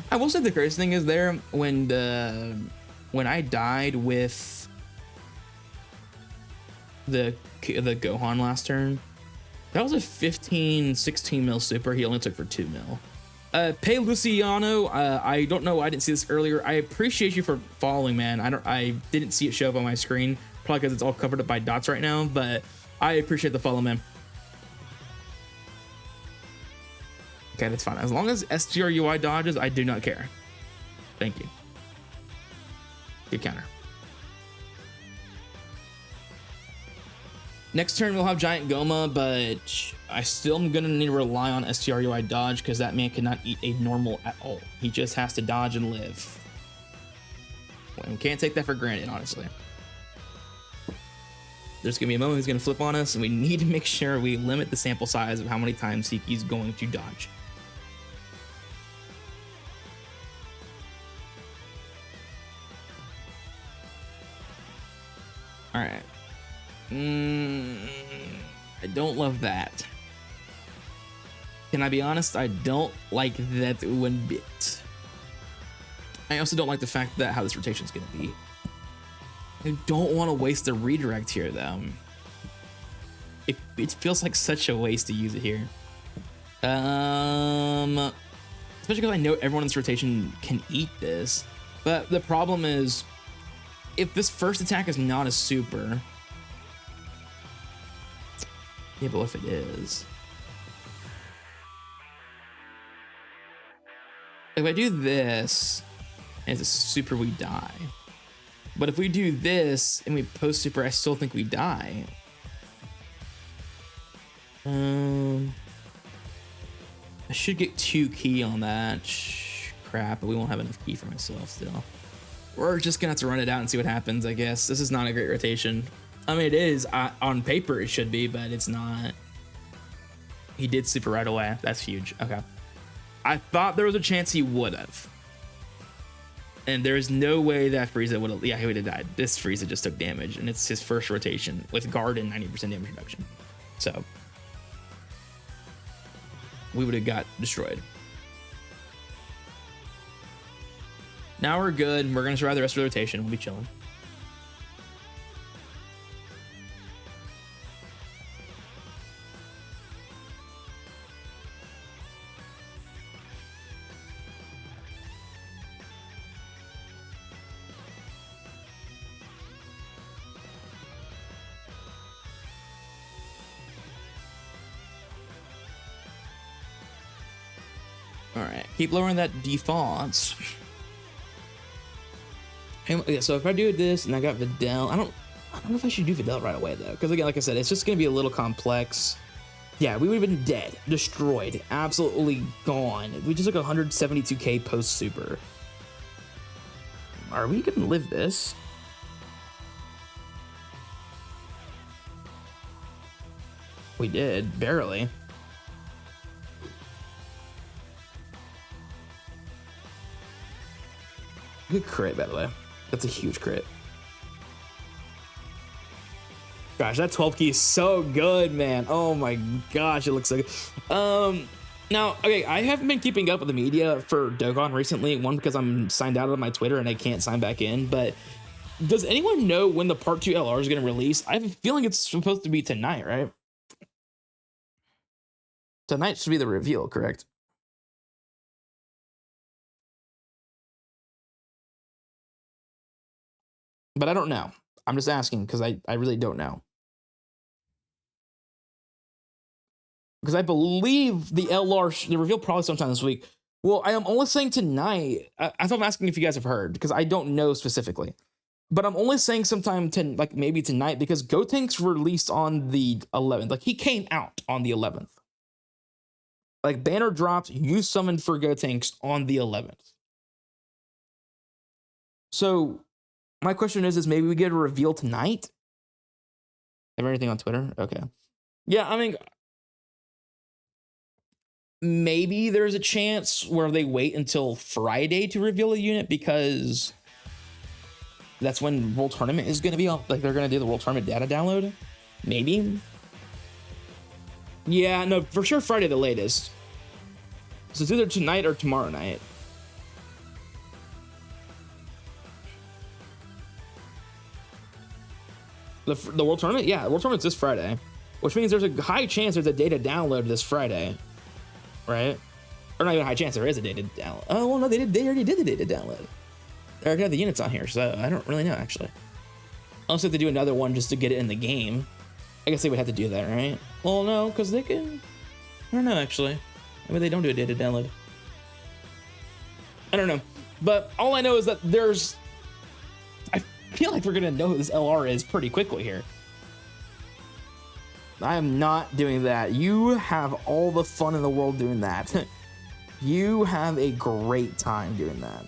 I will say the craziest thing is there when I died with the Gohan last turn, that was a 15-16 mil super. He only took for 2 mil. Pay Luciano, I don't know, I didn't see this earlier. I appreciate you for following, man. I didn't see it show up on my screen, probably because it's all covered up by dots right now, but I appreciate the follow, man. Okay, that's fine. As long as STR UI dodges, I do not care. Thank you. Good counter. Next turn, we'll have Giant Goma, but I still am going to need to rely on STR UI dodge because that man cannot eat a normal at all. He just has to dodge and live. Well, we can't take that for granted, honestly. There's going to be a moment he's going to flip on us, and we need to make sure we limit the sample size of how many times he's going to dodge. All right. I don't love that. Can I be honest? I don't like that one bit. I also don't like the fact that how this rotation is going to be. I don't want to waste the redirect here, though. It feels like such a waste to use it here. Especially because I know everyone in this rotation can eat this. But the problem is, if this first attack is not a super... Yeah, but if it is... If I do this, and it's a super, we die. But if we do this, and we post super, I still think we die. I should get 2 key on that. Crap, but we won't have enough key for myself still. We're just gonna have to run it out and see what happens, I guess. This is not a great rotation. I mean, it is. On paper, it should be, but it's not. He did super right away. That's huge. Okay. I thought there was a chance he would have. And there's no way that Frieza would have... Yeah, he would have died. This Frieza just took damage, and it's his first rotation with guard and 90% damage reduction. So... we would have got destroyed. Now we're good. We're going to survive the rest of the rotation. We'll be chilling. All right. Keep lowering that default. Yeah, so if I do this and I got Videl, I don't know if I should do Videl right away though, because again, like I said, it's just gonna be a little complex. Yeah, we would have been dead, destroyed, absolutely gone. We just took 172k post super. Are we gonna live this? We did, barely. Good crit, by the way. That's a huge crit. Gosh, that 12 key is so good, man. Oh my gosh, it looks so good. Now, okay, I haven't been keeping up with the media for Dokkan recently. One, because I'm signed out of my Twitter and I can't sign back in. But does anyone know when the Part 2 LR is going to release? I have a feeling it's supposed to be tonight, right? Tonight should be the reveal, correct? But I don't know. I'm just asking because I really don't know. Because I believe the LR, the reveal probably sometime this week. Well, I am only saying tonight. I thought I'm asking if you guys have heard because I don't know specifically. But I'm only saying sometime like maybe tonight because Gotenks released on the 11th. Like he came out on the 11th. Like banner drops, you summoned for Gotenks on the 11th. So my question is maybe we get a reveal tonight? Have anything on Twitter? Okay. Yeah, I mean, maybe there's a chance where they wait until Friday to reveal a unit because that's when World Tournament is going to be up. Like they're going to do the World Tournament data download. Maybe. Yeah, no, for sure Friday the latest. So it's either tonight or tomorrow night. The World Tournament? Yeah, the World Tournament's this Friday. Which means there's a high chance there's a data download this Friday. Right? Or not even a high chance, there is a data download. Oh, well, no, they already did the data download. They already have the units on here, so I don't really know, actually. Unless if they do another one just to get it in the game. I guess they would have to do that, right? Well, no, because they can... I don't know, actually. Maybe they don't do a data download. I don't know. But all I know is that there's... I feel like we're going to know who this LR is pretty quickly here. I am not doing that. You have all the fun in the world doing that. You have a great time doing that.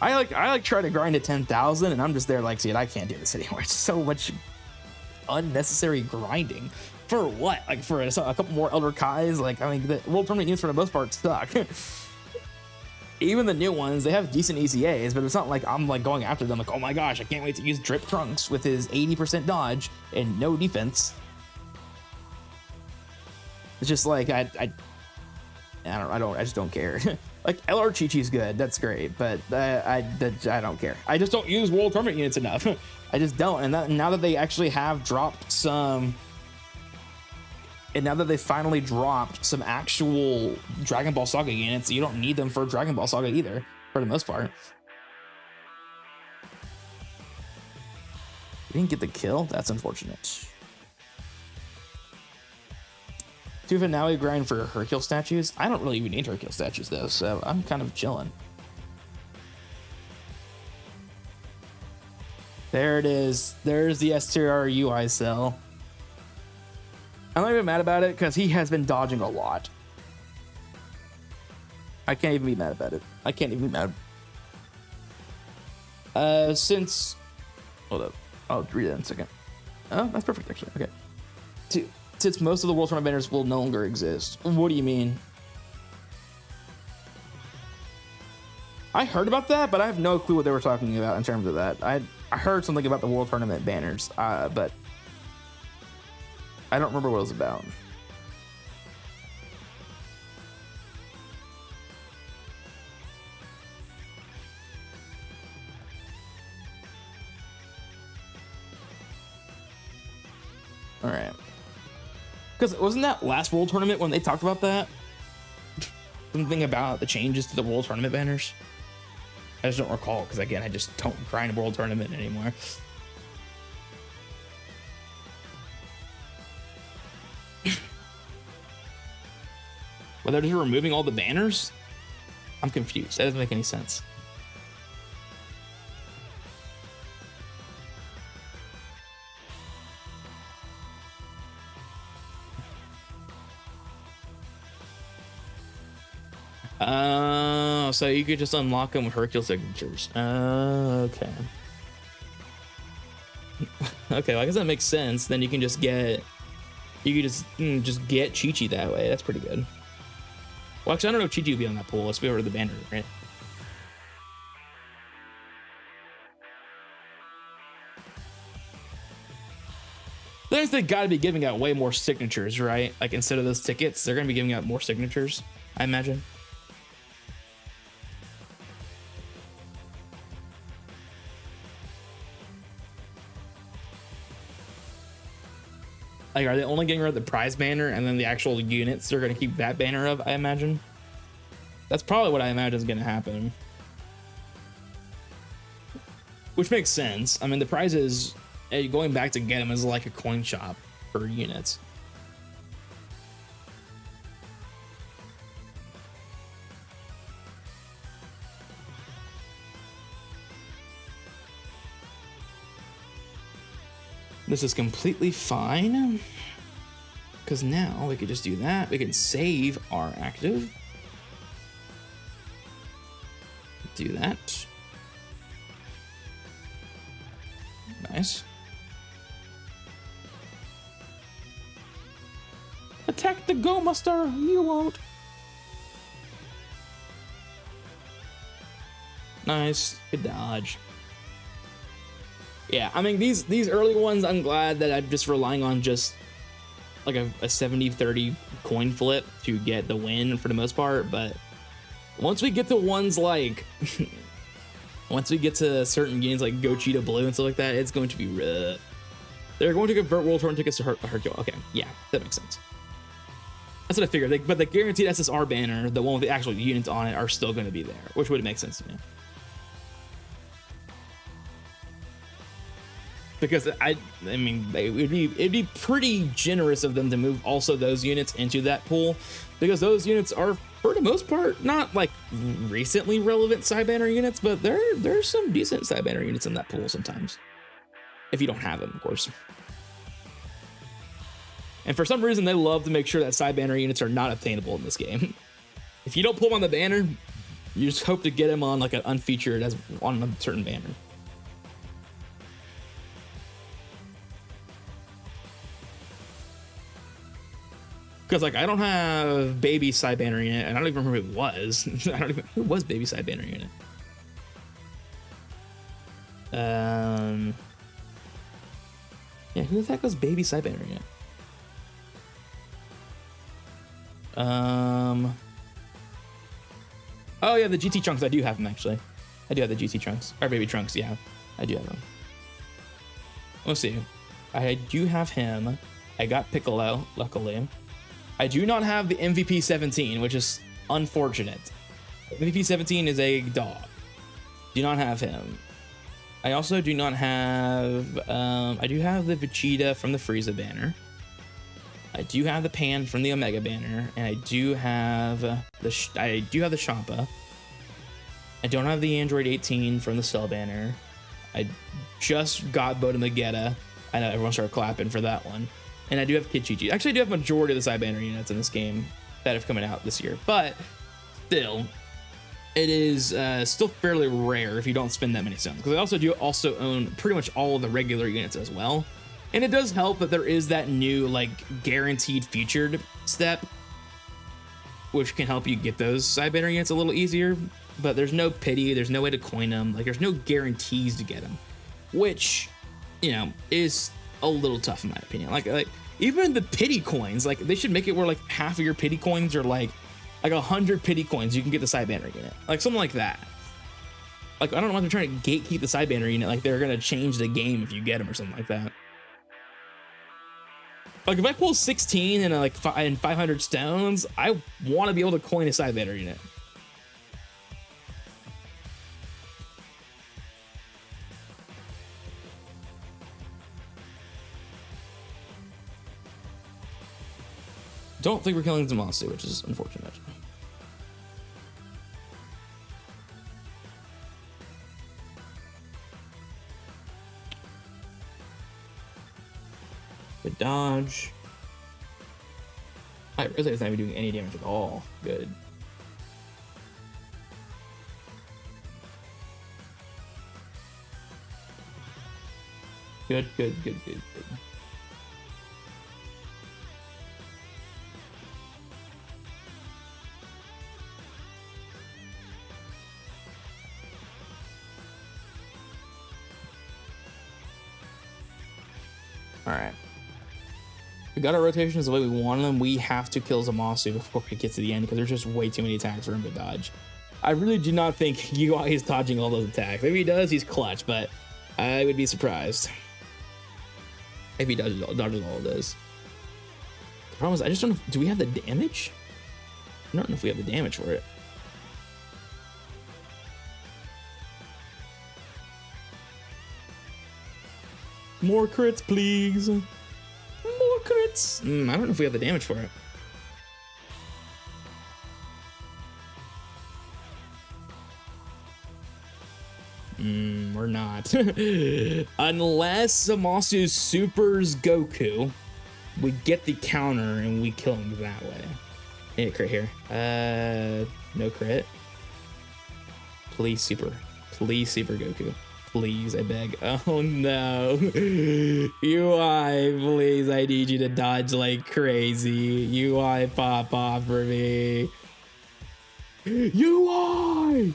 I like try to grind to 10,000 and I'm just there like, see, I can't do this anymore. It's so much unnecessary grinding. For what? Like for a couple more Elder Kais? Like, I mean, the World Tournament units for the most part suck. Even the new ones, they have decent EZAs, but it's not like I'm like going after them like, oh my gosh, I can't wait to use Drip Trunks with his 80% dodge and no defense. It's just like I just don't care. Like LR Chi-Chi's good, that's great, but I don't care. I just don't use World Tournament units enough. I just don't. And now that they actually have dropped some, and now that they finally dropped some actual Dragon Ball Saga units, you don't need them for Dragon Ball Saga either, for the most part. You didn't get the kill? That's unfortunate. Do finale grind for Hercule statues? I don't really even need Hercule statues though, so I'm kind of chilling. There it is. There's the STR UI cell. I'm not even mad about it because he has been dodging a lot. I can't even be mad about it. I can't even be mad. Since... Hold up. I'll read that in a second. Oh, that's perfect actually. Okay. Since most of the World Tournament banners will no longer exist. What do you mean? I heard about that, but I have no clue what they were talking about in terms of that. I heard something about the World Tournament banners, but I don't remember what it was about. All right. Because wasn't that last World Tournament when they talked about that? Something about the changes to the World Tournament banners? I just don't recall, because again, I just don't grind World Tournament anymore. Well, they're just removing all the banners? I'm confused. That doesn't make any sense. So you could just unlock them with Hercule signatures. Okay. Okay, well, I guess that makes sense. Then you can just get, just get Chi-Chi that way. That's pretty good. Well, actually, I don't know if Chi-Chi would be on that pool. Let's be over to the banner, right? There's they got to be giving out way more signatures, right? Like instead of those tickets, they're gonna be giving out more signatures, I imagine. Like, are they only getting rid of the prize banner and then the actual units they're going to keep that banner of, I imagine? That's probably what I imagine is going to happen. Which makes sense. I mean, the prizes, going back to get them is like a coin shop for units. This is completely fine. Because now we could just do that. We can save our active. Do that. Nice. Attack the Go Master, you won't. Nice, good dodge. Yeah, I mean, these early ones, I'm glad that I'm just relying on just like a 70-30 coin flip to get the win for the most part, but once we get to ones like, once we get to certain games like Gochita Blue and stuff like that, it's going to be rough. They're going to convert World Tour tickets to Hercule. Okay, yeah, that makes sense. That's what I figured. But the guaranteed SSR banner, the one with the actual units on it, are still going to be there, which would make sense to me. Because I mean, it'd be pretty generous of them to move also those units into that pool, because those units are, for the most part, not like recently relevant side banner units, but there's some decent side banner units in that pool sometimes, if you don't have them, of course. And for some reason, they love to make sure that side banner units are not obtainable in this game. If you don't pull them on the banner, you just hope to get them on like an unfeatured as on a certain banner. Because like I don't have baby side banner unit, and I don't even remember who it was. Who was baby side banner unit? Yeah, who the heck was baby side banner unit? Oh yeah, the GT Trunks. I do have them actually. I do have the GT Trunks or baby Trunks. Yeah, I do have them. Let's see. I do have him. I got Piccolo, luckily. I do not have the MVP 17, which is unfortunate. MVP 17 is a dog. Do not have him. I also do not have. I do have the Vegeta from the Frieza banner. I do have the Pan from the Omega banner, and I do have the Champa. I don't have the Android 18 from the Cell banner. I just got Boda Magetta. I know everyone started clapping for that one. And I do have Kid Chi-Chi. Actually, I do have a majority of the side banner units in this game that have coming out this year, but still, it is still fairly rare if you don't spend that many stones. Because I also do own pretty much all of the regular units as well. And it does help that there is that new like guaranteed featured step, which can help you get those side banner units a little easier. But there's no pity, there's no way to coin them, like there's no guarantees to get them, which, you know, is a little tough in my opinion. Like even the pity coins, like they should make it where like half of your pity coins are like 100 pity coins you can get the side banner unit, like something like that. Like I don't know why they're trying to gatekeep the side banner unit, like they're gonna change the game if you get them or something like that. Like if I pull 16 and like 500 stones, I want to be able to coin a side banner unit. Don't think we're killing Zamasu, which is unfortunate. Good dodge. I really is not even doing any damage at all. Good. Good. All right. We got our rotations the way we want them. We have to kill Zamasu before we get to the end because there's just way too many attacks for him to dodge. I really do not think UI is dodging all those attacks. Maybe he does, he's clutch, but I would be surprised if he dodges all of those. The problem is, I just don't know, do we have the damage? I don't know if we have the damage for it. More crits, please. More crits. I don't know if we have the damage for it. We're not. Unless Zamasu supers Goku, we get the counter and we kill him that way. Need a crit here. No crit. Please super. Please super Goku. Please, I beg. Oh no. UI, please, I need you to dodge like crazy. UI, pop off for me. UI!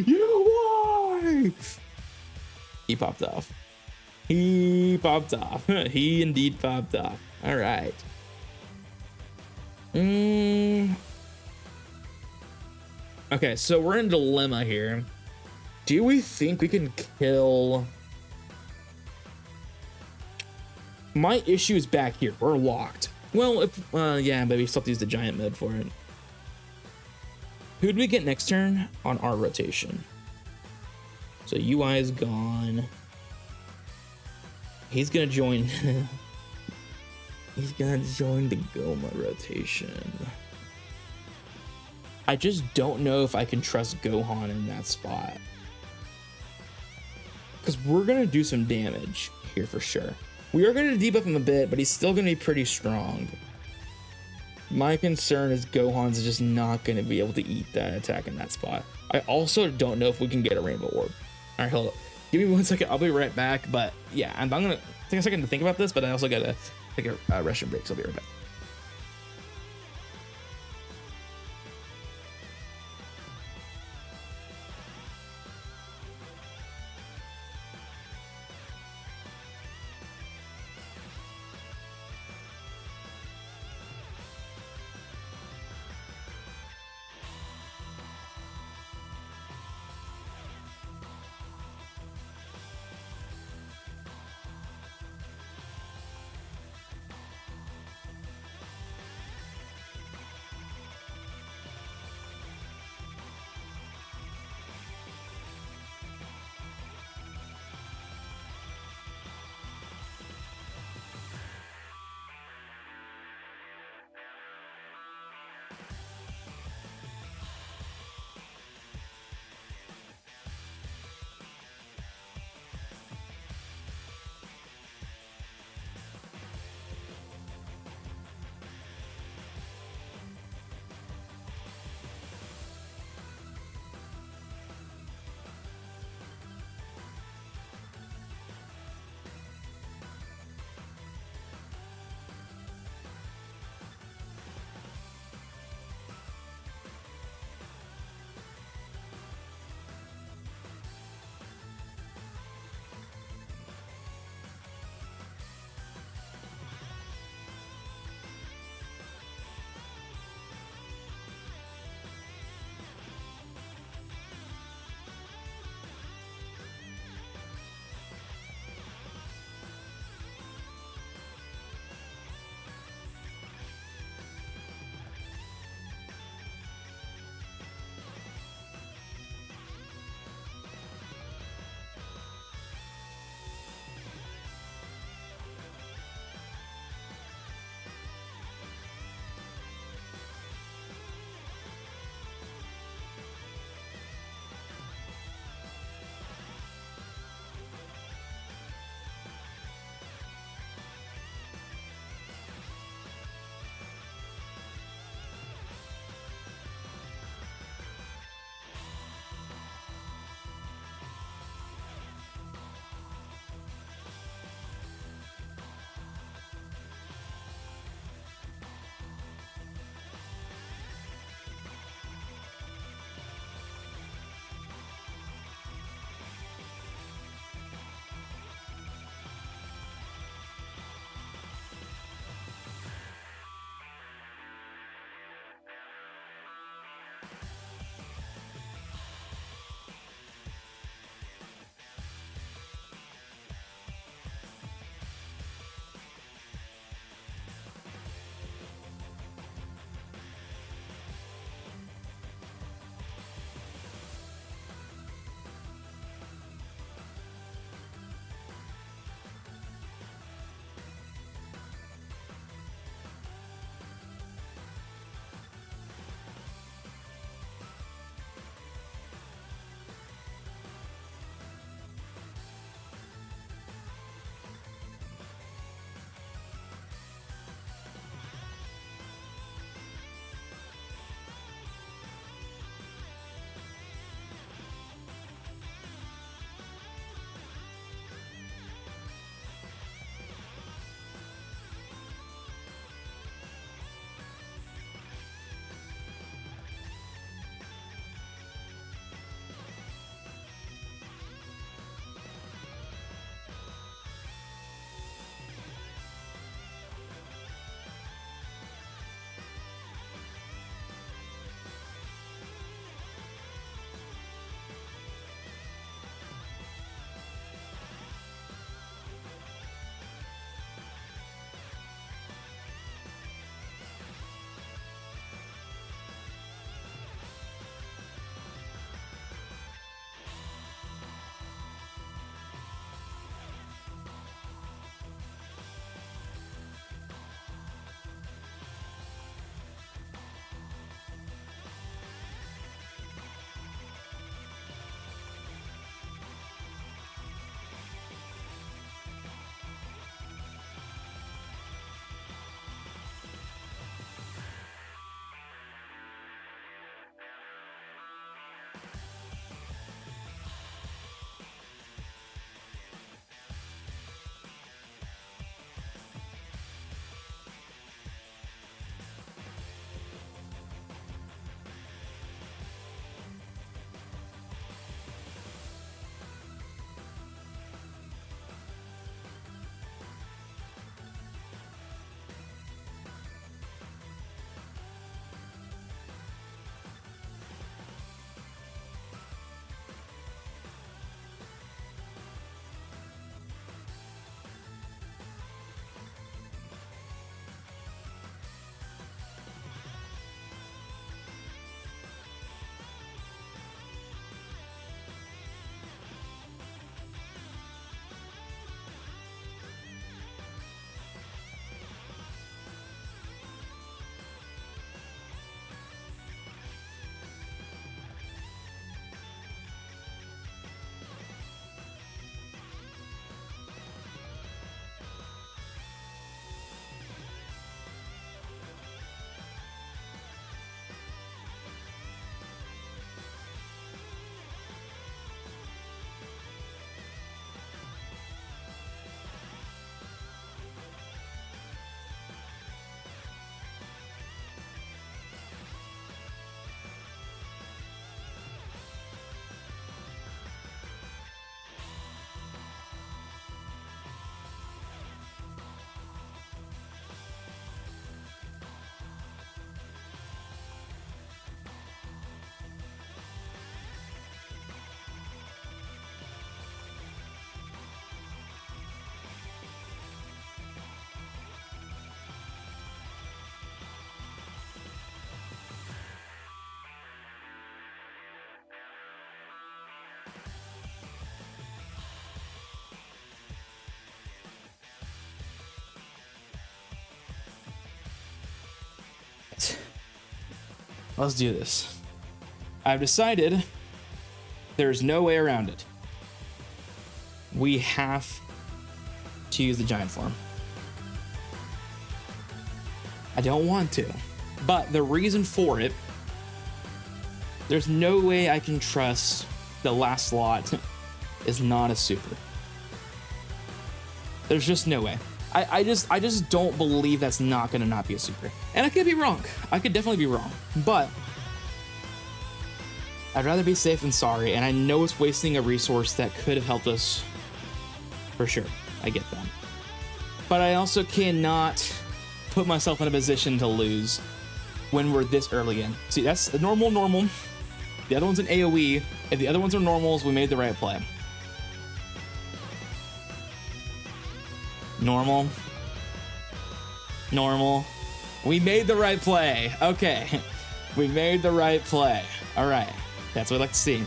UI! He popped off. He popped off. He indeed popped off. All right. Okay, so we're in a dilemma here. Do we think we can kill? My issue is back here. We're locked. Well, if yeah, but we still have to use the giant mode for it. Who do we get next turn on our rotation? So UI is gone. He's gonna join. He's gonna join the Goma rotation. I just don't know if I can trust Gohan in that spot. Because we're gonna do some damage here for sure. We are gonna debuff him a bit, but he's still gonna be pretty strong. My concern is Gohan's just not going to be able to eat that attack in that spot. I also don't know if we can get a rainbow orb. All right, hold up. Give me 1 second. I'll be right back. But yeah, I'm going to take a second to think about this, but I also got to take a restroom break, so I'll be right back. let's do this. I've decided there's no way around it. We have to use the giant form. I don't want to, but the reason for it, there's no way I can trust the last slot is not a super. There's just no way. I just don't believe that's not gonna not be a super. And I could be wrong. I could definitely be wrong, but I'd rather be safe than sorry. And I know it's wasting a resource that could have helped us for sure. I get that. But I also cannot put myself in a position to lose when we're this early in. See, that's the normal. The other one's an AoE. If the other ones are normals, we made the right play. Normal. We made the right play. Okay. We made the right play. All right. That's what I'd like to see.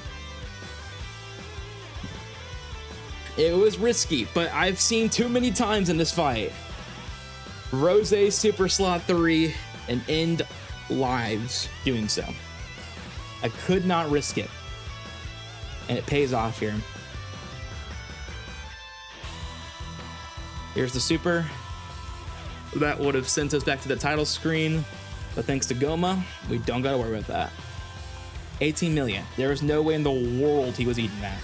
It was risky, but I've seen too many times in this fight Rose Super Slot 3 and end lives doing so. I could not risk it. And it pays off here. Here's the super. That would have sent us back to the title screen. But thanks to Goma, we don't gotta worry about that. 18 million. There is no way in the world he was eating that.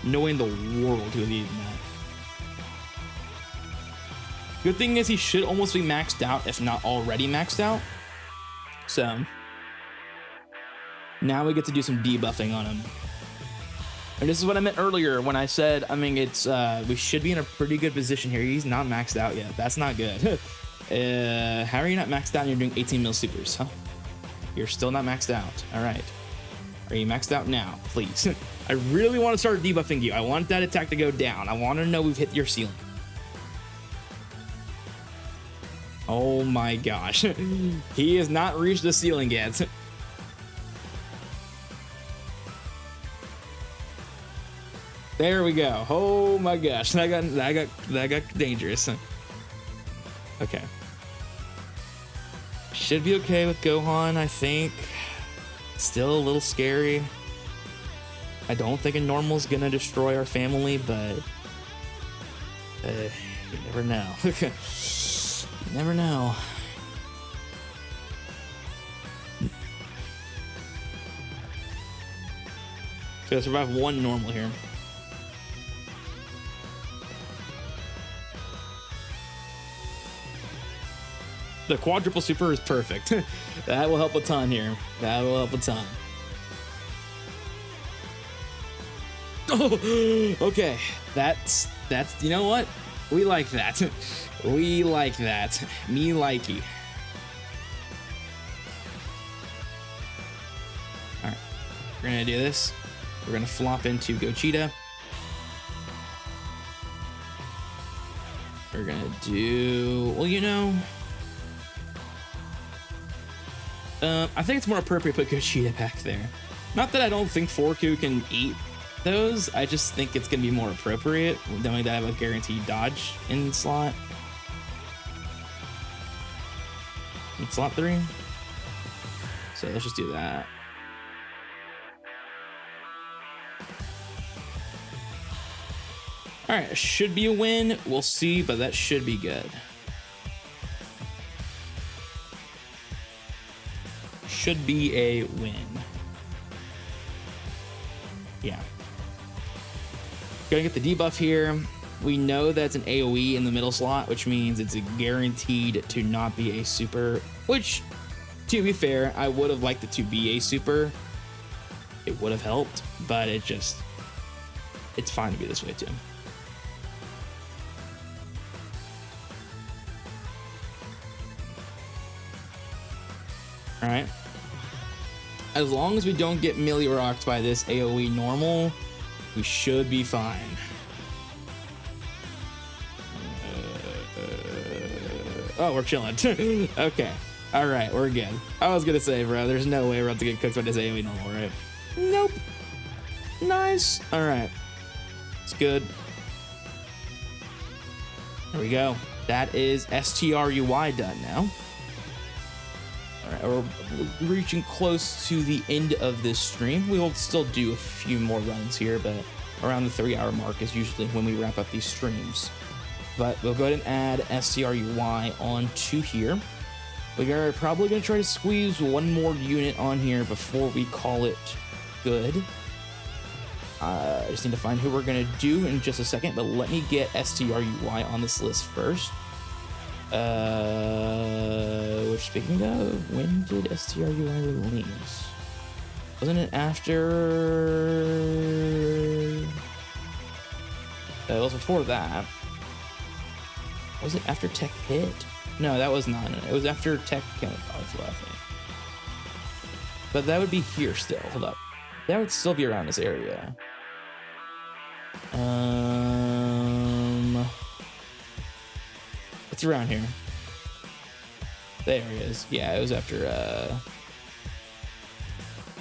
No way in the world he was eating that. Good thing is he should almost be maxed out, if not already maxed out. So now we get to do some debuffing on him. And this is what I meant earlier when I said, I mean, it's we should be in a pretty good position here. He's not maxed out yet. That's not good. How are you not maxed out and you're doing 18 mil supers? Huh? You're still not maxed out. All right. Are you maxed out now? Please. I really want to start debuffing you. I want that attack to go down. I want to know we've hit your ceiling. Oh my gosh. He has not reached the ceiling yet. There we go. Oh my gosh. That got dangerous. Okay. Should be okay with Gohan, I think. Still a little scary. I don't think a normal's gonna destroy our family, but you never know. You never know. So I survive one normal here. The quadruple super is perfect. That will help a ton here. That will help a ton. Oh, okay. That's, you know what? We like that. We like that. Me likey. All right. We're gonna do this. We're gonna flop into Gogeta. We're gonna do, well, you know, I think it's more appropriate to put Gogeta back there. Not that I don't think Forku can eat those, I just think it's gonna be more appropriate knowing that I have a guaranteed dodge in slot. In slot 3. So let's just do that. All right, should be a win. We'll see, but that should be good. Should be a win. Yeah. Gonna get the debuff here. We know that's an AoE in the middle slot, which means it's guaranteed to not be a super, which, to be fair, I would have liked it to be a super. It would have helped, but it's fine to be this way too. All right. As long as we don't get melee-rocked by this AoE normal, we should be fine. Oh, we're chilling. Okay. All right, we're good. I was gonna say, bro, there's no way we're about to get cooked by this AoE normal, right? Nope. Nice. All right. It's good. There we go. That is STRUI done now. All right, we're reaching close to the end of this stream. We will still do a few more runs here, but around the 3-hour mark is usually when we wrap up these streams. But we'll go ahead and add STRUI onto here. We are probably going to try to squeeze one more unit on here before we call it good. I just need to find who we're going to do in just a second, but let me get STRUI on this list first. Which, speaking of, when did STRUI release? Wasn't it after... it was before that. Was it after Tech hit? No, that was not. It was after Tech College, I think. But that would be here still. Hold up. That would still be around this area. It's around here. There it is. Yeah, it was after.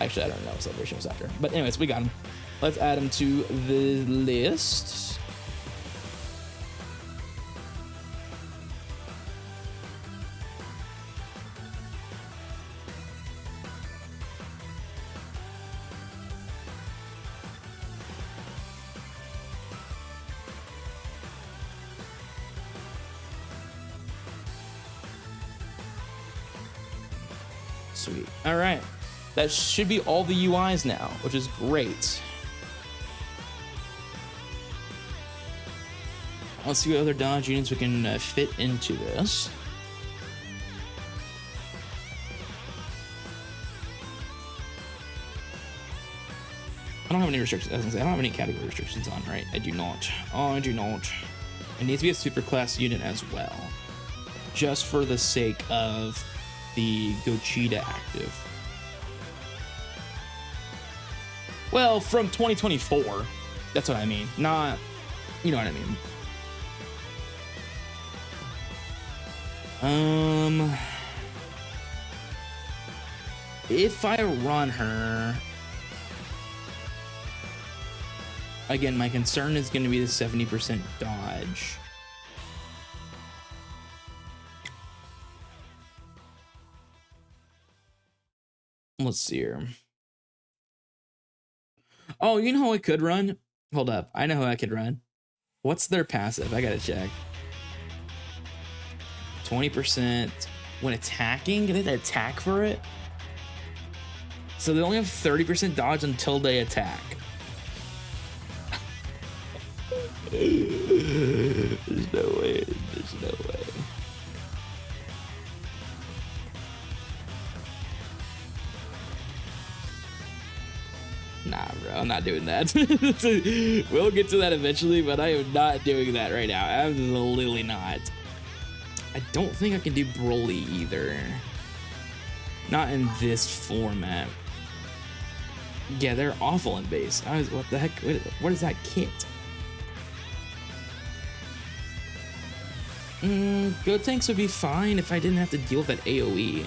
Actually, I don't know what celebration was after. But anyways, we got him. Let's add him to the list. Sweet. All right. That should be all the UIs now, which is great. Let's see what other dodge units we can fit into this. I don't have any restrictions. I don't have any category restrictions on, right? I do not. Oh, I do not. It needs to be a super class unit as well, just for the sake of the Gogeta active. Well, from 2024. That's what I mean. Not, you know what I mean. If I run her, again, my concern is going to be the 70% dodge. Let's see here. Oh, you know how I could run? Hold up. I know how I could run. What's their passive? I gotta check. 20% when attacking. They have to attack for it. So they only have 30% dodge until they attack. There's no way. There's no way. Nah, bro, I'm not doing that. We'll get to that eventually, but I am not doing that right now. Absolutely not. I don't think I can do Broly either. Not in this format. Yeah, they're awful in base. What the heck? What is that kit? Good tanks would be fine if I didn't have to deal with that AoE.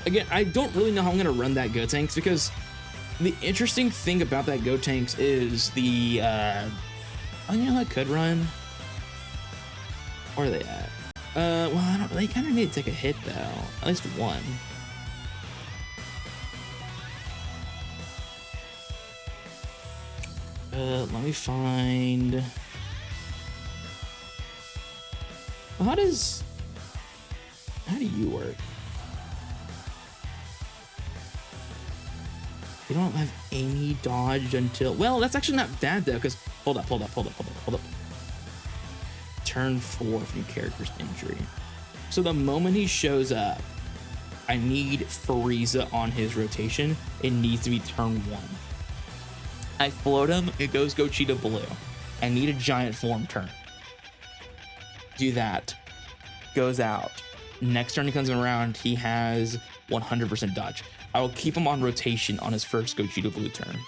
Again, I don't really know how I'm going to run that Go Tanks, because the interesting thing about that Go Tanks is the, oh, you know, I could run. Where are they at? Well, I don't, they kind of need to take a hit though, at least one. Let me find. Well, how do you work? You don't have any dodge until, well, that's actually not bad though, because hold up. Turn 4 from character's injury. So the moment he shows up, I need Frieza on his rotation. It needs to be turn 1. I float him, it goes Gogeta Blue. I need a giant form turn. Do that. Goes out. Next turn he comes around, he has 100% dodge. I will keep him on rotation on his first Gogeta Blue turn,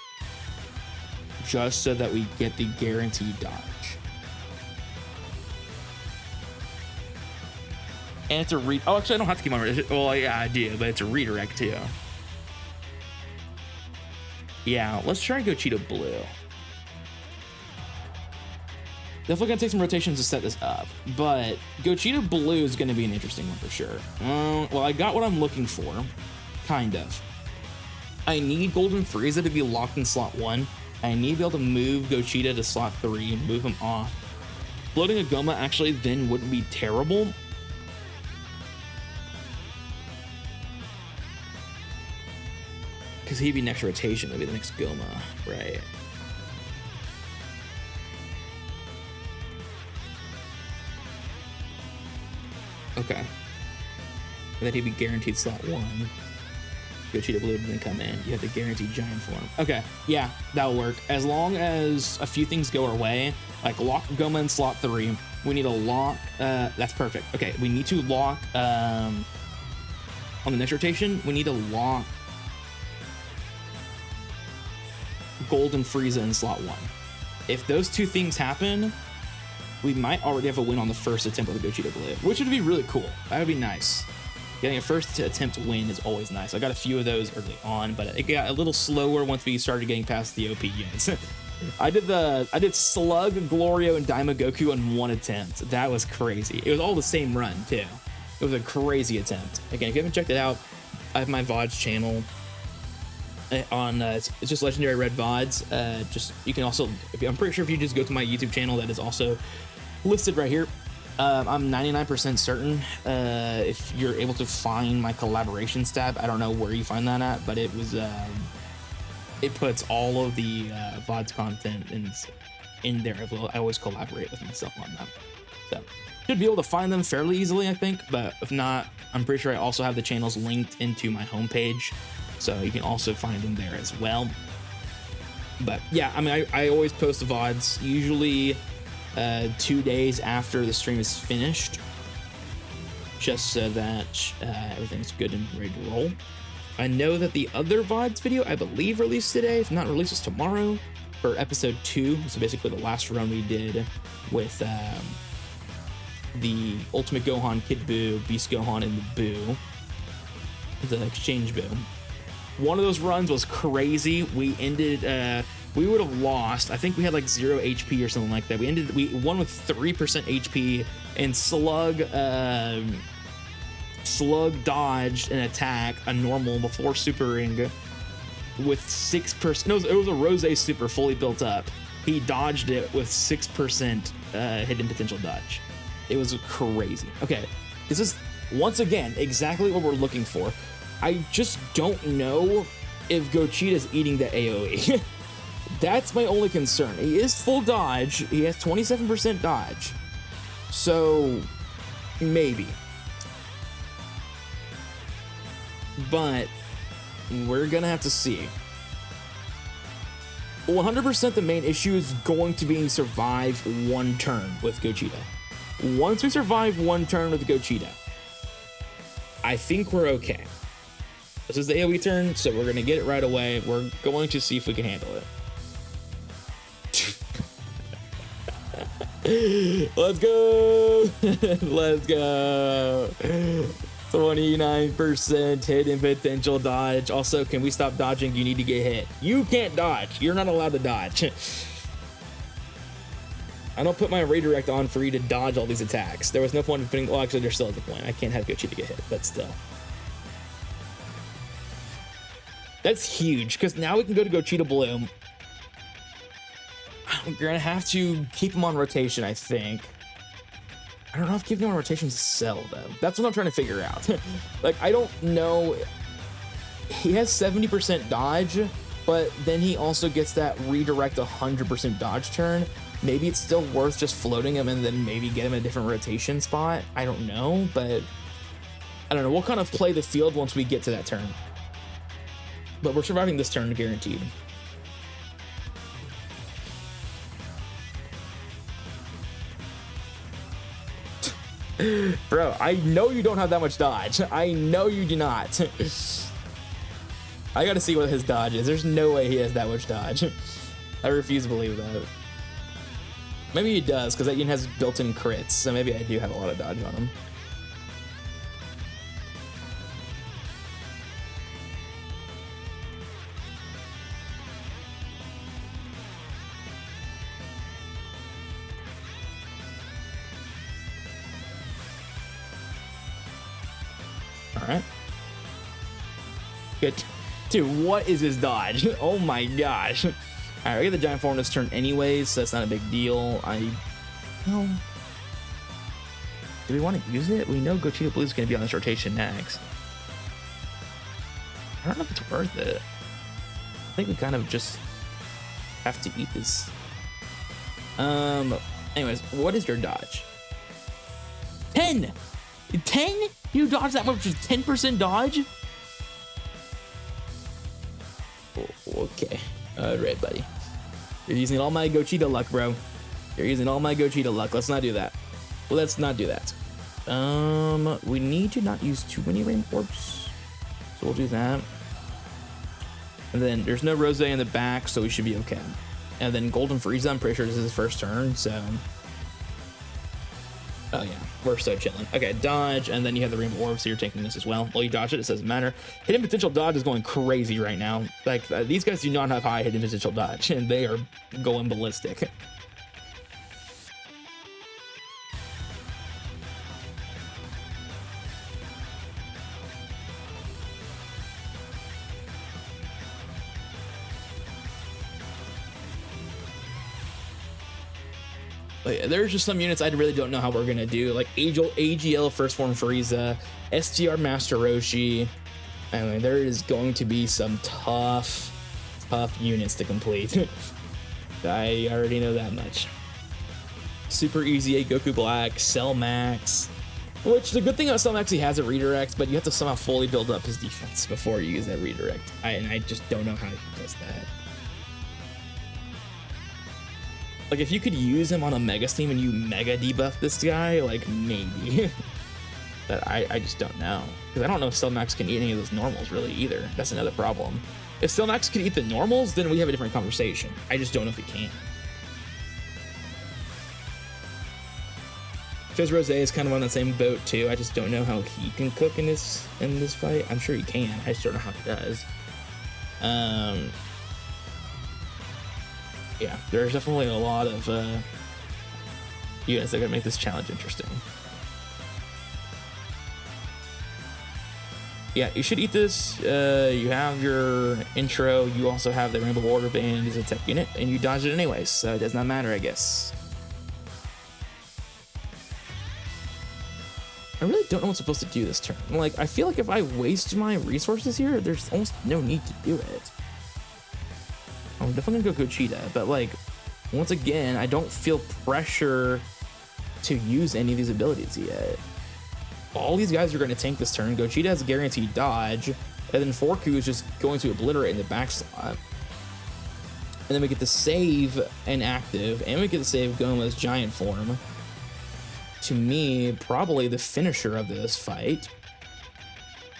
just so that we get the guaranteed dodge. And it's a oh, actually I don't have to keep on, well, yeah, I do, but it's a redirect too. Yeah, let's try Gogeta Blue. Definitely gonna take some rotations to set this up, but Gogeta Blue is gonna be an interesting one for sure. Well, I got what I'm looking for, kind of. I need Golden Frieza to be locked in slot 1. I need to be able to move Gogeta to slot 3, move him off. Floating a Goma actually then wouldn't be terrible. Because he'd be next rotation, it'd be the next Goma, right? Okay. And then he'd be guaranteed slot 1. Gogeta Blue would then come in. You have the guaranteed giant form. Okay, yeah, that'll work. As long as a few things go our way, like lock Goma in slot 3. We need to lock, that's perfect. Okay, we need to lock, on the next rotation, we need to lock Golden Frieza in slot 1. If those two things happen, we might already have a win on the first attempt with the Gogeta Blue, which would be really cool. That would be nice. Getting a first attempt win is always nice. I got a few of those early on, but it got a little slower once we started getting past the OP units. I did Slug, Glorio, and Daima Goku in one attempt. That was crazy. It was all the same run too. It was a crazy attempt. Again, if you haven't checked it out, I have my VODs channel on it's just Legendary Red VODs. Just you can also, I'm pretty sure if you just go to my YouTube channel, that is also listed right here. I'm 99% certain if you're able to find my collaborations tab. I don't know where you find that at, but it was it puts all of the VODs content in there as well. I always collaborate with myself on them, so should be able to find them fairly easily, I think. But if not, I'm pretty sure I also have the channels linked into my homepage, so you can also find them there as well. But yeah, I mean, I always post the VODs usually 2 days after the stream is finished, just so that everything's good and ready to roll. I know that the other VODs video, I believe, released today. If not, releases tomorrow for episode 2. So basically the last run we did with the Ultimate Gohan, Kid Buu, Beast Gohan, and the Buu, the exchange Buu. One of those runs was crazy. We ended, we would have lost. I think we had like 0 HP or something like that. We won with 3% HP, and Slug dodged an attack, a normal before Super Ring, with 6%. No, it was a Rose Super fully built up. He dodged it with 6% hidden potential dodge. It was crazy. Okay, this is once again exactly what we're looking for. I just don't know if Gogeta's eating the AoE. That's my only concern. He is full dodge. He has 27% dodge. So maybe. But we're gonna have to see. 100% the main issue is going to be survive one turn with Gogeta. Once we survive one turn with Gogeta, I think we're okay. This is the AoE turn, so we're gonna get it right away. We're going to see if we can handle it. Let's go. Let's go. 29% hidden potential dodge. Also, can we stop dodging? You need to get hit. You can't dodge. You're not allowed to dodge. I don't put my redirect on for you to dodge all these attacks. There was no point in putting, well, actually there still is a point. I can't have Gogeta get hit, but still. That's huge, because now we can go to Gogeta Blue. We're gonna have to keep him on rotation, I think. I don't know if keeping him on rotation is a sell, though. That's what I'm trying to figure out. Like, I don't know. He has 70% dodge, but then he also gets that redirect 100% dodge turn. Maybe it's still worth just floating him and then maybe get him a different rotation spot. I don't know, but I don't know. We'll kind of play the field once we get to that turn. But we're surviving this turn guaranteed. Bro, I know you don't have that much dodge. I know you do not. I gotta see what his dodge is. There's no way he has that much dodge. I refuse to believe that. Maybe he does, because that unit has built-in crits, so maybe I do have a lot of dodge on him. All right. Good. Dude, what is this dodge? Oh my gosh. All right, we get the giant form this turn anyways, so that's not a big deal. No. Do we want to use it? We know Gogeta Blue is going to be on this rotation next. I don't know if it's worth it. I think we kind of just have to eat this. Anyways, what is your dodge? 10! 10? You dodge that much with 10% dodge? Okay. Alright, buddy. You're using all my Gogeta luck, bro. You're using all my Gogeta luck. Let's not do that. Let's not do that. We need to not use too many rain orbs. So we'll do that. And then there's no Rose in the back, so we should be okay. And then Golden Frieza, I'm pretty sure this is his first turn, so... Oh yeah, we're so chilling. Okay, dodge, and then you have the Rainbow Orb, so you're taking this as well. Well, you dodge it, it doesn't matter. Hidden Potential Dodge is going crazy right now. Like, these guys do not have high Hidden Potential Dodge, and they are going ballistic. There's just some units I really don't know how we're gonna do, like AGL First Form Frieza, STR Master Roshi. I mean, there is going to be some tough units to complete. I already know that much. Super EZA Goku Black, Cell Max, which the good thing about Cell Max, he has a redirect, but you have to somehow fully build up his defense before you use that redirect. And I just don't know how he does that. Like, if you could use him on a Mega Steam and you Mega debuff this guy, like, maybe. But I just don't know. Because I don't know if Cellmax can eat any of those normals, really, either. That's another problem. If Cellmax can eat the normals, then we have a different conversation. I just don't know if he can. Fizz Rose is kind of on the same boat, too. I just don't know how he can cook in this fight. I'm sure he can. I just don't know how he does. Yeah, there's definitely a lot of units that are gonna make this challenge interesting. Yeah, you should eat this. You have your intro. You also have the Rainbow Orb and as a tech unit, and you dodge it anyways, so it does not matter, I guess. I really don't know what's supposed to do this turn. Like, I feel like if I waste my resources here, there's almost no need to do it. I'm definitely gonna go Gogeta, but like, once again, I don't feel pressure to use any of these abilities yet. All these guys are gonna tank this turn. Gogeta has a guaranteed dodge, and then Forku is just going to obliterate in the back slot. And then we get the save and active, and we get to save Goma's giant form. To me, probably the finisher of this fight.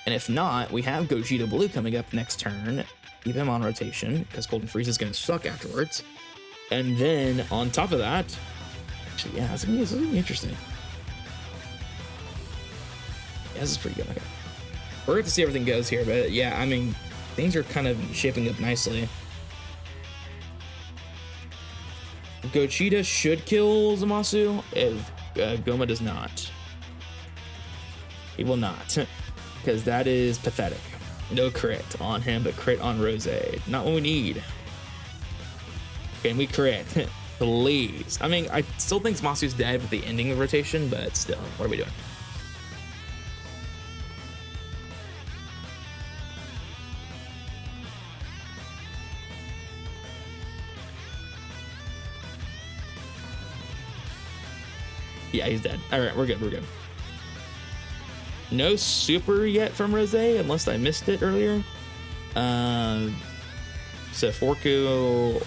And if not, we have Gogeta Blue coming up next turn. Keep him on rotation, because Golden Frieza is going to suck afterwards. And then, on top of that... Actually, yeah, this is going to be interesting. Yeah, this is pretty good. Okay. We're going to see how everything goes here, but yeah, I mean, things are kind of shaping up nicely. Gogeta should kill Zamasu if Goma does not. He will not, because that is pathetic. No crit on him, but crit on Rose. Not what we need. Can we crit? Please. I mean, I still think Zamasu's dead with the ending of rotation, but still, what are we doing? Yeah, he's dead. All right, we're good. We're good. No super yet from Rose, unless I missed it earlier. So Forku,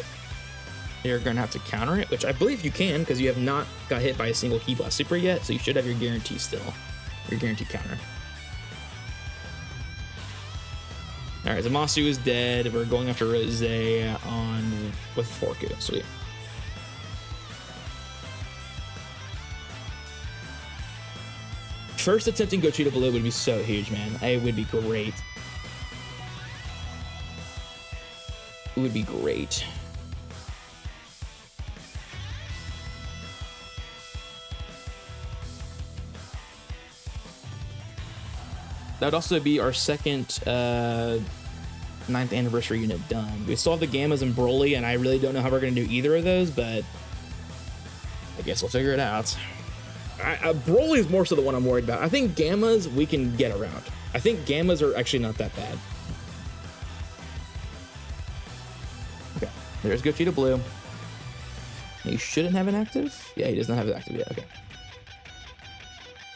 you're gonna have to counter it, which I believe you can, because you have not got hit by a single Ki Blast super yet, so you should have your guarantee still. Your guaranteed counter. All right, Zamasu is dead. We're going after Rose on with Forku. Sweet. First attempting Gogeta Blue would be so huge, man. It would be great. It would be great. That would also be our second 9th anniversary unit done. We still have the Gammas and Broly, and I really don't know how we're going to do either of those, but I guess we'll figure it out. Broly is more so the one I'm worried about. I think Gammas we can get around. I think Gammas are actually not that bad. Okay, there's Gogeta Blue. He shouldn't have an active? Yeah, he does not have an active yet. Okay.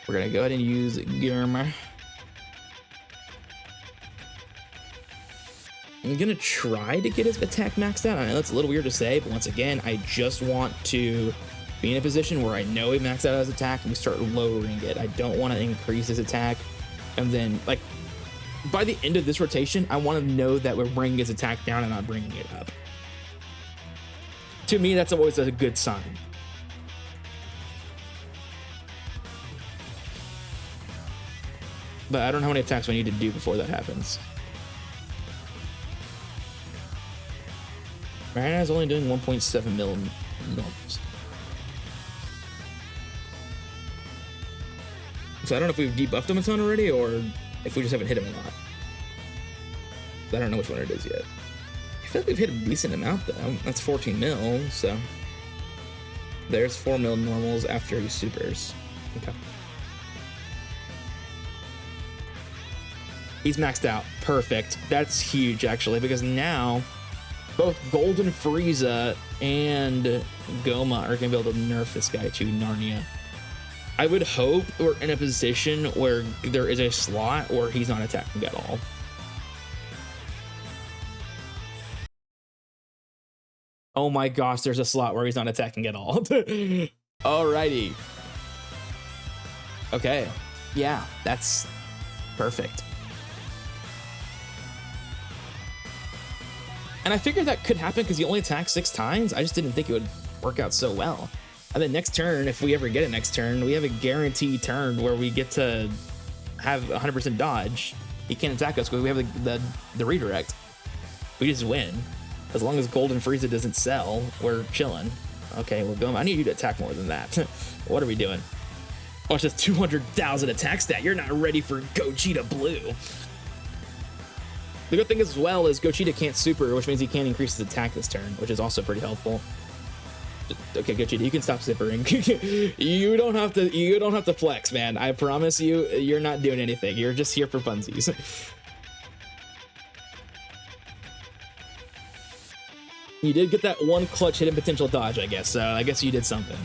We're going to go ahead and use Girma. I'm going to try to get his attack maxed out. I know that's a little weird to say, but once again, I just want to be in a position where I know he maxed out his attack and we start lowering it. I don't want to increase his attack. And then, like, by the end of this rotation, I want to know that we're bringing his attack down and not bringing it up. To me, that's always a good sign. But I don't know how many attacks we need to do before that happens. Marina is only doing 1.7 mil normals. So I don't know if we've debuffed him a ton already or if we just haven't hit him a lot. I don't know which one it is yet. I feel like we've hit a decent amount though. That's 14 mil, so there's 4 mil normals after he supers. Okay. He's maxed out. Perfect. That's huge actually, because now both Golden Frieza and Goma are gonna be able to nerf this guy to Narnia. I would hope we're in a position where there is a slot where he's not attacking at all. Oh my gosh, there's a slot where he's not attacking at all. Alrighty. Okay. Yeah, that's perfect. And I figured that could happen because he only attacked 6 times. I just didn't think it would work out so well. And then next turn, if we ever get a next turn, we have a guaranteed turn where we get to have 100% dodge. He can't attack us because we have the redirect. We just win. As long as Golden Frieza doesn't sell, we're chilling. Okay, we're going. I need you to attack more than that. What are we doing? Oh, it's just 200,000 attack stat. You're not ready for Gogeta Blue. The good thing as well is Gogeta can't super, which means he can't increase his attack this turn, which is also pretty helpful. Okay, Gogeta, you can stop zippering. You don't have to flex, man. I promise you, you're not doing anything. You're just here for funsies. You did get that one clutch hidden potential dodge, I guess. So I guess you did something.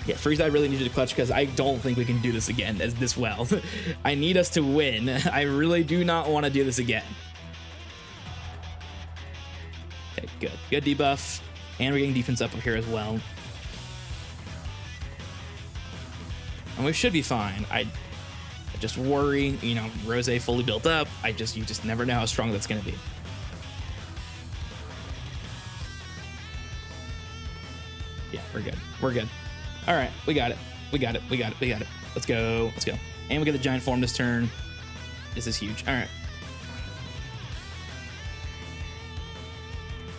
Yeah, Frieza, I really need you to clutch because I don't think we can do this again as this well. I need us to win. I really do not want to do this again. Okay, good. Good debuff. And we're getting defense up here as well. And we should be fine. I just worry, you know, Rose fully built up. You just never know how strong that's going to be. Yeah, we're good. We're good. All right, we got it. We got it. We got it. We got it. Let's go. Let's go. And we get the giant form this turn. This is huge. All right.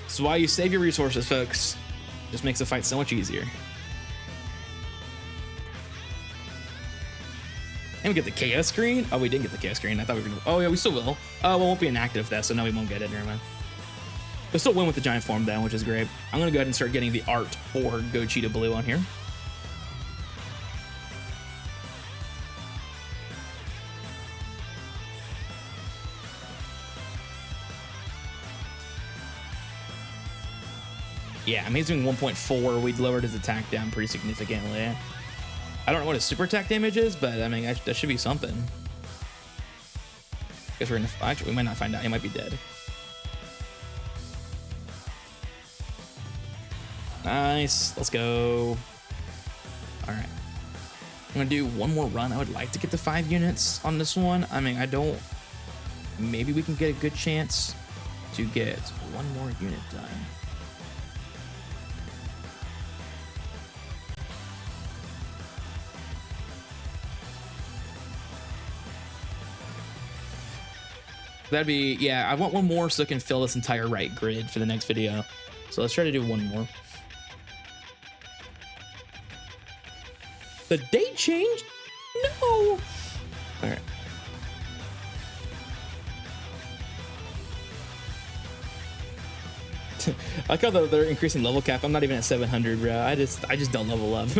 This is why you save your resources, folks. Just makes the fight so much easier. And we get the chaos screen. Oh, we didn't get the chaos screen. I thought we were gonna. Oh yeah, we still will. Oh, well, it won't be inactive though, so no, we won't get it. Never mind. We'll still win with the giant form though, which is great. I'm gonna go ahead and start getting the art for Gogeta Blue on here. Yeah, I mean, he's doing 1.4. We lowered his attack down pretty significantly. I don't know what his super attack damage is, but I mean, that should be something. Guess we're gonna. Actually, we might not find out. He might be dead. Nice. Let's go. All right. I'm gonna do one more run. I would like to get to 5 units on this one. I mean, I don't. Maybe we can get a good chance to get one more unit done. That'd be, yeah, I want one more so I can fill this entire right grid for the next video. So let's try to do one more. The date changed? No. All right. I like how they're increasing level cap. I'm not even at 700, bro. I just don't level up.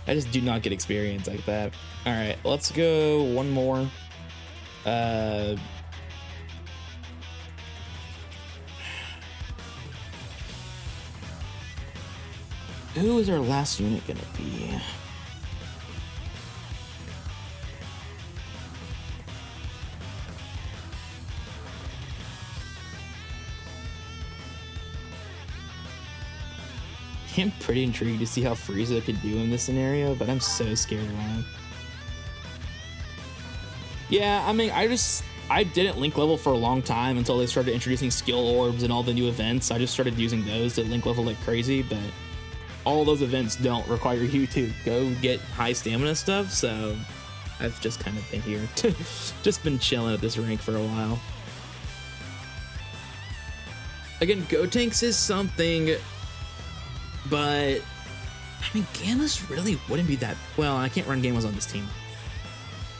I just do not get experience like that. All right, let's go one more. Who is our last unit gonna be? I'm pretty intrigued to see how Frieza could do in this scenario, but I'm so scared of him. Yeah, I mean, I didn't link level for a long time until they started introducing skill orbs and all the new events. I just started using those to link level like crazy, but all those events don't require you to go get high stamina stuff, so I've just kind of been here. Just been chilling at this rank for a while. Again, Gotenks is something, but I mean, Gammas really wouldn't be that well. I can't run Gammas on this team.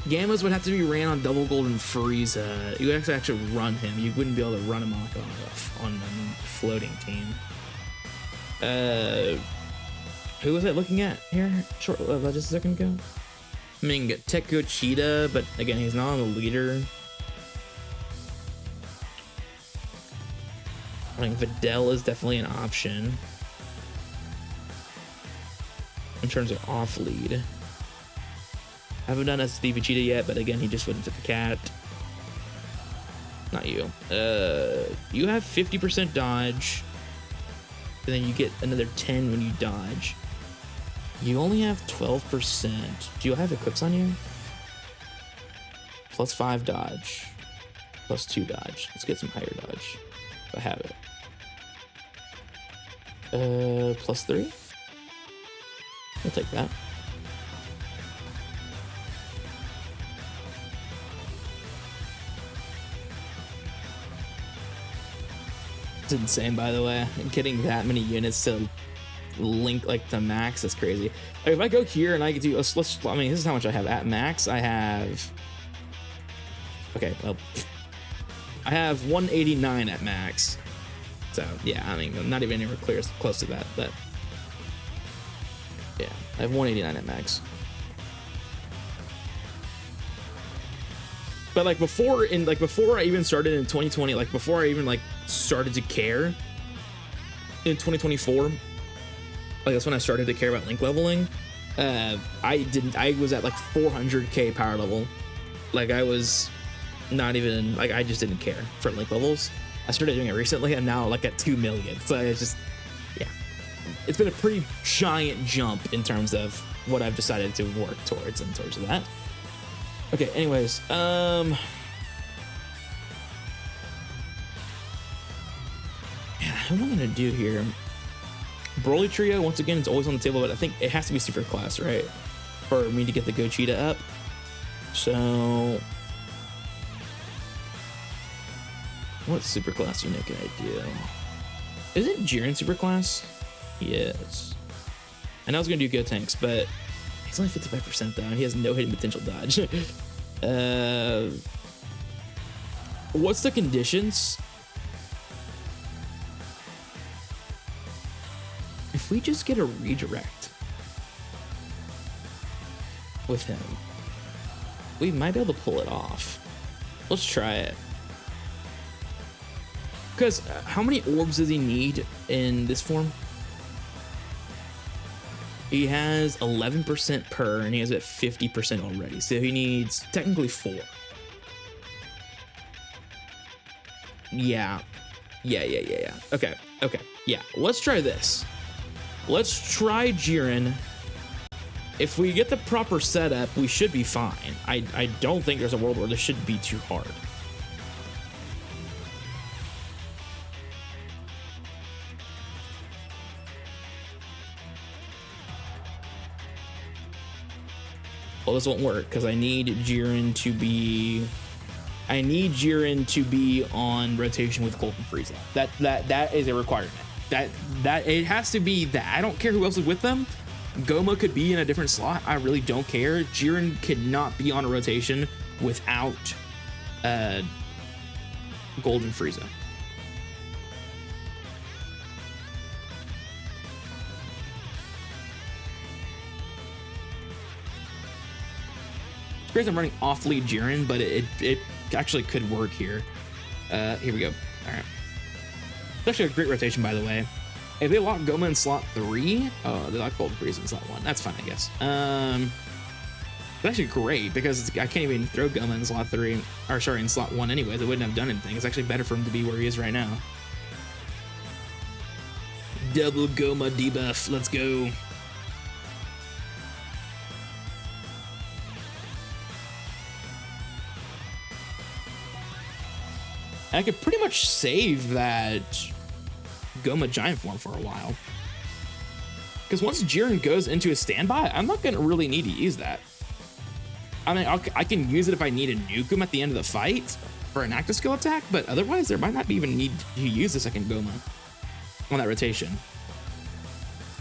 Gammas would have to be ran on Double Golden Frieza. You would actually run him. You wouldn't be able to run him on a floating team. Who was I looking at here? Just a second ago. I mean, Tekko Cheetah, but again, he's not on the leader. I think Videl is definitely an option in terms of off lead. I haven't done SD Vegeta yet, but again, he just wouldn't fit the cat. Not you. You have 50% dodge, and then you get another 10 when you dodge. You only have 12%. Do you have equips on you? Plus 5 dodge, plus 2 dodge. Let's get some higher dodge. If I have it. Plus 3. I'll take that. It's insane, by the way. Getting that many units to link like to max is crazy. Like, if I go here and I get to I mean, this is how much I have at max. I have, okay, well, I have 189 at max. So yeah, I mean, I'm not even anywhere close to that, but yeah, I have 189 at max. But like before I even started in 2020, like before I even like started to care in 2024, like that's when I started to care about link leveling. I was at like 400k power level. Like I was not even, like I just didn't care for link levels. I started doing it recently and now like at 2 million. So it's just, yeah, it's been a pretty giant jump in terms of what I've decided to work towards and towards that. Okay, anyways, yeah, what am I gonna do here? Broly Trio, once again, it's always on the table, but I think it has to be super class, right? For me to get the Gogeta up. So, what super class unit can I do? Is it Jiren super class? Yes. I know I was gonna do Gotenks, but he's only 55% though, and he has no hidden potential dodge. What's the conditions? If we just get a redirect with him, we might be able to pull it off. Let's try it. Because how many orbs does he need in this form? He has 11% per, and he has at 50% already. So he needs technically 4. Yeah. Okay. Yeah. Let's try this. Let's try Jiren. If we get the proper setup, we should be fine. I don't think there's a world where this should be too hard. Well, this won't work because I need Jiren to be on rotation with Golden Frieza. That is a requirement. That it has to be that. I don't care who else is with them. Goma could be in a different slot. I really don't care. Jiren cannot be on a rotation without Golden Frieza. Crazy I'm running off lead Jiren, but it actually could work here. Here we go. All right. It's actually a great rotation, by the way. If they lock Goma in slot 3, oh, they lock Golden Frieza in slot 1. That's fine, I guess. It's actually great because I can't even throw Goma in slot 3, or sorry, in slot 1 anyways. It wouldn't have done anything. It's actually better for him to be where he is right now. Double Goma debuff. Let's go. I could pretty much save that Goma Giant form for a while. Because once Jiren goes into a standby, I'm not going to really need to use that. I mean, I can use it if I need to nuke him at the end of the fight for an active skill attack, but otherwise there might not be even need to use the second Goma on that rotation.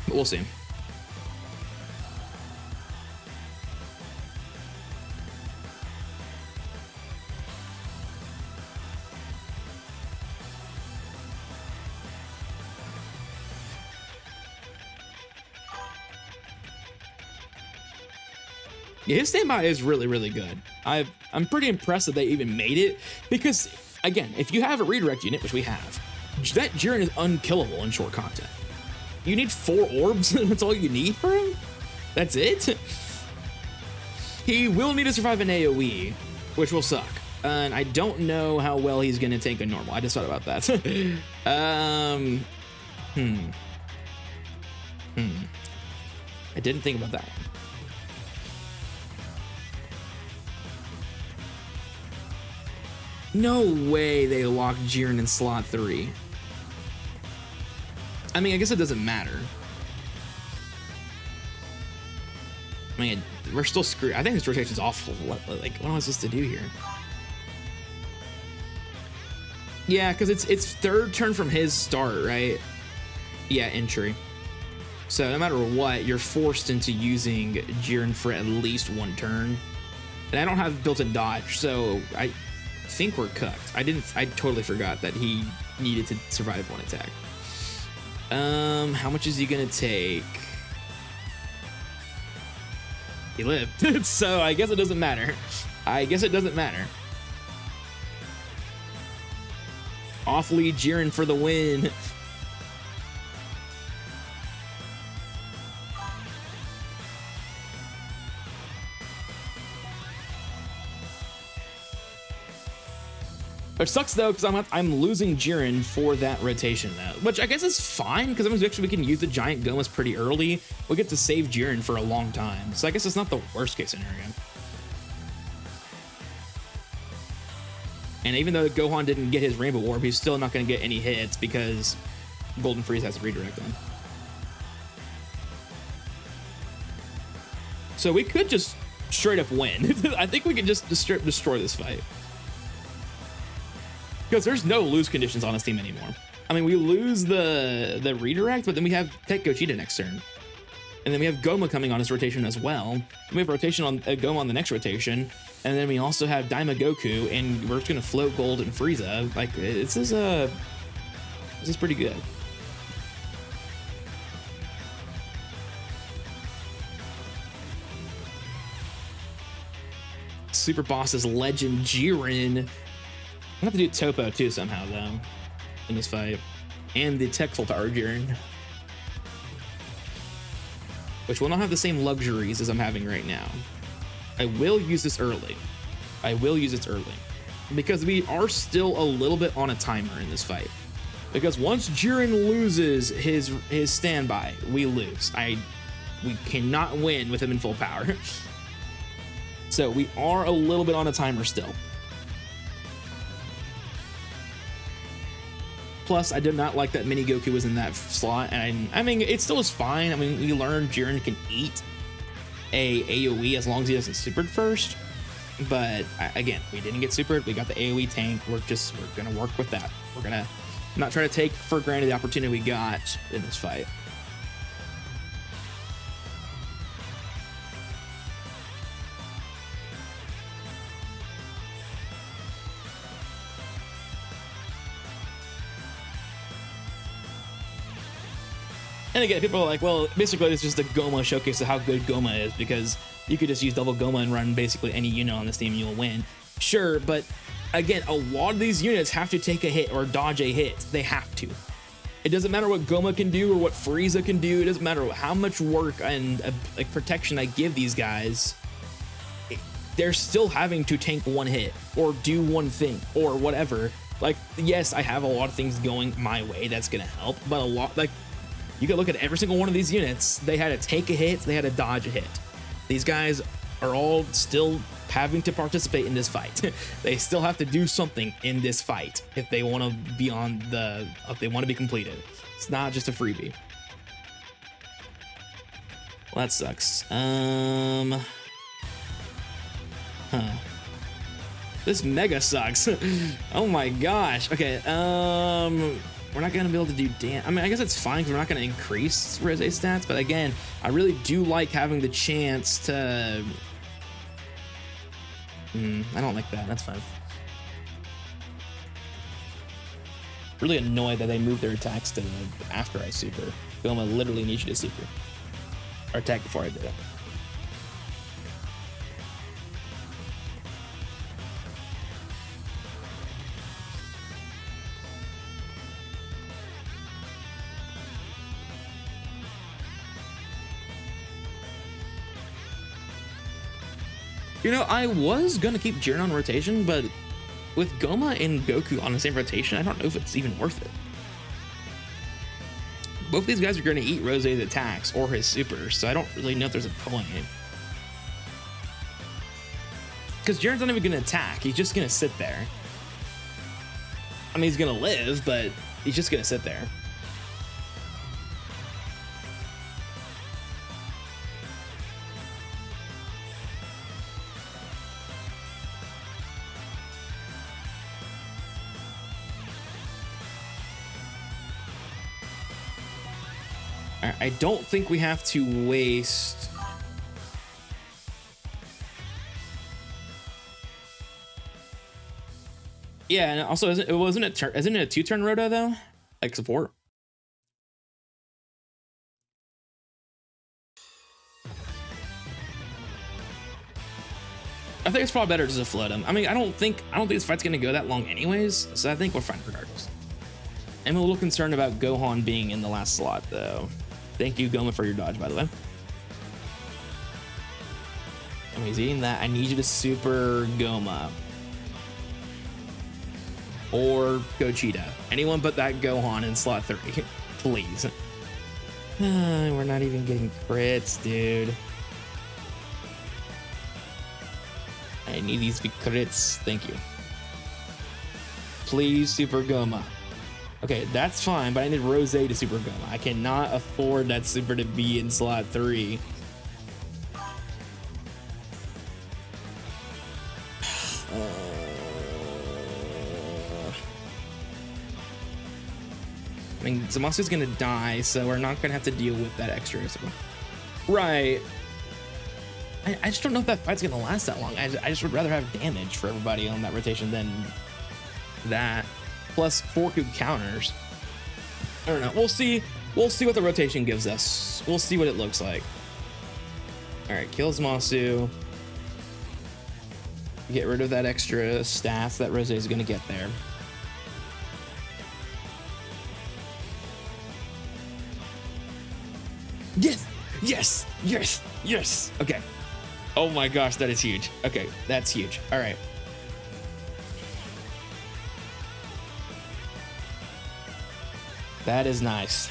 But we'll see. Yeah, his standby is really, really good. I'm pretty impressed that they even made it because, again, if you have a redirect unit, which we have, that Jiren is unkillable in short content. You need 4 orbs, that's all you need for him? That's it? He will need to survive an AoE, which will suck. And I don't know how well he's gonna take a normal. I just thought about that. I didn't think about that. No way they locked Jiren in slot 3. I mean, I guess it doesn't matter. I mean, we're still screwed. I think this rotation's awful. What am I supposed to do here? Yeah, because it's third turn from his start, right? Yeah, entry. So no matter what, you're forced into using Jiren for at least 1 turn. And I don't have built-in dodge, so I think we're cooked. I totally forgot that he needed to survive 1 attack. How much is he gonna take? He lived. So I guess it doesn't matter. Awfully Jiren for the win. Which sucks though, because I'm losing Jiren for that rotation now, which I guess is fine because actually we can use the giant Gomas pretty early. We get to save Jiren for a long time, so I guess it's not the worst case scenario. And even though Gohan didn't get his Rainbow Orb, he's still not going to get any hits because Golden Frieza has a redirect on. So we could just straight up win. I think we could just destroy this fight. Because there's no lose conditions on this team anymore. I mean, we lose the redirect, but then we have Tech Gogeta next turn. And then we have Goma coming on his rotation as well. And we have rotation on Goma on the next rotation. And then we also have Daima Goku, and we're just going to float Gold and Frieza. Like, this is pretty good. Super Boss is Legend Jiren. I have to do Topo too somehow though in this fight, and the Tech Full Power Jiren, which will not have the same luxuries as I'm having right now. I will use this early. Because we are still a little bit on a timer in this fight. Because once Jiren loses his standby, we lose. We cannot win with him in full power. So we are a little bit on a timer still. Plus, I did not like that Mini Goku was in that slot, and I mean, it still is fine. I mean, we learned Jiren can eat a AoE as long as he doesn't super first. But again, we didn't get supered. We got the AoE tank. We're gonna work with that. We're gonna not try to take for granted the opportunity we got in this fight. And again, people are like, well, basically it's just a Goma showcase of how good Goma is, because you could just use double Goma and run basically any unit on this team and you'll win. Sure, but again, a lot of these units have to take a hit or dodge a hit. They have to. It doesn't matter what Goma can do or what Frieza can do. It doesn't matter how much work and like protection I give these guys. They're still having to tank one hit or do one thing or whatever. Like, yes, I have a lot of things going my way that's gonna help, but a lot, like, you can look at every single one of these units. They had to take a hit, they had to dodge a hit. These guys are all still having to participate in this fight. They still have to do something in this fight if they want to be on the, if they want to be completed. It's not just a freebie. Well, that sucks. This mega sucks. Oh my gosh. Okay, we're not gonna be able to do damn. I mean, I guess it's fine because we're not gonna increase Rose stats, but again, I really do like having the chance to. I don't like that. That's fine. Really annoyed that they moved their attacks to after I super. Goma literally needs you to super. Or attack before I do it. You know, I was gonna keep Jiren on rotation, but with Goma and Goku on the same rotation, I don't know if it's even worth it. Both these guys are gonna eat Rose's attacks or his supers, so I don't really know if there's a point. Because Jiren's not even gonna attack, he's just gonna sit there. I mean, he's gonna live, but he's just gonna sit there. I don't think we have to waste. Yeah, and also isn't it a 2-turn roto though? Like support. I think it's probably better just to float him. I mean, I don't think this fight's gonna go that long anyways, so I think we're fine regardless. I'm a little concerned about Gohan being in the last slot though. Thank you, Goma, for your dodge, by the way. And he's eating that. I need you to super Goma. Or Gogeta. Anyone but that Gohan in slot 3. Please. We're not even getting crits, dude. I need these to be crits. Thank you. Please super Goma. Okay, that's fine, but I need Rose to super Goma. I cannot afford that super to be in slot 3. I mean, Zamasu's gonna die, so we're not gonna have to deal with that extra. So. Right. I just don't know if that fight's gonna last that long. I just would rather have damage for everybody on that rotation than that. Plus 4 counters. I don't know. We'll see. We'll see what the rotation gives us. We'll see what it looks like. All right, kills Masu. Get rid of that extra stats that Rose is gonna get there. Yes, yes, yes, yes. Okay. Oh my gosh, that is huge. Okay, that's huge. All right. That is nice.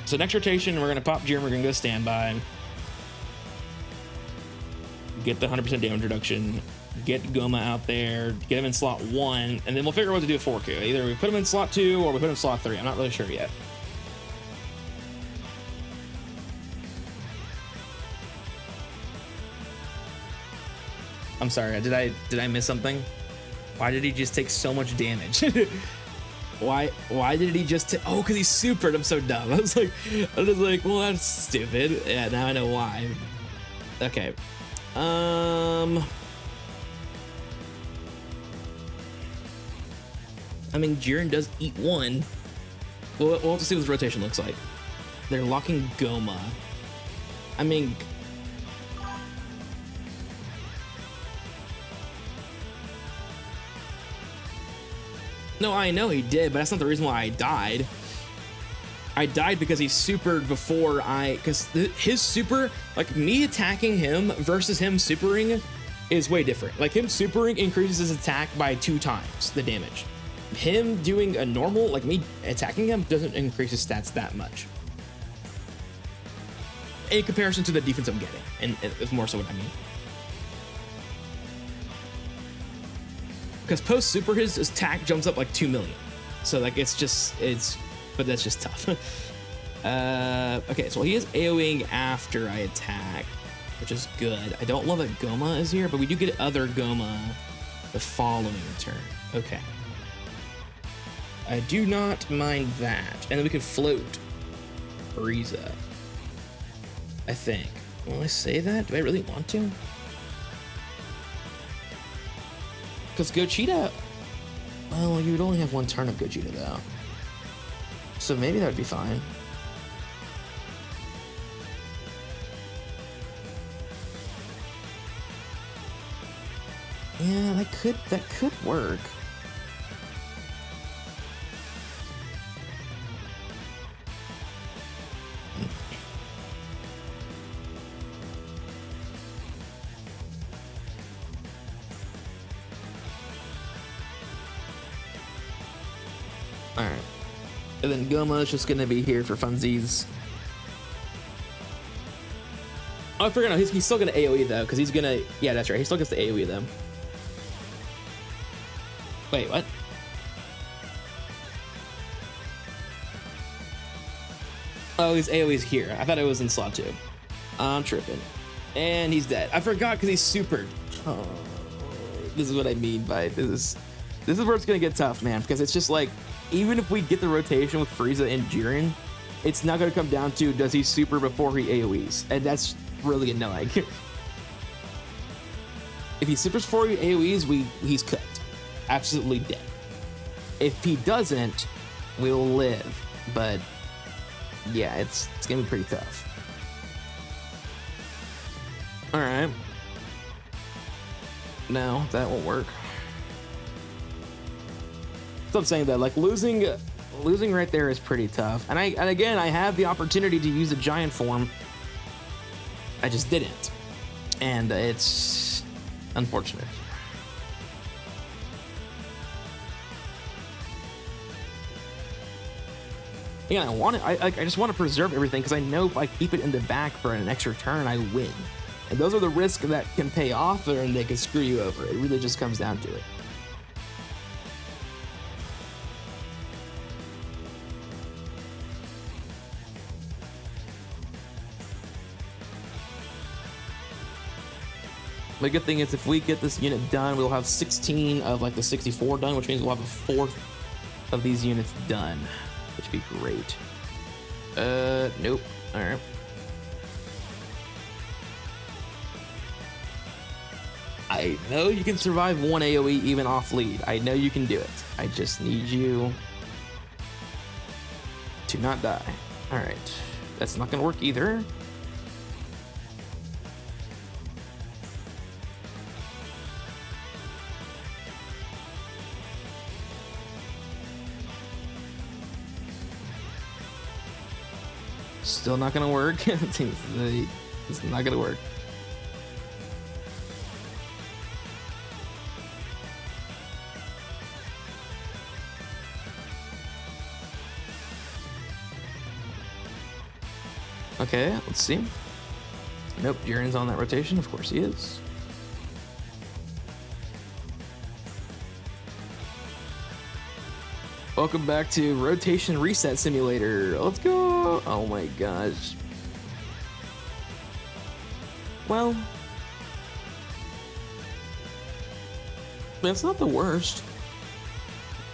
So next rotation, we're gonna pop Jiren. We're gonna go standby. Get the 100% damage reduction. Get Goma out there. Get him in slot 1, and then we'll figure out what to do with 4Q. Either we put him in slot 2 or we put him in slot 3. I'm not really sure yet. I'm sorry. Did I miss something? Why did he just take so much damage? Why did he just oh, because he's supered. I'm so dumb. I was like, well, that's stupid. Yeah, now I know why. Okay. I mean, Jiren does eat 1. we'll have to see what this rotation looks like. They're locking Goma. I mean, no, I know he did, but that's not the reason why I died. I died because he supered before because his super, like me attacking him versus him supering is way different. Like him supering increases his attack by 2 times the damage. Him doing a normal, like me attacking him, doesn't increase his stats that much. In comparison to the defense I'm getting, and it's more so what I mean. Because post super, his attack jumps up like 2 million. So like but that's just tough. Okay, so he is AoEing after I attack, which is good. I don't love that Goma is here, but we do get other Goma the following turn. Okay. I do not mind that. And then we can float EZA, I think. Will I say that? Do I really want to? Because Gogeta, well, you would only have 1 turn of Gogeta though. So maybe that would be fine. Yeah, that could work. All right. And then Goma is just gonna be here for funsies. Oh, I forgot. No, he's still gonna AoE though, because he's gonna. Yeah, that's right. He still gets the AoE them. Wait, what? Oh, his AoE's here. I thought it was in slot 2. I'm tripping. And he's dead. I forgot because he's supered. Oh, this is what I mean by this is where it's gonna get tough, man. Because it's just like, even if we get the rotation with Frieza and Jiren, it's not gonna come down to does he super before he AoEs, and that's really annoying. If he supers before he AoEs, he's cooked. Absolutely dead. If he doesn't, we'll live. But yeah, it's gonna be pretty tough. All right. No, that won't work. So I'm saying that like losing right there is pretty tough. And again, I had the opportunity to use a giant form. I just didn't. And it's unfortunate. Yeah, I just want to preserve everything because I know if I keep it in the back for an extra turn, I win. And those are the risks that can pay off, and they can screw you over. It really just comes down to it. The good thing is if we get this unit done, we'll have 16 of like the 64 done, which means we'll have a 4th of these units done, which would be great. Nope. All right. I know you can survive 1 AoE even off lead. I know you can do it. I just need you to not die. All right. That's not gonna work either. Still not gonna work. It's not gonna work. Okay, let's see. Nope, Jiren's on that rotation. Of course he is. Welcome back to Rotation Reset Simulator. Let's go. Oh my gosh. Well, that's not the worst.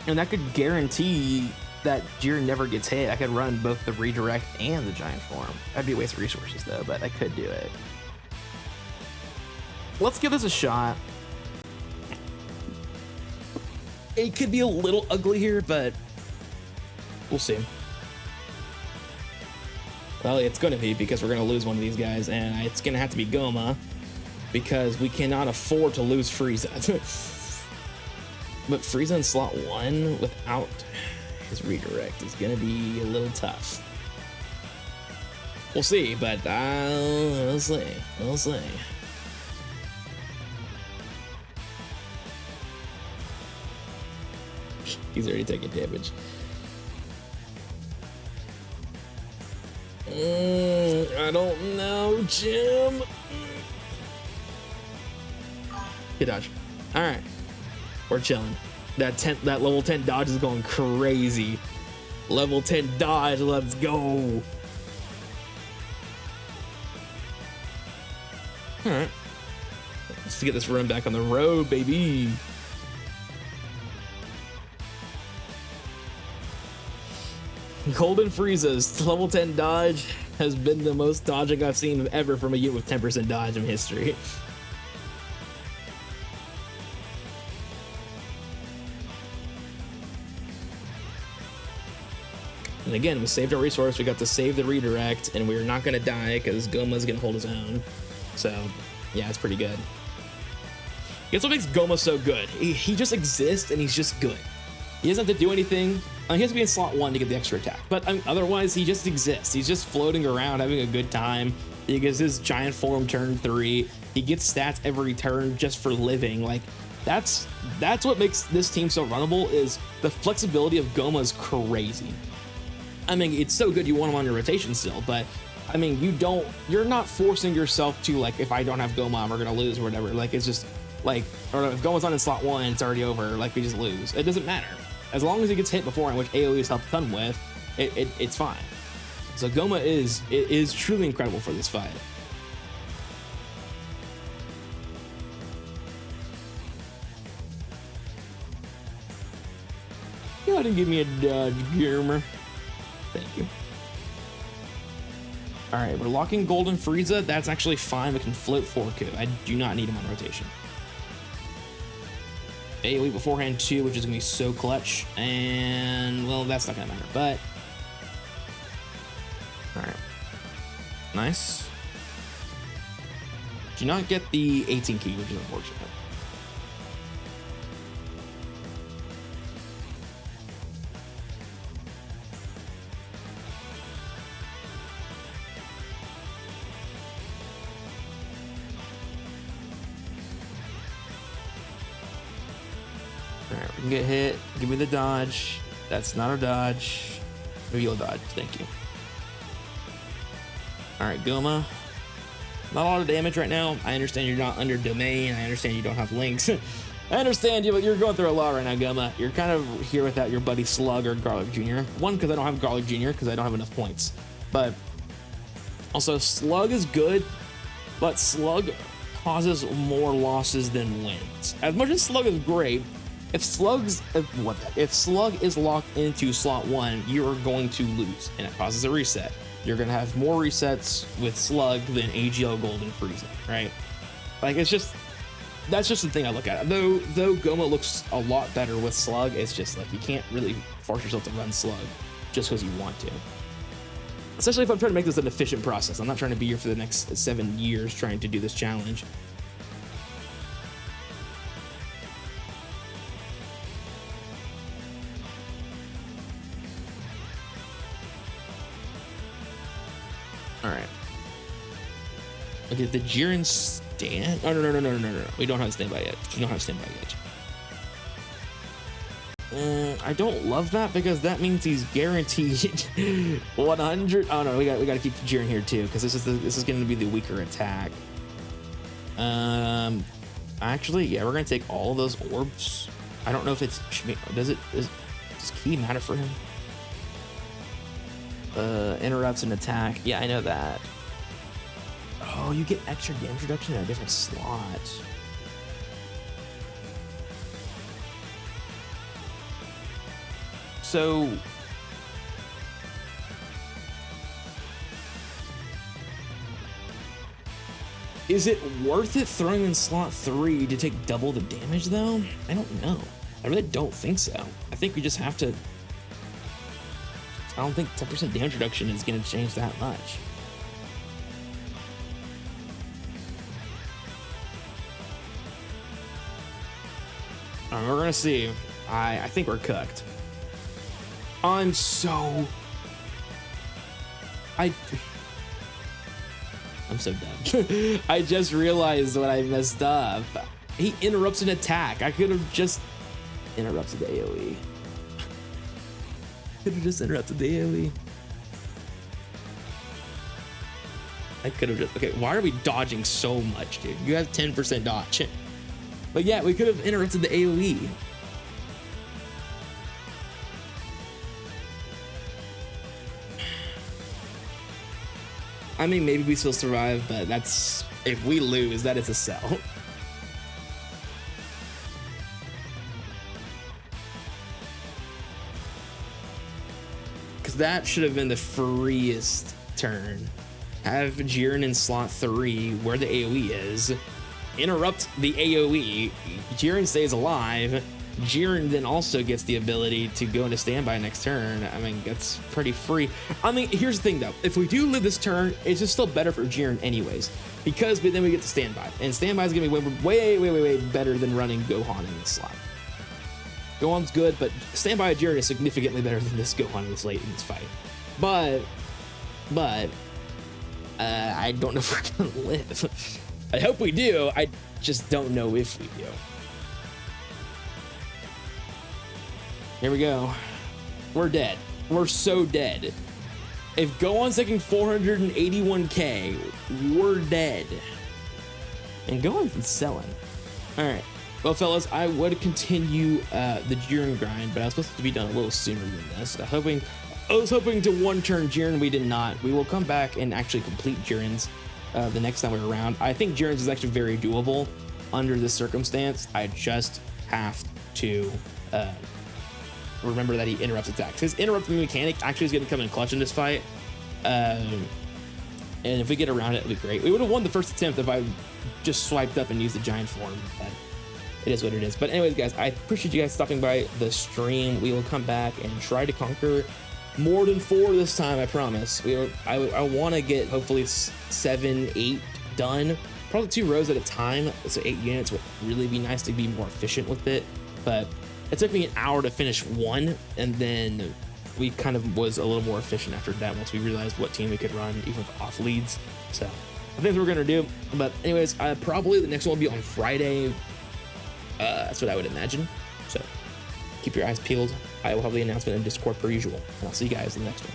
And I could guarantee that Jiren never gets hit. I could run both the redirect and the giant form. That'd be a waste of resources though, but I could do it. Let's give this a shot. It could be a little ugly here, but we'll see. Well, it's going to be because we're going to lose one of these guys, and it's going to have to be Goma because we cannot afford to lose Frieza. But Frieza in slot 1 without his redirect is going to be a little tough. We'll see, but we'll see. We'll see. He's already taking damage. I don't know, Jim. Good dodge. All right, we're chilling. That level 10 dodge is going crazy. Level 10 dodge, let's go. All right, let's get this run back on the road, baby. Golden Frieza's level 10 dodge has been the most dodging I've seen ever from a unit with 10% dodge in history. And again, we saved our resource, we got to save the redirect, and we're not gonna die because Goma's gonna hold his own. So yeah, it's pretty good. Guess what makes Goma so good? He just exists and he's just good. He doesn't have to do anything. He has to be in slot 1 to get the extra attack, but otherwise he just exists. He's just floating around having a good time. He gets his giant form turn 3. He gets stats every turn just for living. Like that's what makes this team so runnable, is the flexibility of Goma is crazy. I mean, it's so good you want him on your rotation still, but I mean, you're not forcing yourself to, like, if I don't have Goma, we're gonna lose or whatever. Like, it's just like, or if Goma's on in slot 1, it's already over. Like, we just lose. It doesn't matter. As long as he gets hit beforehand, which AoE has helped a ton with, it's fine. So Goma is truly incredible for this fight. Go ahead and give me a dodge, Gamer. Thank you. All right, we're locking Golden Frieza. That's actually fine. We can float Forku. I do not need him on rotation. AoE beforehand too, which is gonna be so clutch. And well, that's not gonna matter, but all right, nice. Do not get the 18 key, which is unfortunate. Alright, we can get hit. Give me the dodge. That's not a dodge. Maybe you'll dodge. Thank you. Alright, Goma. Not a lot of damage right now. I understand you're not under domain. I understand you don't have links. I understand you're going through a lot right now, Goma. You're kind of here without your buddy Slug or Garlic Jr. One, because I don't have Garlic Jr. because I don't have enough points. But also, Slug is good, but Slug causes more losses than wins. As much as Slug is great, if Slug is locked into slot 1, you're going to lose, and it causes a reset. You're gonna have more resets with Slug than AGL Golden Frieza, right? Like, that's just the thing I look at. Though Goma looks a lot better with Slug, it's just like you can't really force yourself to run Slug just because you want to. Especially if I'm trying to make this an efficient process. I'm not trying to be here for the next 7 years trying to do this challenge. All right. Okay, the Jiren stand. Oh, no. We don't have a standby yet. We don't have a standby yet. I don't love that because that means he's guaranteed 100. Oh no, we got to keep Jiren here too because this is going to be the weaker attack. Actually, yeah, we're gonna take all of those orbs. I don't know if it's does key matter for him? Interrupts an attack. Yeah, I know that. Oh, you get extra damage reduction in a different slot. So is it worth it throwing in slot 3 to take double the damage though? I don't know. I really don't think so. I think we just have to I don't think 10% damage reduction is going to change that much. We're going to see. I think we're cooked. I'm so dumb. I just realized when I messed up. He interrupts an attack. I could have just interrupted the AoE. Could have just interrupted the AoE. I could have just. Okay, why are we dodging so much, dude? You have 10% dodge. But yeah, we could have interrupted the AoE. I mean, maybe we still survive, but that's, if we lose, that is a sell. Because that should have been the freest turn. Have Jiren in slot 3, where the AoE is, interrupt the AoE, Jiren stays alive, Jiren then also gets the ability to go into standby next turn. I mean, that's pretty free. I mean, here's the thing though, if we do live this turn, it's just still better for Jiren anyways, because then we get to standby, and standby is gonna be way better than running Gohan in this slot. Gohan's good, but standby Jiren is significantly better than this Gohan this late in this fight. But I don't know if we're gonna live. I hope we do. I just don't know if we do. Here we go. We're dead. We're so dead. If Gohan's taking 481k, we're dead. And Gohan's selling. All right. Well, fellas, I would continue the Jiren grind, but I was supposed to be done a little sooner than this. I was hoping to one-turn Jiren. We did not. We will come back and actually complete Jiren's the next time we're around. I think Jiren's is actually very doable under this circumstance. I just have to remember that he interrupts attacks. His interrupting mechanic actually is going to come in clutch in this fight. And if we get around it, it'll be great. We would have won the first attempt if I just swiped up and used the giant form, but it is what it is. But anyways, guys, I appreciate you guys stopping by the stream. We will come back and try to conquer more than 4 this time, I promise. I want to get hopefully 7, 8 done. Probably 2 rows at a time, so 8 units would really be nice to be more efficient with it. But it took me an hour to finish 1, and then we kind of was a little more efficient after that once we realized what team we could run, even with off leads. So I think that's what we're gonna do. But anyways, probably the next one will be on Friday. That's what I would imagine. So keep your eyes peeled. I will have the announcement in Discord per usual, and I'll see you guys in the next one.